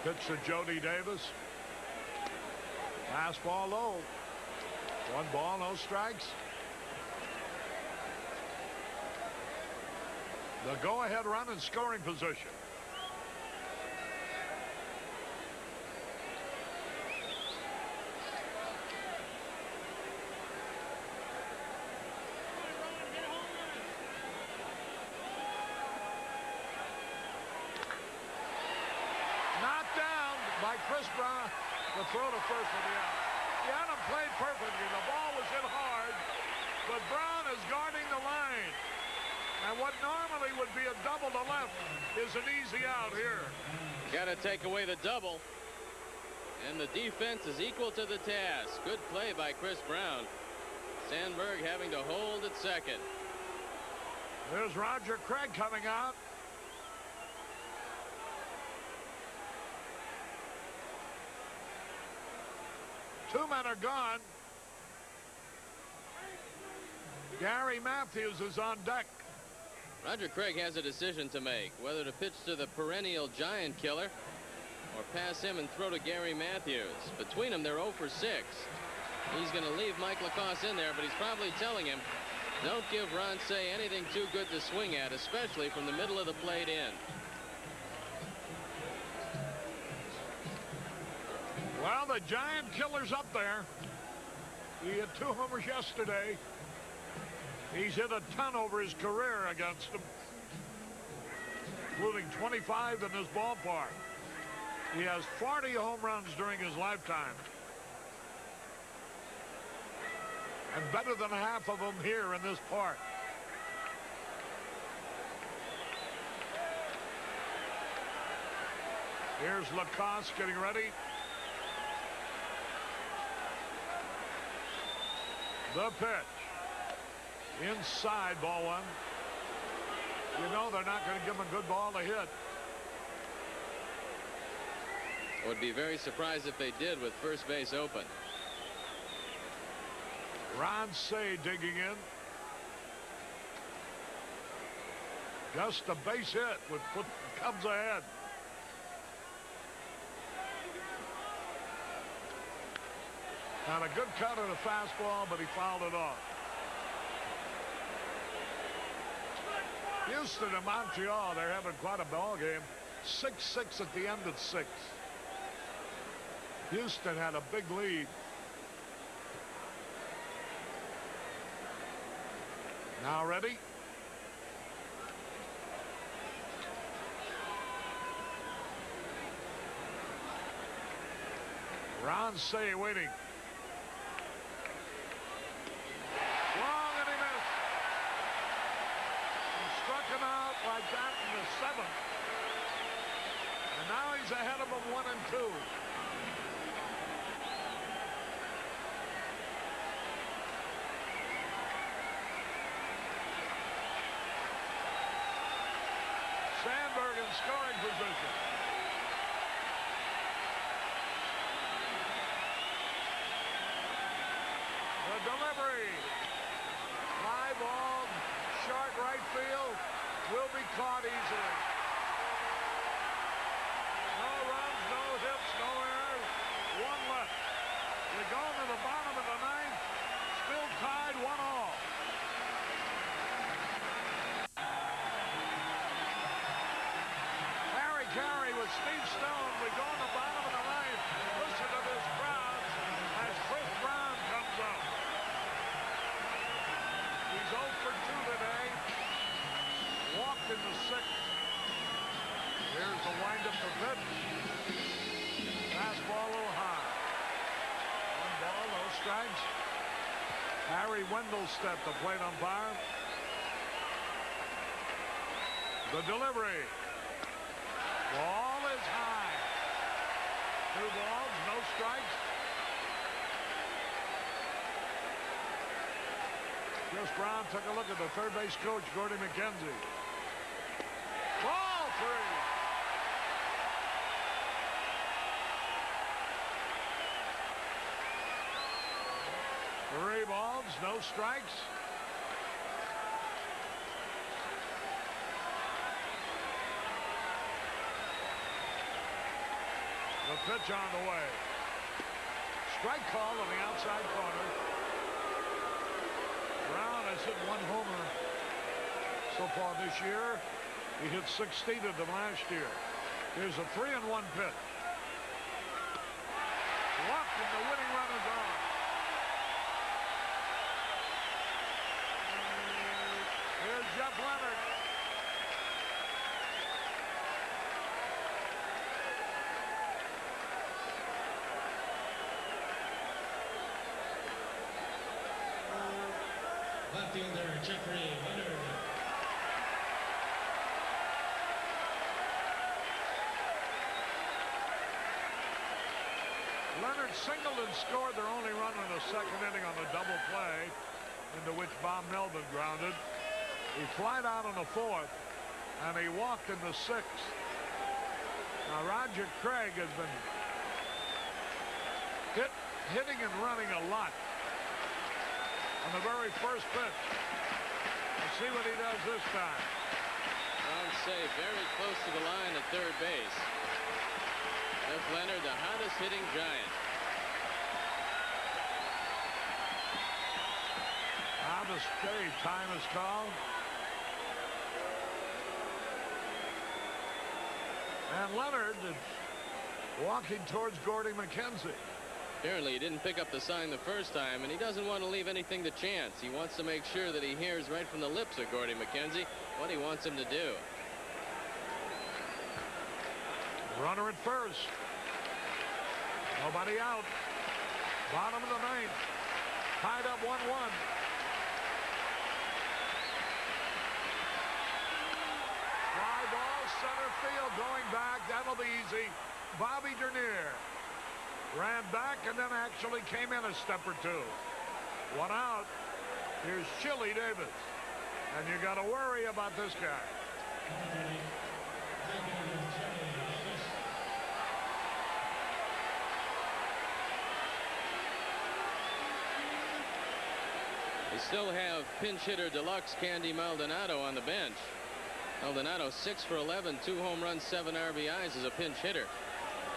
Pitch to Jody Davis. Fastball low. 1 ball, no strikes. The go-ahead run in scoring position. Chris Brown, the throw to first for the out. The Adam played perfectly. The ball was hit hard, but Brown is guarding the line. And what normally would be a double to left is an easy out here. Got to take away the double. And the defense is equal to the task. Good play by Chris Brown. Sandberg having to hold at second. There's Roger Craig coming out. Two men are gone. Gary Matthews is on deck. Roger Craig has a decision to make, whether to pitch to the perennial giant killer or pass him and throw to Gary Matthews. Between them, they're 0 for 6. He's going to leave Mike Lacasse in there, but he's probably telling him, don't give Ron Cey anything too good to swing at, especially from the middle of the plate in. Well, the giant killer's up there. He had 2 homers yesterday. He's hit a ton over his career against them, including 25 in this ballpark. He has 40 home runs during his lifetime. And better than half of them here in this park. Here's Lacasse getting ready. The pitch. Inside, ball 1. You know they're not going to give him a good ball to hit. Would be very surprised if they did with first base open. Ron Cey digging in. Just a base hit would put the Cubs ahead. Had a good cut of the fastball, but he fouled it off. Houston and Montreal, they're having quite a ball game. 6-6 at the end of 6. Houston had a big lead. Now ready? Ron Cey waiting. Swung and he missed. He struck him out like that in the 7th. And now he's ahead of him 1-2. Sandberg in scoring position. The delivery. High ball, short right field, will be caught easily. No runs, no hits, no errors. 1 left. We go to the bottom of the 9th. Still tied 1-all. Carey with Steve Stone. We go in the bottom of the 9th. Listen to this crowd as Chris Brown comes up. Harry Wendelstedt, the plate umpire. The delivery. Ball is high. 2 balls, no strikes. Chris Brown took a look at the third base coach, Gordy McKenzie. Ball 3. 3 balls, no strikes. The pitch on the way. Strike call on the outside corner. Brown has hit 1 homer so far this year. He hit 16 of them last year. Here's a 3-1 pitch. Walked and the winning run is on. Here's Jeff Leonard. Left fielder Jeffrey Leonard. Leonard singled and scored their only run in the second inning on the double play, into which Bob Melvin grounded. He flied out on the 4th, and he walked in the 6th. Now Roger Craig has been hitting and running a lot on the very first pitch. Let's see what he does this time. Brown save very close to the line at third base. Jeff Leonard, the hottest hitting giant. Now the save time is called. And Leonard is walking towards Gordy McKenzie. Apparently he didn't pick up the sign the first time, and he doesn't want to leave anything to chance. He wants to make sure that he hears right from the lips of Gordy McKenzie what he wants him to do. Runner at first. Nobody out. Bottom of the 9th. Tied up 1-1. Fly ball, center field, going back. That'll be easy. Bobby Dernier ran back and then actually came in a step or 2. 1 out. Here's Chili Davis. And you got to worry about this guy. They still have pinch hitter deluxe Candy Maldonado on the bench. Maldonado 6 for 11, 2 home runs, 7 RBIs as a pinch hitter.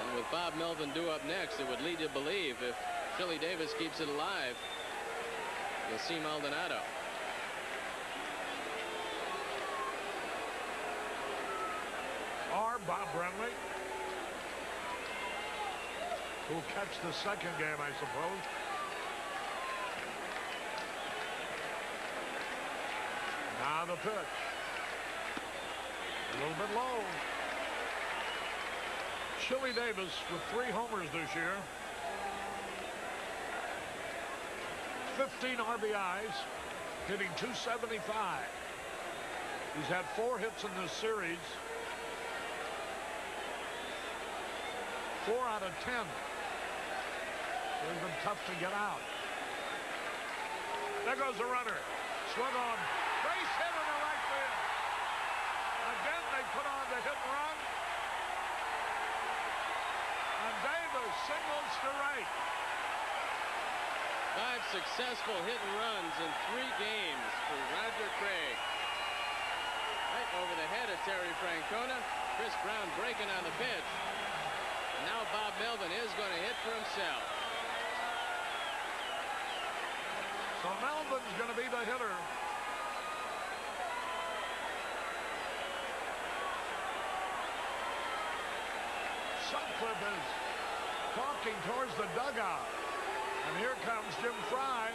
And with Bob Melvin due up next, it would lead you to believe if Chili Davis keeps it alive, you'll see Maldonado. Or Bob Brenly, who'll catch the second game, I suppose. Now the pitch. A little bit low. Chili Davis with 3 homers this year. 15 RBIs, hitting .275. He's had 4 hits in this series. 4 out of 10. It's been tough to get out. There goes the runner. Swung on. Base hit in the right field. Again, they put on the hit and run. And Davis singles to right. 5 successful hit and runs in 3 games for Roger Craig. Right over the head of Terry Francona. Chris Brown breaking on the pitch. Now Bob Melvin is going to hit for himself. So Melvin's going to be the hitter. Sutcliffe is talking towards the dugout. And here comes Jim Fry.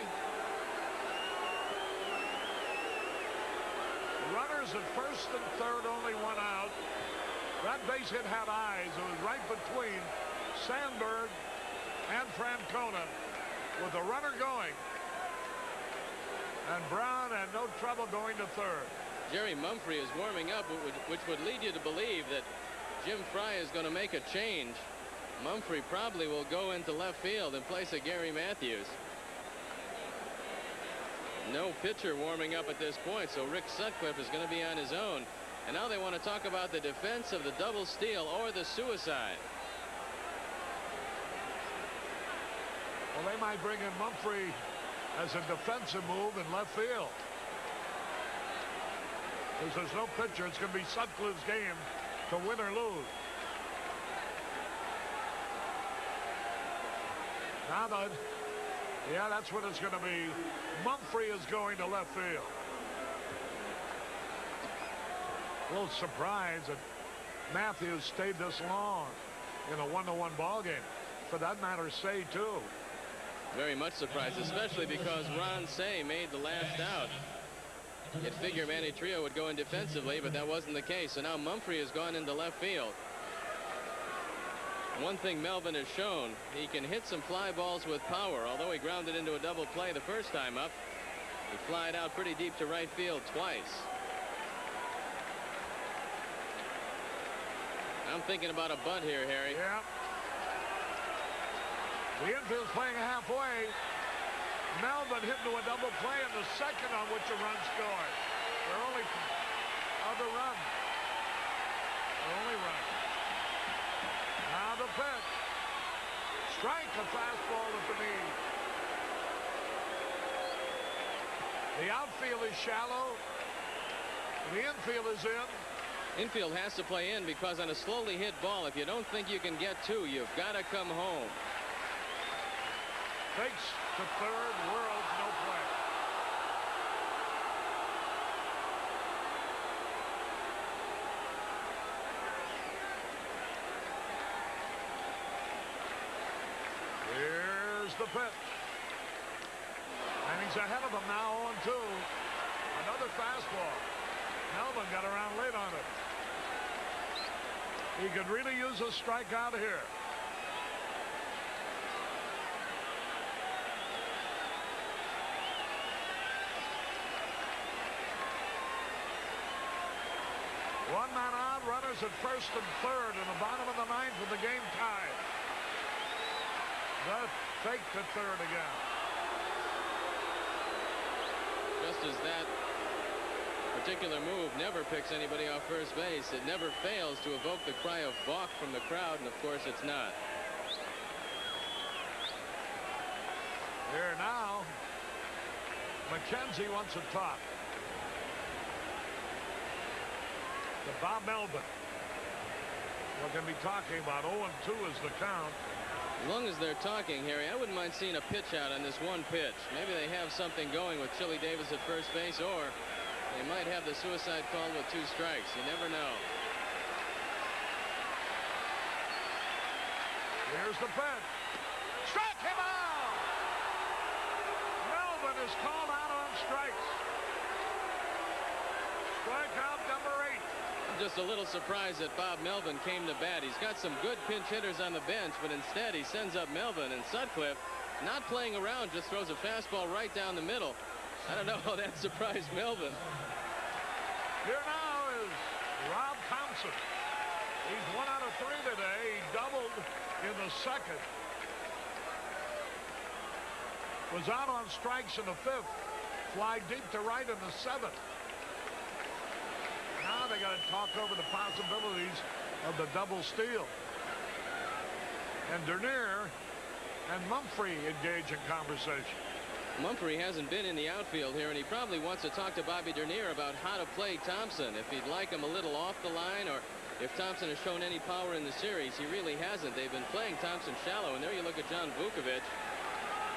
Runners at first and third, only 1 out. That base hit had eyes. It was right between Sandberg and Francona with the runner going. And Brown had no trouble going to third. Jerry Mumphrey is warming up, which would lead you to believe that Jim Fry is going to make a change. Mumphrey probably will go into left field in place of Gary Matthews. No pitcher warming up at this point, so Rick Sutcliffe is going to be on his own. And now they want to talk about the defense of the double steal or the suicide. Well, they might bring in Mumphrey as a defensive move in left field. Because there's no pitcher, it's going to be Sutcliffe's game to win or lose. Now that, yeah, that's what it's going to be. Mumphrey is going to left field. A little surprised that Matthews stayed this long in a 1-1 ball game. For that matter, Say too. Very much surprised, especially because Ron Say made the last out. You'd figure Manny Trio would go in defensively, but that wasn't the case. So now Mumphrey has gone into left field. One thing Melvin has shown, he can hit some fly balls with power. Although he grounded into a double play the first time up, he flied out pretty deep to right field twice. I'm thinking about a bunt here, Harry. Yeah. The infield's playing halfway. Melvin hit into a double play in the second on which a run scored. Their only other run. Their only run. Now the pitch. Strike, a fastball at the knee. The outfield is shallow. The infield is in. Infield has to play in because on a slowly hit ball, if you don't think you can get two, you've got to come home. Takes to third, World's no play. Here's the pitch. And he's ahead of him now on 2. Another fastball. Melvin got around late on it. He could really use a strikeout here. One man out, runners at first and third in the bottom of the 9th with the game tied. The fake to third again. Just as that particular move never picks anybody off first base, it never fails to evoke the cry of balk from the crowd, and of course it's not. Here now, McKenzie wants a top. To Bob Melvin. We're going to be talking about 0-2 is the count. As long as they're talking, Harry, I wouldn't mind seeing a pitch out on this one pitch. Maybe they have something going with Chili Davis at first base, or they might have the suicide call with 2 strikes. You never know. Here's the pitch. Struck him out! Melvin is called out on strikes. Strikeout number 8. I'm just a little surprised that Bob Melvin came to bat. He's got some good pinch hitters on the bench, but instead he sends up Melvin, and Sutcliffe, not playing around, just throws a fastball right down the middle. I don't know how that surprised Melvin. Here now is Rob Thompson. He's 1 out of 3 today. He doubled in the second. Was out on strikes in the 5th. Fly deep to right in the 7th. Now they got to talk over the possibilities of the double steal. And Dernier and Mumphrey engage in conversation. Mumphrey hasn't been in the outfield here, and he probably wants to talk to Bobby Dernier about how to play Thompson. If he'd like him a little off the line, or if Thompson has shown any power in the series. He really hasn't. They've been playing Thompson shallow, and there you look at John Vukovic.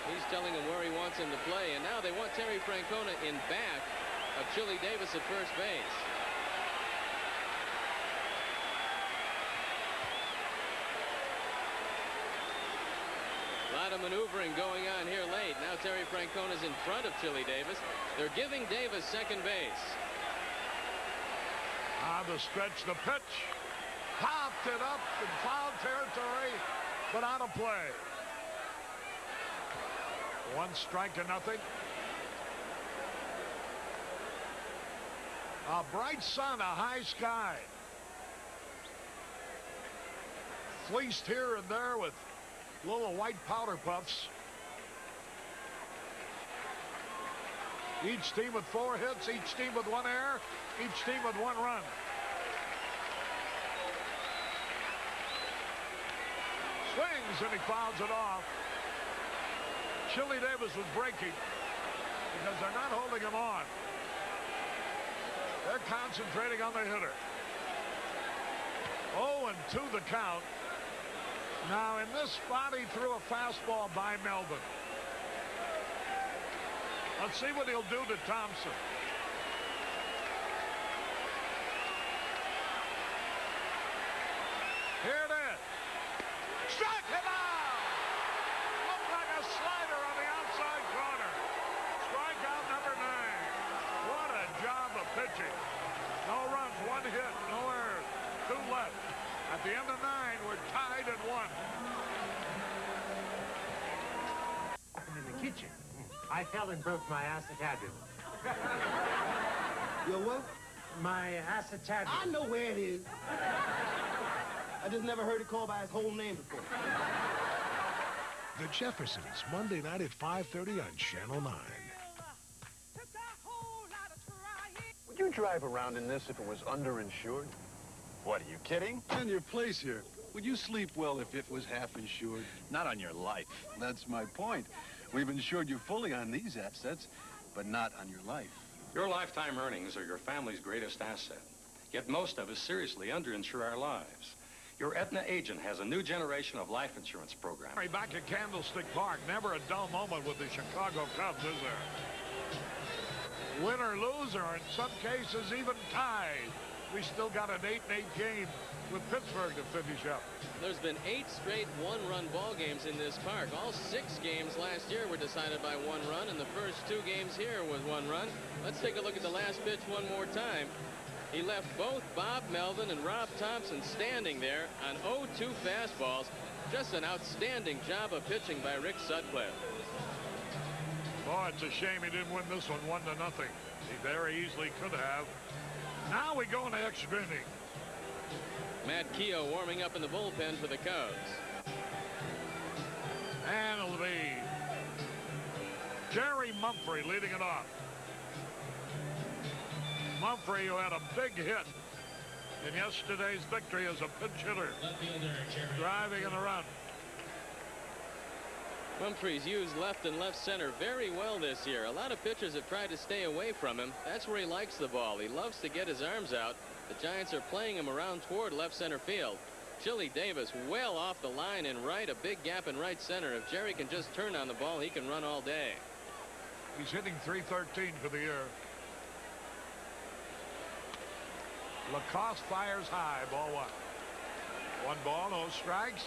He's telling him where he wants him to play, and now they want Terry Francona in back of Chili Davis at first base. A lot of maneuvering going on here late. Now Terry Francona's in front of Chili Davis. They're giving Davis second base. On the stretch, the pitch. Popped it up in foul territory, but out of play. 1 strike to nothing. A bright sun, a high sky. Fleeced here and there with little white powder puffs. Each team with 4 hits, each team with 1 error, each team with 1 run. Swings and he fouls it off. Chili Davis was breaking because they're not holding him on. They're concentrating on the hitter. 0-2 the count. Now in this spot he threw a fastball by Melvin. Let's see what he'll do to Thompson. Here it is. Struck him out! Looked like a slider on the outside corner. Strikeout number 9. What a job of pitching. No runs, 1 hit, no errors, 2 left. At the end of 9, we're tied at 1. In the kitchen. I fell and broke my acetabular. Your what? My acetabular. I know where it is. I just never heard it called by its whole name before. The Jeffersons, Monday night at 5:30 on Channel 9. Would you drive around in this if it was underinsured? What, are you kidding? And your place here. Would you sleep well if it was half insured? Not on your life. That's my point. We've insured you fully on these assets, but not on your life. Your lifetime earnings are your family's greatest asset. Yet most of us seriously underinsure our lives. Your Aetna agent has a new generation of life insurance program. Back at Candlestick Park, never a dull moment with the Chicago Cubs, is there? Win or lose, or in some cases even tied. We still got an 8-8 game with Pittsburgh to finish up. There's been 8 straight one-run ball games in this park. All 6 games last year were decided by 1 run, and the first 2 games here was 1 run. Let's take a look at the last pitch one more time. He left both Bob Melvin and Rob Thompson standing there on 0-2 fastballs. Just an outstanding job of pitching by Rick Sutcliffe. Boy, it's a shame he didn't win this one 1-0. He very easily could have. Now we go into extra inning. Matt Keogh warming up in the bullpen for the Cubs. And it'll be Jerry Mumphrey leading it off. Mumphrey, who had a big hit in yesterday's victory as a pinch hitter, driving in the run. Mumphrey's used left and left center very well this year. A lot of pitchers have tried to stay away from him. That's where he likes the ball. He loves to get his arms out. The Giants are playing him around toward left center field. Chili Davis well off the line in right, a big gap in right center. If Jerry can just turn on the ball, he can run all day. He's hitting .313 for the year. Lacoste fires high, ball 1. 1 ball, no strikes.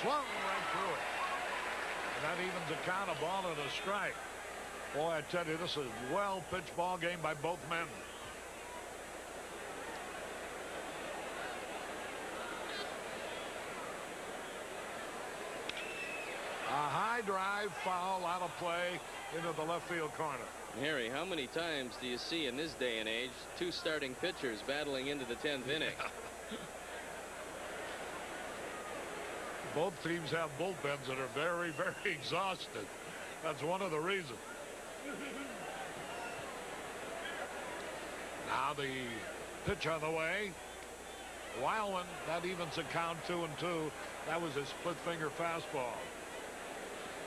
Swung right through it. And that evens the count, a ball and a strike. Boy, I tell you, this is a well-pitched ball game by both men. A high drive, foul, out of play into the left field corner. Harry, how many times do you see in this day and age 2 starting pitchers battling into the 10th inning? Both teams have bullpens that are very, very exhausted. That's one of the reasons. Now the pitch on the way. Wild one, that evens the count 2-2. That was his split finger fastball.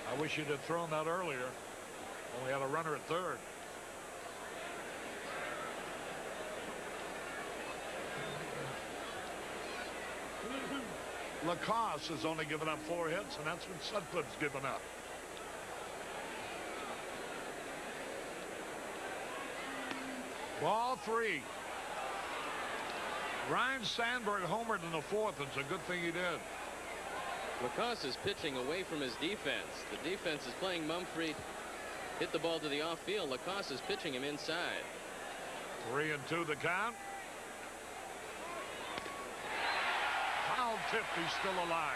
I wish he'd have thrown that earlier. Only had a runner at third. Lacoste has only given up 4 hits, and that's what Sutcliffe's given up. Ball 3. Ryan Sandberg homered in the 4th. It's a good thing he did. Lacoste is pitching away from his defense. The defense is playing Mumphrey. Hit the ball to the off field. Lacoste is pitching him inside. 3-2 the count. Foul tip, he's still alive.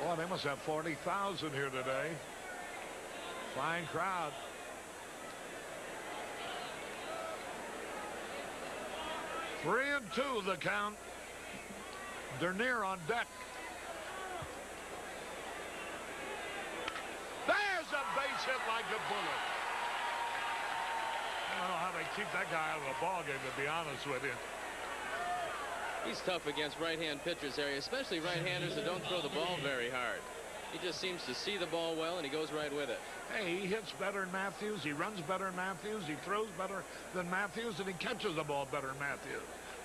Boy, they must have 40,000 here today. Fine crowd. Three and two, the count. Dernier on deck. There's a base hit like a bullet. I don't know how they keep that guy out of the ball game, to be honest with you. He's tough against right-hand pitchers, Harry, especially right-handers that don't throw the ball very hard. He just seems to see the ball well, and he goes right with it. Hey, he hits better than Matthews. He runs better than Matthews. He throws better than Matthews, and he catches the ball better than Matthews.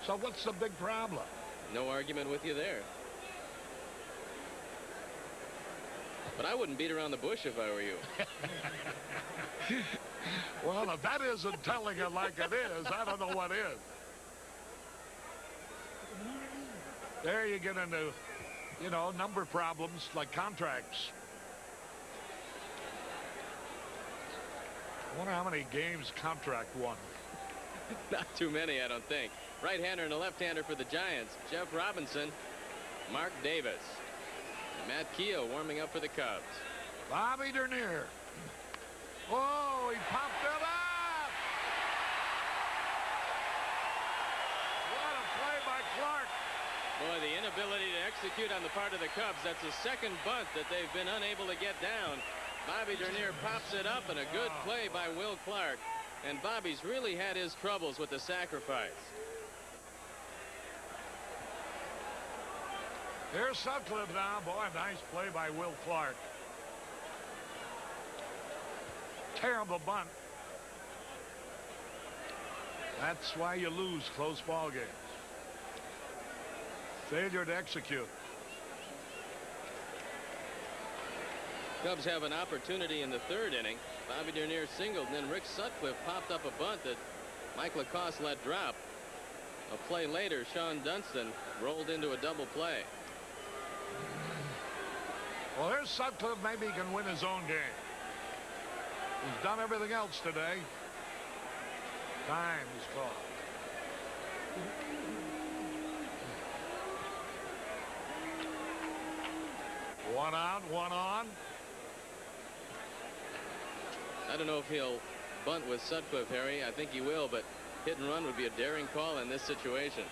So what's the big problem? No argument with you there. But I wouldn't beat around the bush if I were you. Well, if that isn't telling it like it is, I don't know what is. There you get into, you know, number problems like contracts. I wonder how many games contract won. Not too many, I don't think. Right-hander and a left-hander for the Giants. Jeff Robinson, Mark Davis, and Matt Keogh warming up for the Cubs. Bobby Dernier. Oh, he popped it up! What a play by Clark. Boy, the inability to execute on the part of the Cubs. That's the second bunt that they've been unable to get down. Bobby Dernier pops it up, and a good play by Will Clark. And Bobby's really had his troubles with the sacrifice. Here's Sutcliffe now. Boy, nice play by Will Clark. Terrible bunt. That's why you lose close ball games. Failure to execute. Cubs have an opportunity in the third inning. Bobby Dernier singled, and then Rick Sutcliffe popped up a bunt that Mike Lacoste let drop. A play later, Sean Dunston rolled into a double play. Well, here's Sutcliffe. Maybe he can win his own game. He's done everything else today. Time is called. One out, one on. I don't know if he'll bunt with Sutcliffe, Harry. I think he will, but hit and run would be a daring call in this situation.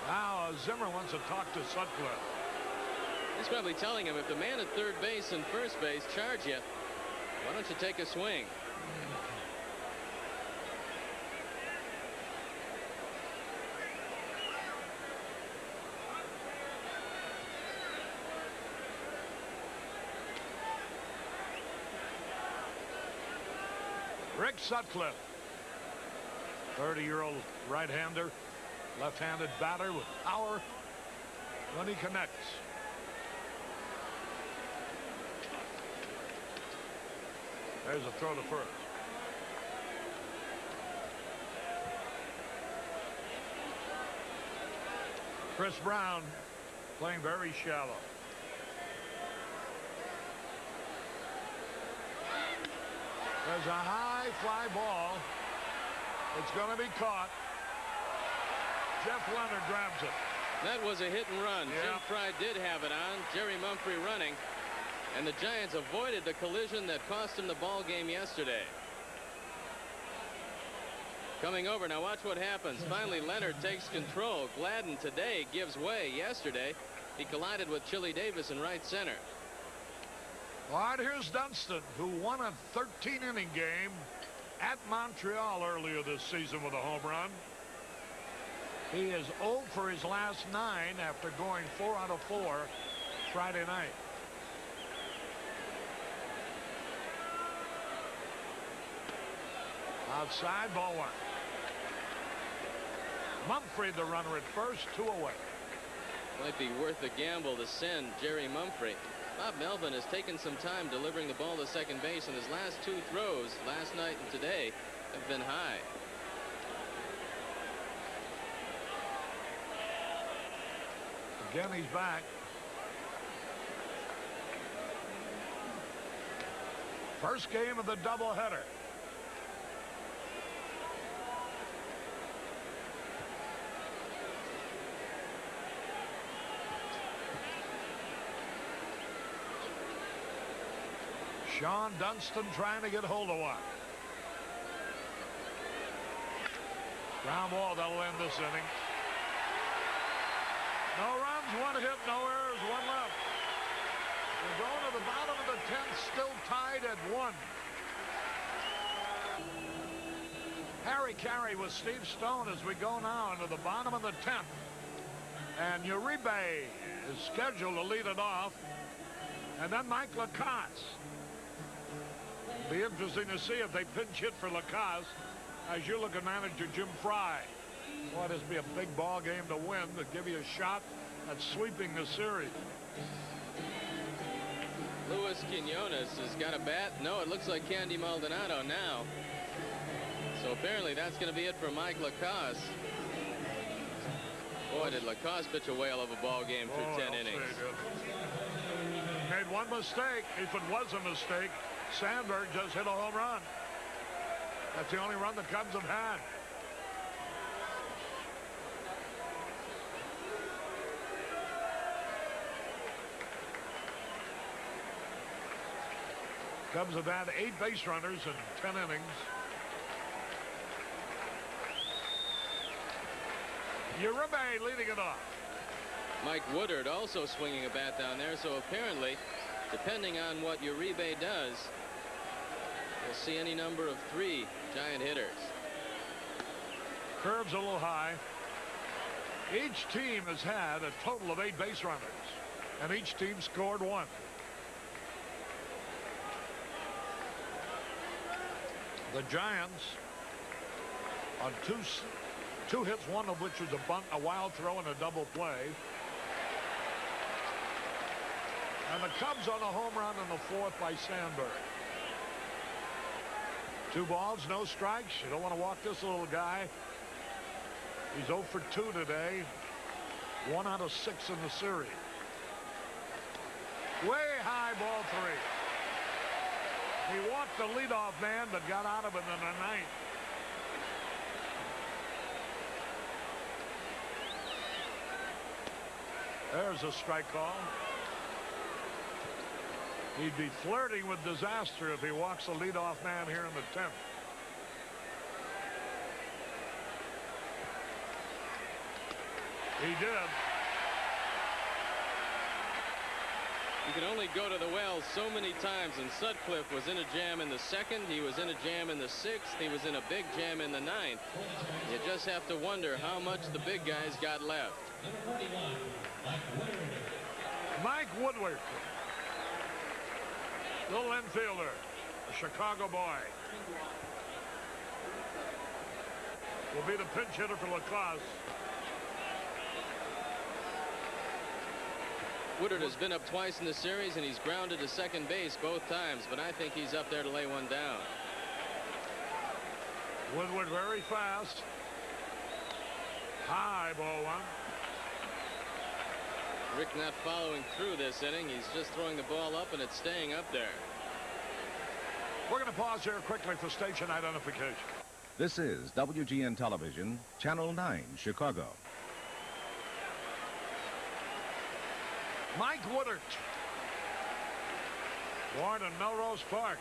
Now Zimmer wants to talk to Sutcliffe. He's probably telling him, if the man at third base and first base charge you, why don't you take a swing? Rick Sutcliffe, 30-year-old right-hander, left-handed batter with power when he connects. There's a throw to first. Chris Brown playing very shallow. There's a high fly ball. It's going to be caught. Jeff Leonard grabs it. That was a hit and run. Yeah. Jim Fry did have it on. Jerry Mumphrey running. And the Giants avoided the collision that cost them the ball game yesterday. Coming over. Now watch what happens. Finally, Leonard takes control. Gladden today gives way. Yesterday, he collided with Chili Davis in right center. All right, here's Dunston, who won a 13-inning game at Montreal earlier this season with a home run. He is 0 for his last 9 after going 4 out of 4 Friday night. Outside, ball one. Mumphrey, the runner at first, 2 away. Might be worth the gamble to send Jerry Mumphrey. Bob Melvin has taken some time delivering the ball to second base, and his last 2 throws, last night and today, have been high. Again, he's back. First game of the doubleheader. Sean Dunston trying to get hold of one. Ground ball, that'll end this inning. No runs, one hit, no errors, one left. We're going to the bottom of the 10th, still tied at 1. Harry Carey with Steve Stone as we go now into the bottom of the 10th. And Uribe is scheduled to lead it off. And then Mike Lacasse. Be interesting to see if they pinch hit for Lacasse as you look at manager Jim Fry. Boy, this will be a big ball game to win, to give you a shot at sweeping the series. Luis Quinones has got a bat. No, it looks like Candy Maldonado now. So apparently that's going to be it for Mike Lacasse. Boy, did Lacasse pitch a whale of a ball game through 10 innings. Made one mistake. If it was a mistake, Sandberg just hit a home run. That's the only run the Cubs have had. Cubs have had 8 base runners in 10 innings. Uribe leading it off. Mike Woodard also swinging a bat down there. So apparently, depending on what Uribe does, we'll see any number of 3 giant hitters. Curves a little high. Each team has had a total of 8 base runners, and each team scored 1. The Giants on two hits, one of which was a bunt, a wild throw, and a double play. And the Cubs on a home run in the 4th by Sandberg. 2 balls, no strikes. You don't want to walk this little guy. He's 0 for 2 today. 1 out of 6 in the series. Way high, ball 3. He walked the leadoff man, but got out of it in the 9th. There's a strike call. He'd be flirting with disaster if he walks the leadoff man here in the 10th. He did. You can only go to the well so many times, and Sutcliffe was in a jam in the 2nd. He was in a jam in the 6th. He was in a big jam in the 9th. You just have to wonder how much the big guys got left. Mike Woodward, little infielder, a Chicago boy, will be the pinch hitter for Lacasse. Woodard has been up twice in the series, and he's grounded to second base both times, but I think he's up there to lay one down. Woodward very fast. High, ball 1. Rick not following through this inning. He's just throwing the ball up, and it's staying up there. We're going to pause here quickly for station identification. This is WGN Television, Channel 9, Chicago. Mike Woodard, born in Melrose Park.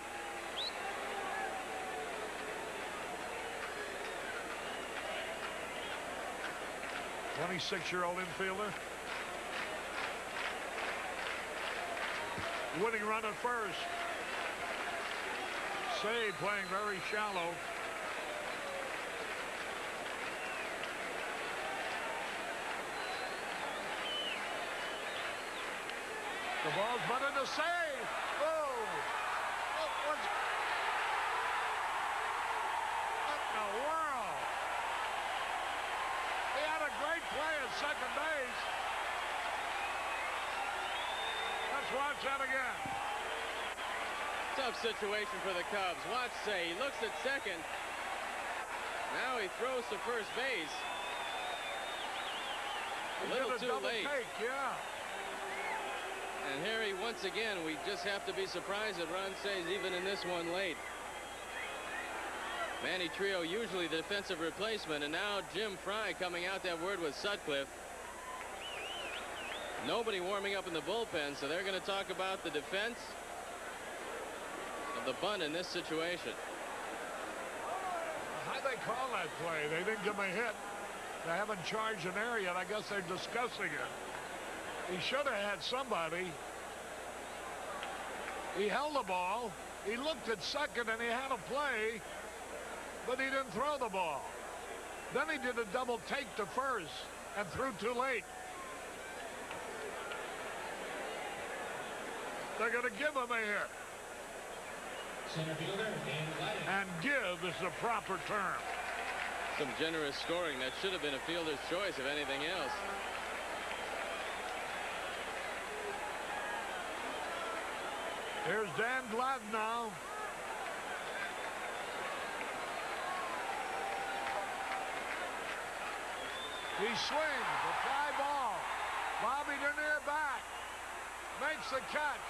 '26-year-old infielder. Winning run at first. Save playing very shallow. The ball's butted to save. Oh! What in the world? He had a great play at second base. Let's watch that again. Tough situation for the Cubs. Watch say. He looks at second. Now he throws to first base. A little too late. Take, yeah. And Harry, once again, we just have to be surprised that Ron Say's even in this one late. Manny Trio, usually the defensive replacement, and now Jim Fry coming out that word with Sutcliffe. Nobody warming up in the bullpen, so they're going to talk about the defense. the bunt in this situation. How'd they call that play? They didn't give him a hit. They haven't charged an error yet. I guess they're discussing it. He should have had somebody. He held the ball. He looked at second and he had a play, but he didn't throw the ball. Then he did a double take to first and threw too late. They're going to give him a hit. Center fielder, Dan Gladden. And give is the proper term. Some generous scoring. That should have been a fielder's choice, if anything else. Here's Dan Gladden now. He swings, a fly ball. Bobby Dernier back. Makes the catch.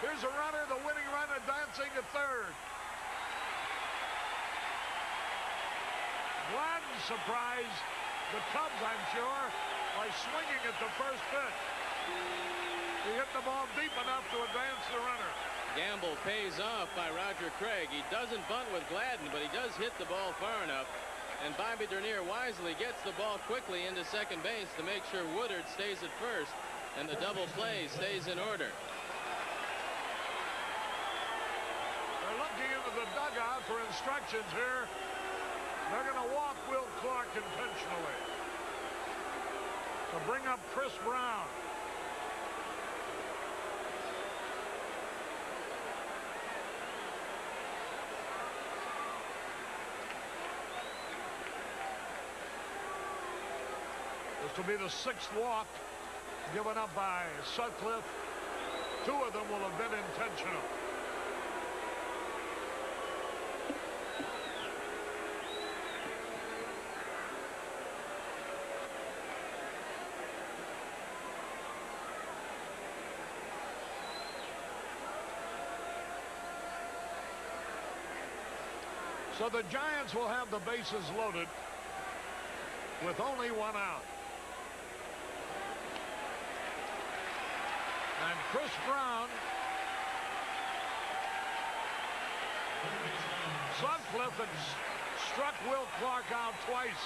Here's a runner, the winning run advancing to third. Gladden surprised the Cubs, I'm sure, by swinging at the first pitch. He hit the ball deep enough to advance the runner. Gamble pays off by Roger Craig. He doesn't bunt with Gladden, but he does hit the ball far enough. And Bobby Dernier wisely gets the ball quickly into second base to make sure Woodard stays at first, and the double play stays in order. They're looking into the dugout for instructions here. They're going to walk Will Clark intentionally to bring up Chris Brown. This will be the 6th walk given up by Sutcliffe. 2 of them will have been intentional. So the Giants will have the bases loaded with only 1 out. And Chris Brown, Sutcliffe had struck Will Clark out twice.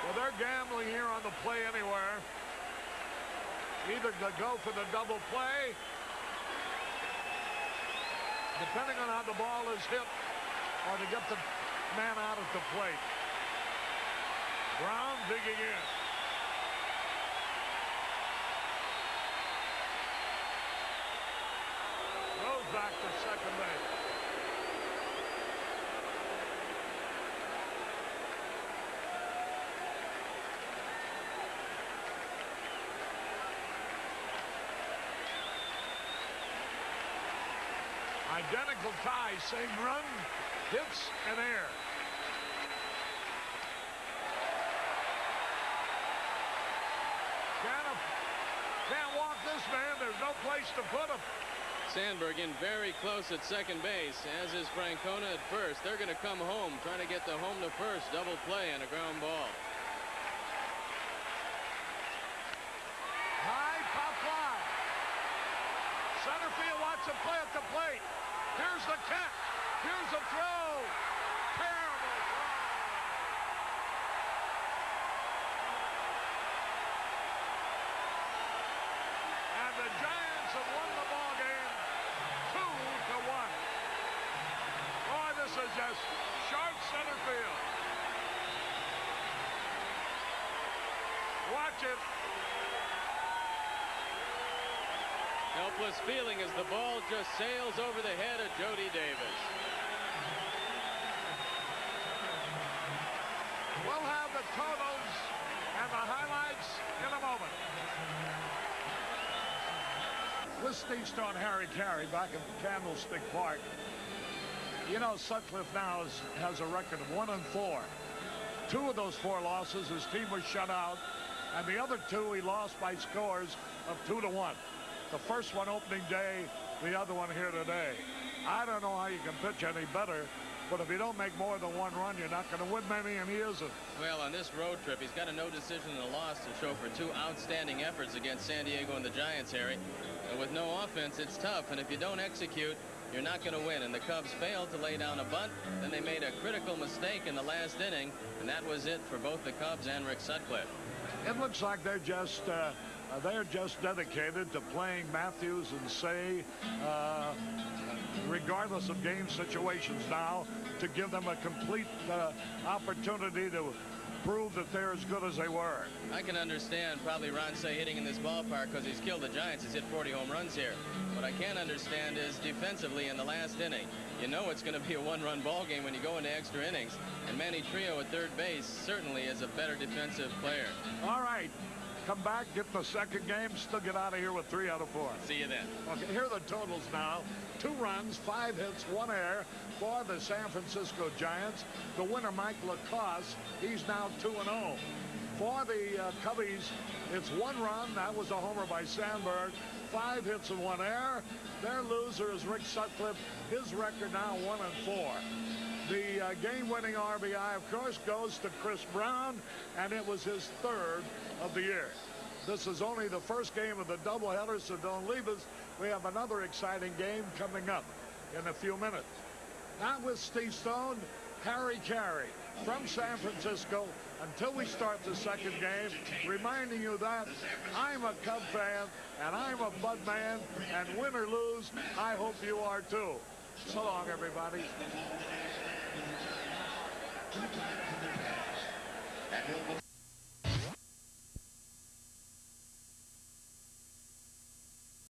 Well, they're gambling here on the play anywhere. Either to go for the double play, depending on how the ball is hit, or to get the man out at the plate. Brown digging in. Goes back to second base. Identical tie, same run, hits, and air. Can't walk this man. There's no place to put him. Sandberg in very close at second base, as is Francona at first. They're going to come home, trying to get the home to first double play on a ground ball. High pop fly. Center field wants to play at the plate. Here's the catch. Here's the throw. Terrible throw. And the Giants have won the ball game 2-1. Boy, this is just sharp center field. Watch it. Helpless feeling as the ball just sails over the head of Jody Davis. We'll have the totals and the highlights in a moment. This east on Harry Carey back in Candlestick Park. You know, Sutcliffe now has a record of 1-4. 2 of those 4 losses, his team was shut out, and the other 2 he lost by scores of 2-1. The first one opening day, the other one here today. I don't know how you can pitch any better But if you don't make more than one run, you're not going to win many, and he isn't. Well, on this road trip, he's got a no decision and a loss to show for two outstanding efforts against San Diego and the Giants, Harry. And with no offense, it's tough, and if you don't execute, you're not going to win. And the Cubs failed to lay down a bunt. Then they made a critical mistake in the last inning, and that was it for both the Cubs and Rick Sutcliffe. It looks like they're just dedicated to playing Matthews and Say, regardless of game situations now, to give them a complete opportunity to prove that they're as good as they were. I can understand probably Ron Say hitting in this ballpark because he's killed the Giants. He's hit 40 home runs here. What I can't understand is defensively in the last inning. You know it's going to be a one-run ball game when you go into extra innings. And Manny Trio at third base certainly is a better defensive player. All right. Come back, get the second game, still get out of here with 3 out of 4. See you then. Okay, here are the totals now. 2 runs, 5 hits, 1 error for the San Francisco Giants. The winner, Mike Lacoste, he's now 2-0. For the Cubbies, it's 1 run. That was a homer by Sandberg. 5 hits and 1 error. Their loser is Rick Sutcliffe. His record now 1-4. The game-winning RBI, of course, goes to Chris Brown, and it was his 3rd of the year. This is only the first game of the doubleheader, so don't leave us. We have another exciting game coming up in a few minutes. Now with Steve Stone, Harry Carey from San Francisco until we start the second game, reminding you that I'm a Cub fan and I'm a Bud man, and win or lose, I hope you are too. So long, everybody.